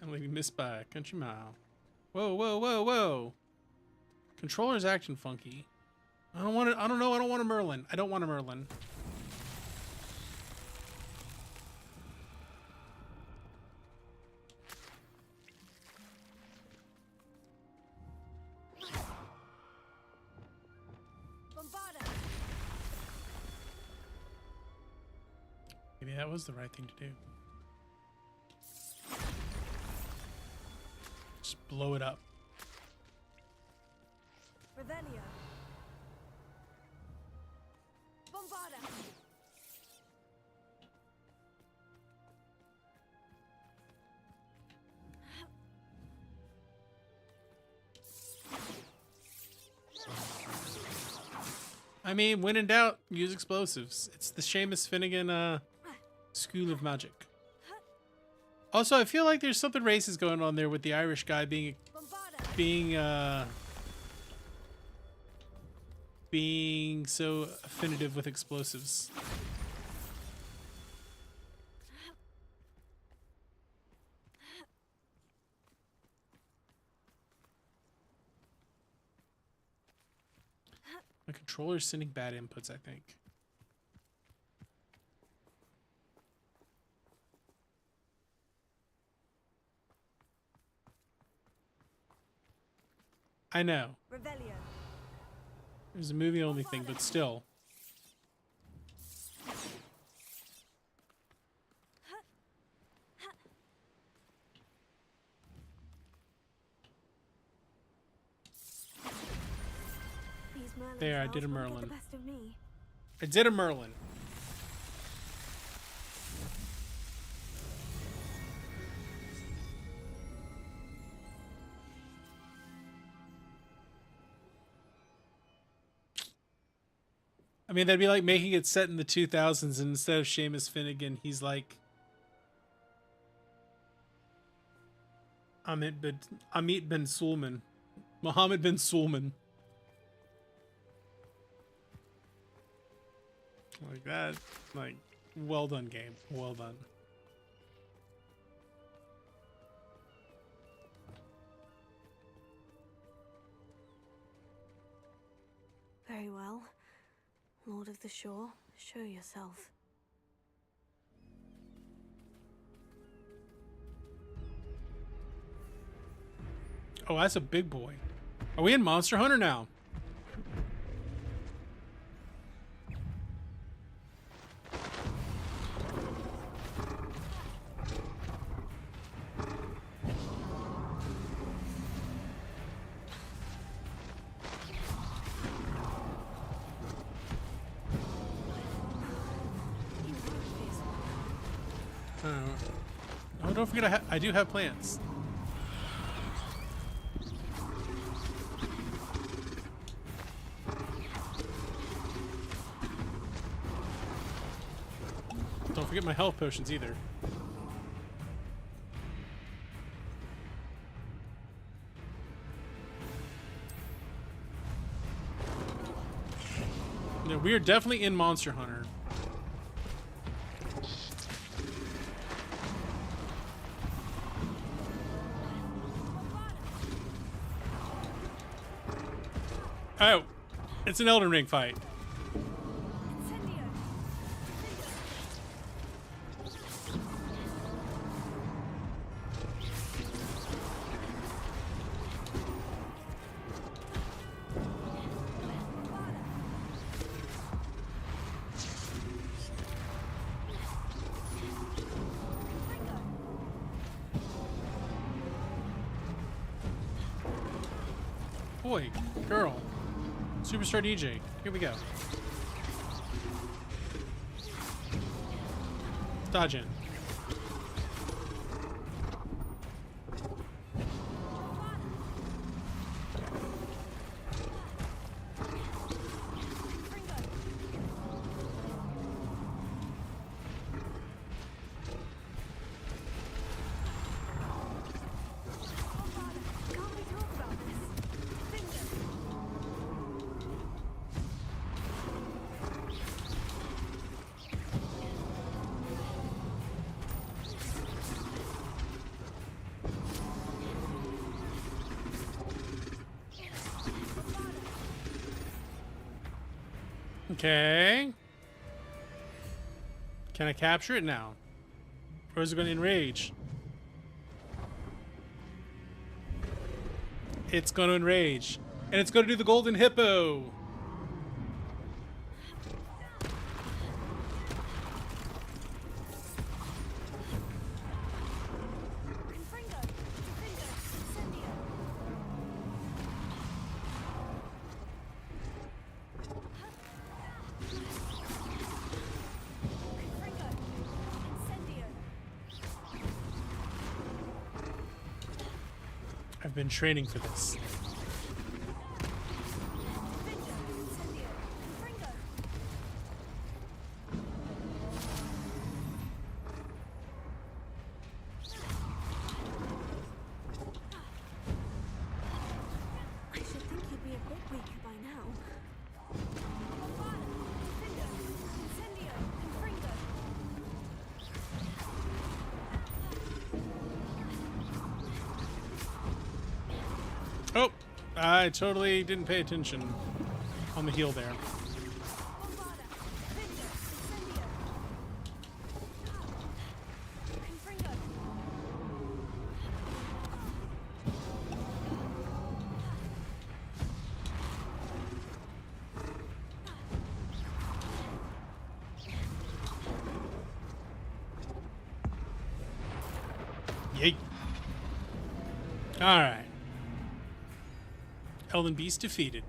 That lady missed by a country mile. Whoa, whoa, whoa, whoa! Controller's acting funky. I don't want it. I don't know. I don't want a Merlin. I don't want a Merlin. Maybe that was the right thing to do. Just blow it up. Revelio. Bombarda. I mean, when in doubt, use explosives. It's the Seamus Finnegan School of Magic. Also, I feel like there's something racist going on there with the Irish guy being so affinitive with explosives. My controller's sending bad inputs, I think. I know. Revelio. There's a movie only thing, but still. There, I did a Merlin. I did a Merlin. I mean, that'd be like making it set in the 2000s, and instead of Seamus Finnegan, he's like Amit bin Sulman. Mohammed bin Sulman. Like that. Like, well done, game. Well done. Very well. Lord of the Shore, show yourself. Oh, that's a big boy. Are we in Monster Hunter now? Oh, don't forget I do have plants. Don't forget my health potions either. No, we are definitely in Monster Hunter. Oh, it's an Elden Ring fight. Boy, girl, Superstar DJ. Here we go. Dodge in. Okay. Can I capture it now? Or is it going to enrage? It's going to enrage. And it's going to do the golden hippo. I've been training for this. I should think you'd be a bit weaker by now. Oh, I totally didn't pay attention on the heel there. Yay. All right. Elden Beast defeated.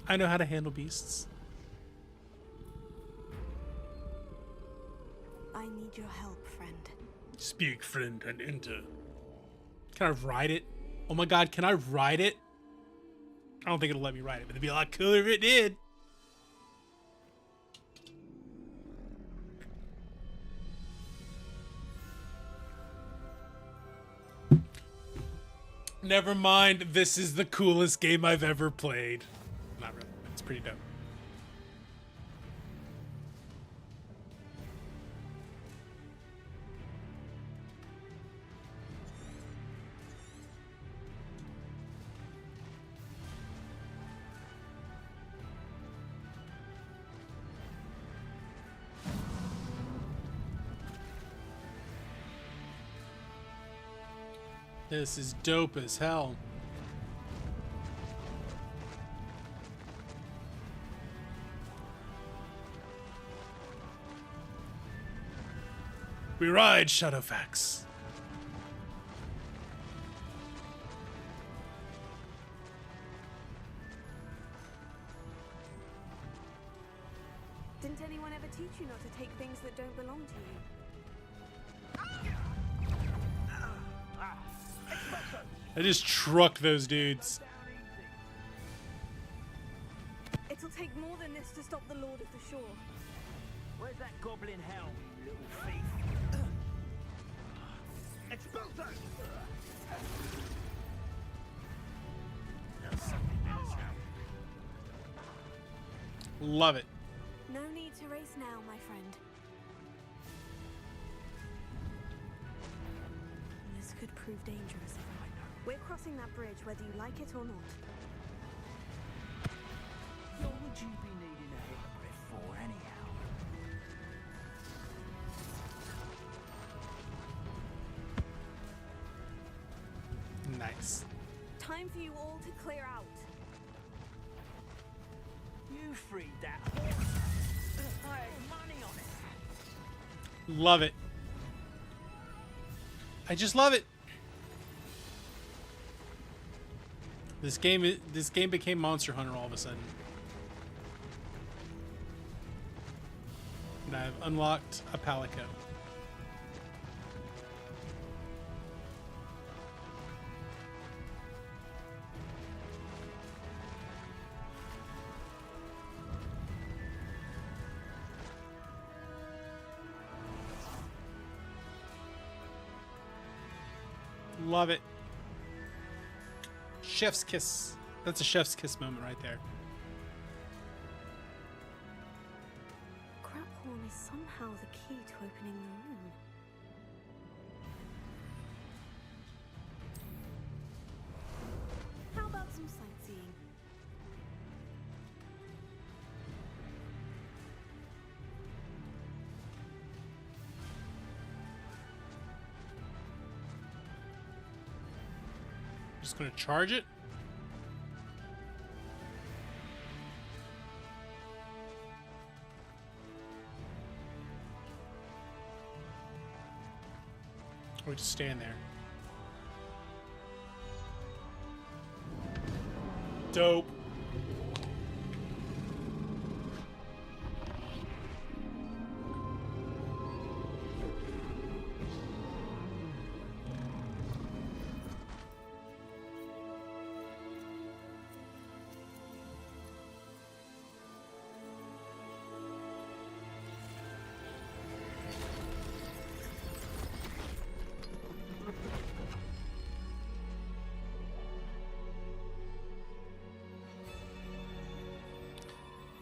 I know how to handle beasts. I need your help, friend. Speak, friend, and enter. Can I ride it? Oh my god, can I ride it? I don't think it'll let me ride it, but it'd be a lot cooler if it did. Never mind, this is the coolest game I've ever played. Not really, it's pretty dope. This is dope as hell. We ride, Shadowfax. Didn't anyone ever teach you not to take things that don't belong to you? I just truck those dudes. It'll take more than this to stop the Lord of the Shore. Where's that goblin hell, you little thief? Expulso! Now something better happen. Love it. No need to race now, my friend. This could prove dangerous. We're crossing that bridge whether you like it or not. What would you be needing a hippogriff for, anyhow? Nice. Time for you all to clear out. You freed that horse. I had money on it. Love it. I just love it. This game became Monster Hunter all of a sudden. And I've unlocked a Palico. Love it. Chef's kiss. That's a chef's kiss moment right there. Craphorn is somehow the key to opening the room. How about some sightseeing? Just gonna charge it. Or just stand there. Dope.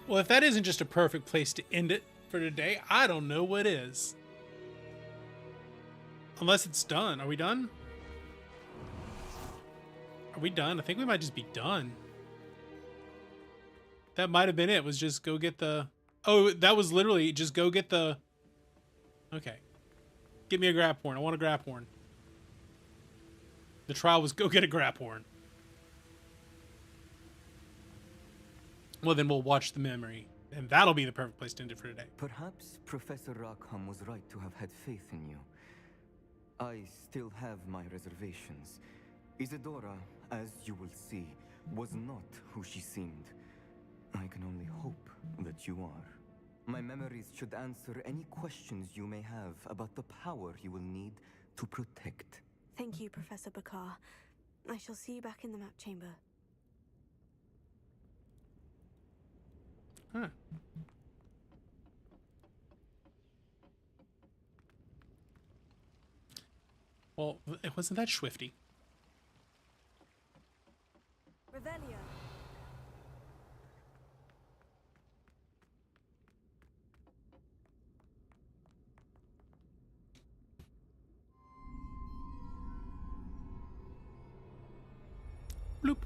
Well, if that isn't just a perfect place to end it for today, I don't know what is. Unless it's done. Are we done? Are we done? I think we might just be done. That might have been it. Was just go get the... Oh, that was literally just go get the... Okay. Give me a Graphorn. I want a Graphorn. The trial was go get a Graphorn. Well, then we'll watch the memory, and that'll be the perfect place to end it for today. Perhaps Professor Rackham was right to have had faith in you. I still have my reservations. Isadora, as you will see, was not who she seemed. I can only hope that you are. My memories should answer any questions you may have about the power you will need to protect. Thank you, Professor Bakar. I shall see you back in the map chamber. Huh. Well, it wasn't that swifty. Revelio. Bloop.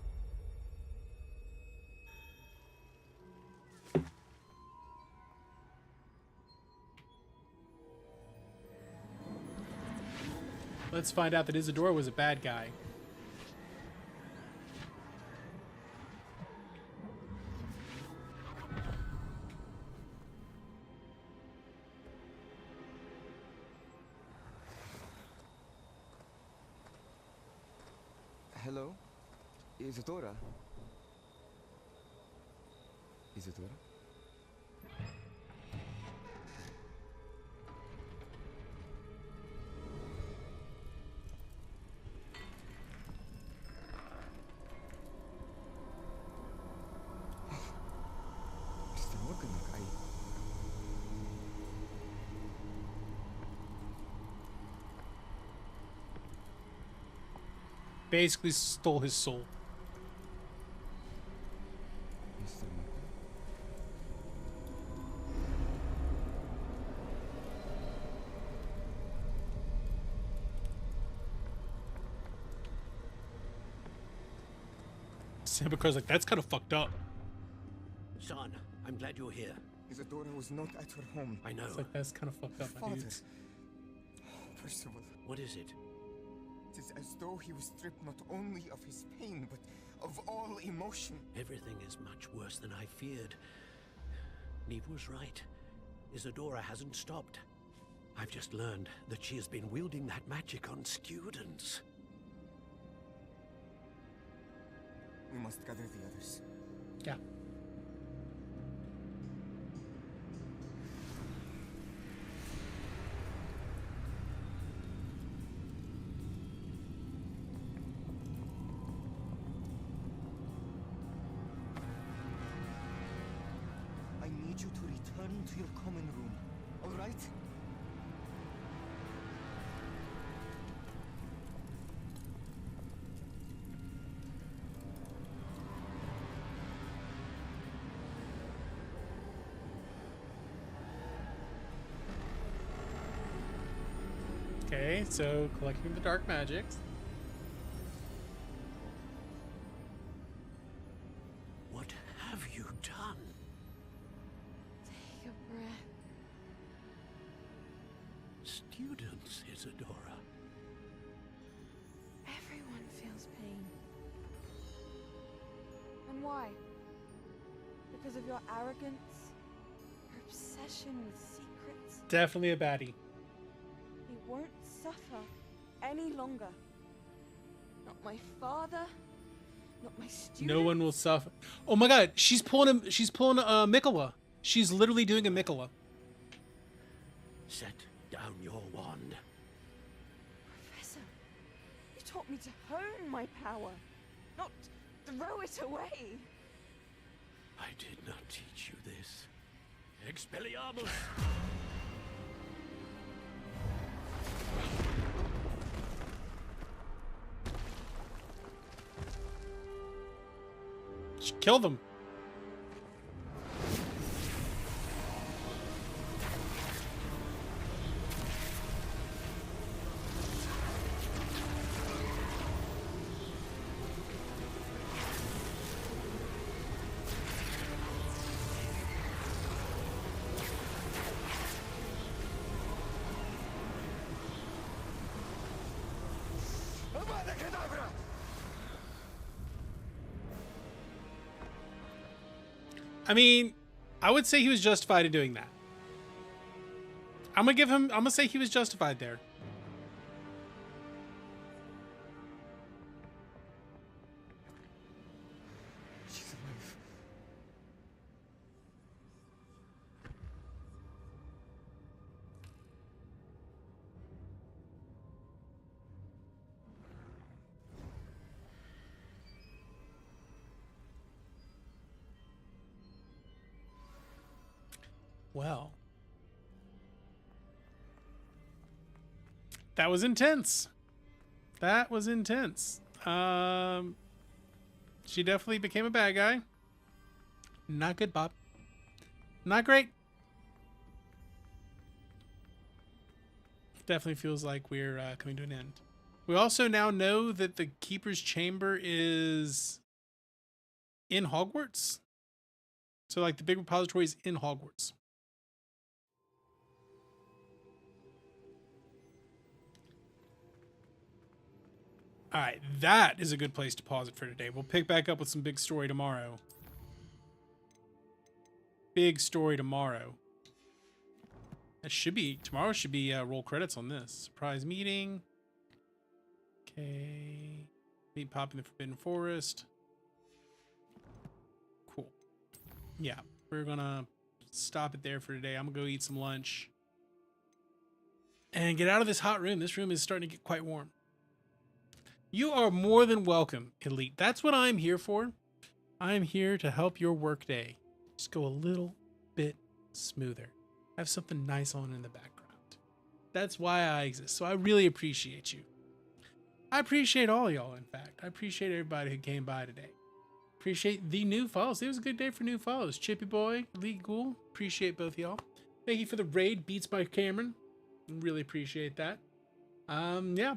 Let's find out that Isadora was a bad guy. Hello? Isadora? Isadora? Basically stole his soul. Sambucar's like, that's kind of fucked up. Son, I'm glad you're here. Isadora was not at her home. I know. It's like, that's kind of fucked up, my Father. dudes. Percival. What is it? It is as though he was stripped not only of his pain, but of all emotion. Everything is much worse than I feared. Neve was right. Isadora hasn't stopped. I've just learned that she has been wielding that magic on students. We must gather the others. Yeah. I need you to return to your common room, all right? Okay, so collecting the dark magics. What have you done? Take a breath. Students, Isadora. Everyone feels pain. And why? Because of your arrogance? Your obsession with secrets? Definitely a baddie. He won't suffer any longer. Not my father, not my students. No one will suffer. Oh my god, she's pulling a Mikola. She's literally doing a Mikola. Set down your wand. Professor, you taught me to hone my power, not throw it away. I did not teach you this. Expelliarmus! Kill them. I mean, I would say he was justified in doing that. I'm gonna say he was justified there. She's alive. Well, that was intense. That was intense. She definitely became a bad guy. Not good, Bob. Not great. Definitely feels like we're coming to an end. We also now know that the Keeper's Chamber is in Hogwarts. So, like, the big repository is in Hogwarts. All right, that is a good place to pause it for today. We'll pick back up with some big story tomorrow. Big story tomorrow. Tomorrow should be roll credits on this. Surprise meeting. Okay. Meet Pop in the Forbidden Forest. Cool. Yeah, we're gonna stop it there for today. I'm gonna go eat some lunch. And get out of this hot room. This room is starting to get quite warm. You are more than welcome, Elite. That's what I'm here for. I'm here to help your workday just go a little bit smoother. Have something nice on in the background. That's why I exist. So I really appreciate you. I appreciate all y'all, in fact. I appreciate everybody who came by today. Appreciate the new follows. It was a good day for new follows. Chippy Boy, Elite Ghoul. Appreciate both y'all. Thank you for the raid, Beats by Cameron. Really appreciate that. Yeah.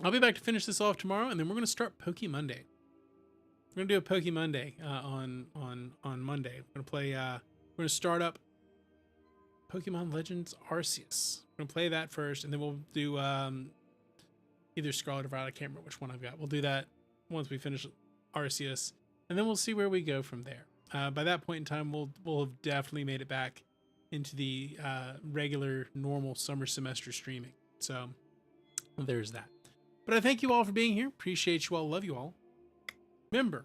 I'll be back to finish this off tomorrow, and then we're going to start Poke Monday. We're gonna do a Pokemon Day on Monday. We're gonna play. We're gonna start up Pokemon Legends Arceus. We're gonna play that first, and then we'll do either Scarlet or Violet. I can't remember which one I've got. We'll do that once we finish Arceus, and then we'll see where we go from there. By that point in time, we'll have definitely made it back into the regular, normal summer semester streaming. So there's that. But I thank you all for being here. Appreciate you all. Love you all. Remember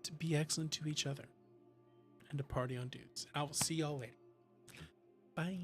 to be excellent to each other and to party on dudes. I will see y'all later. Bye.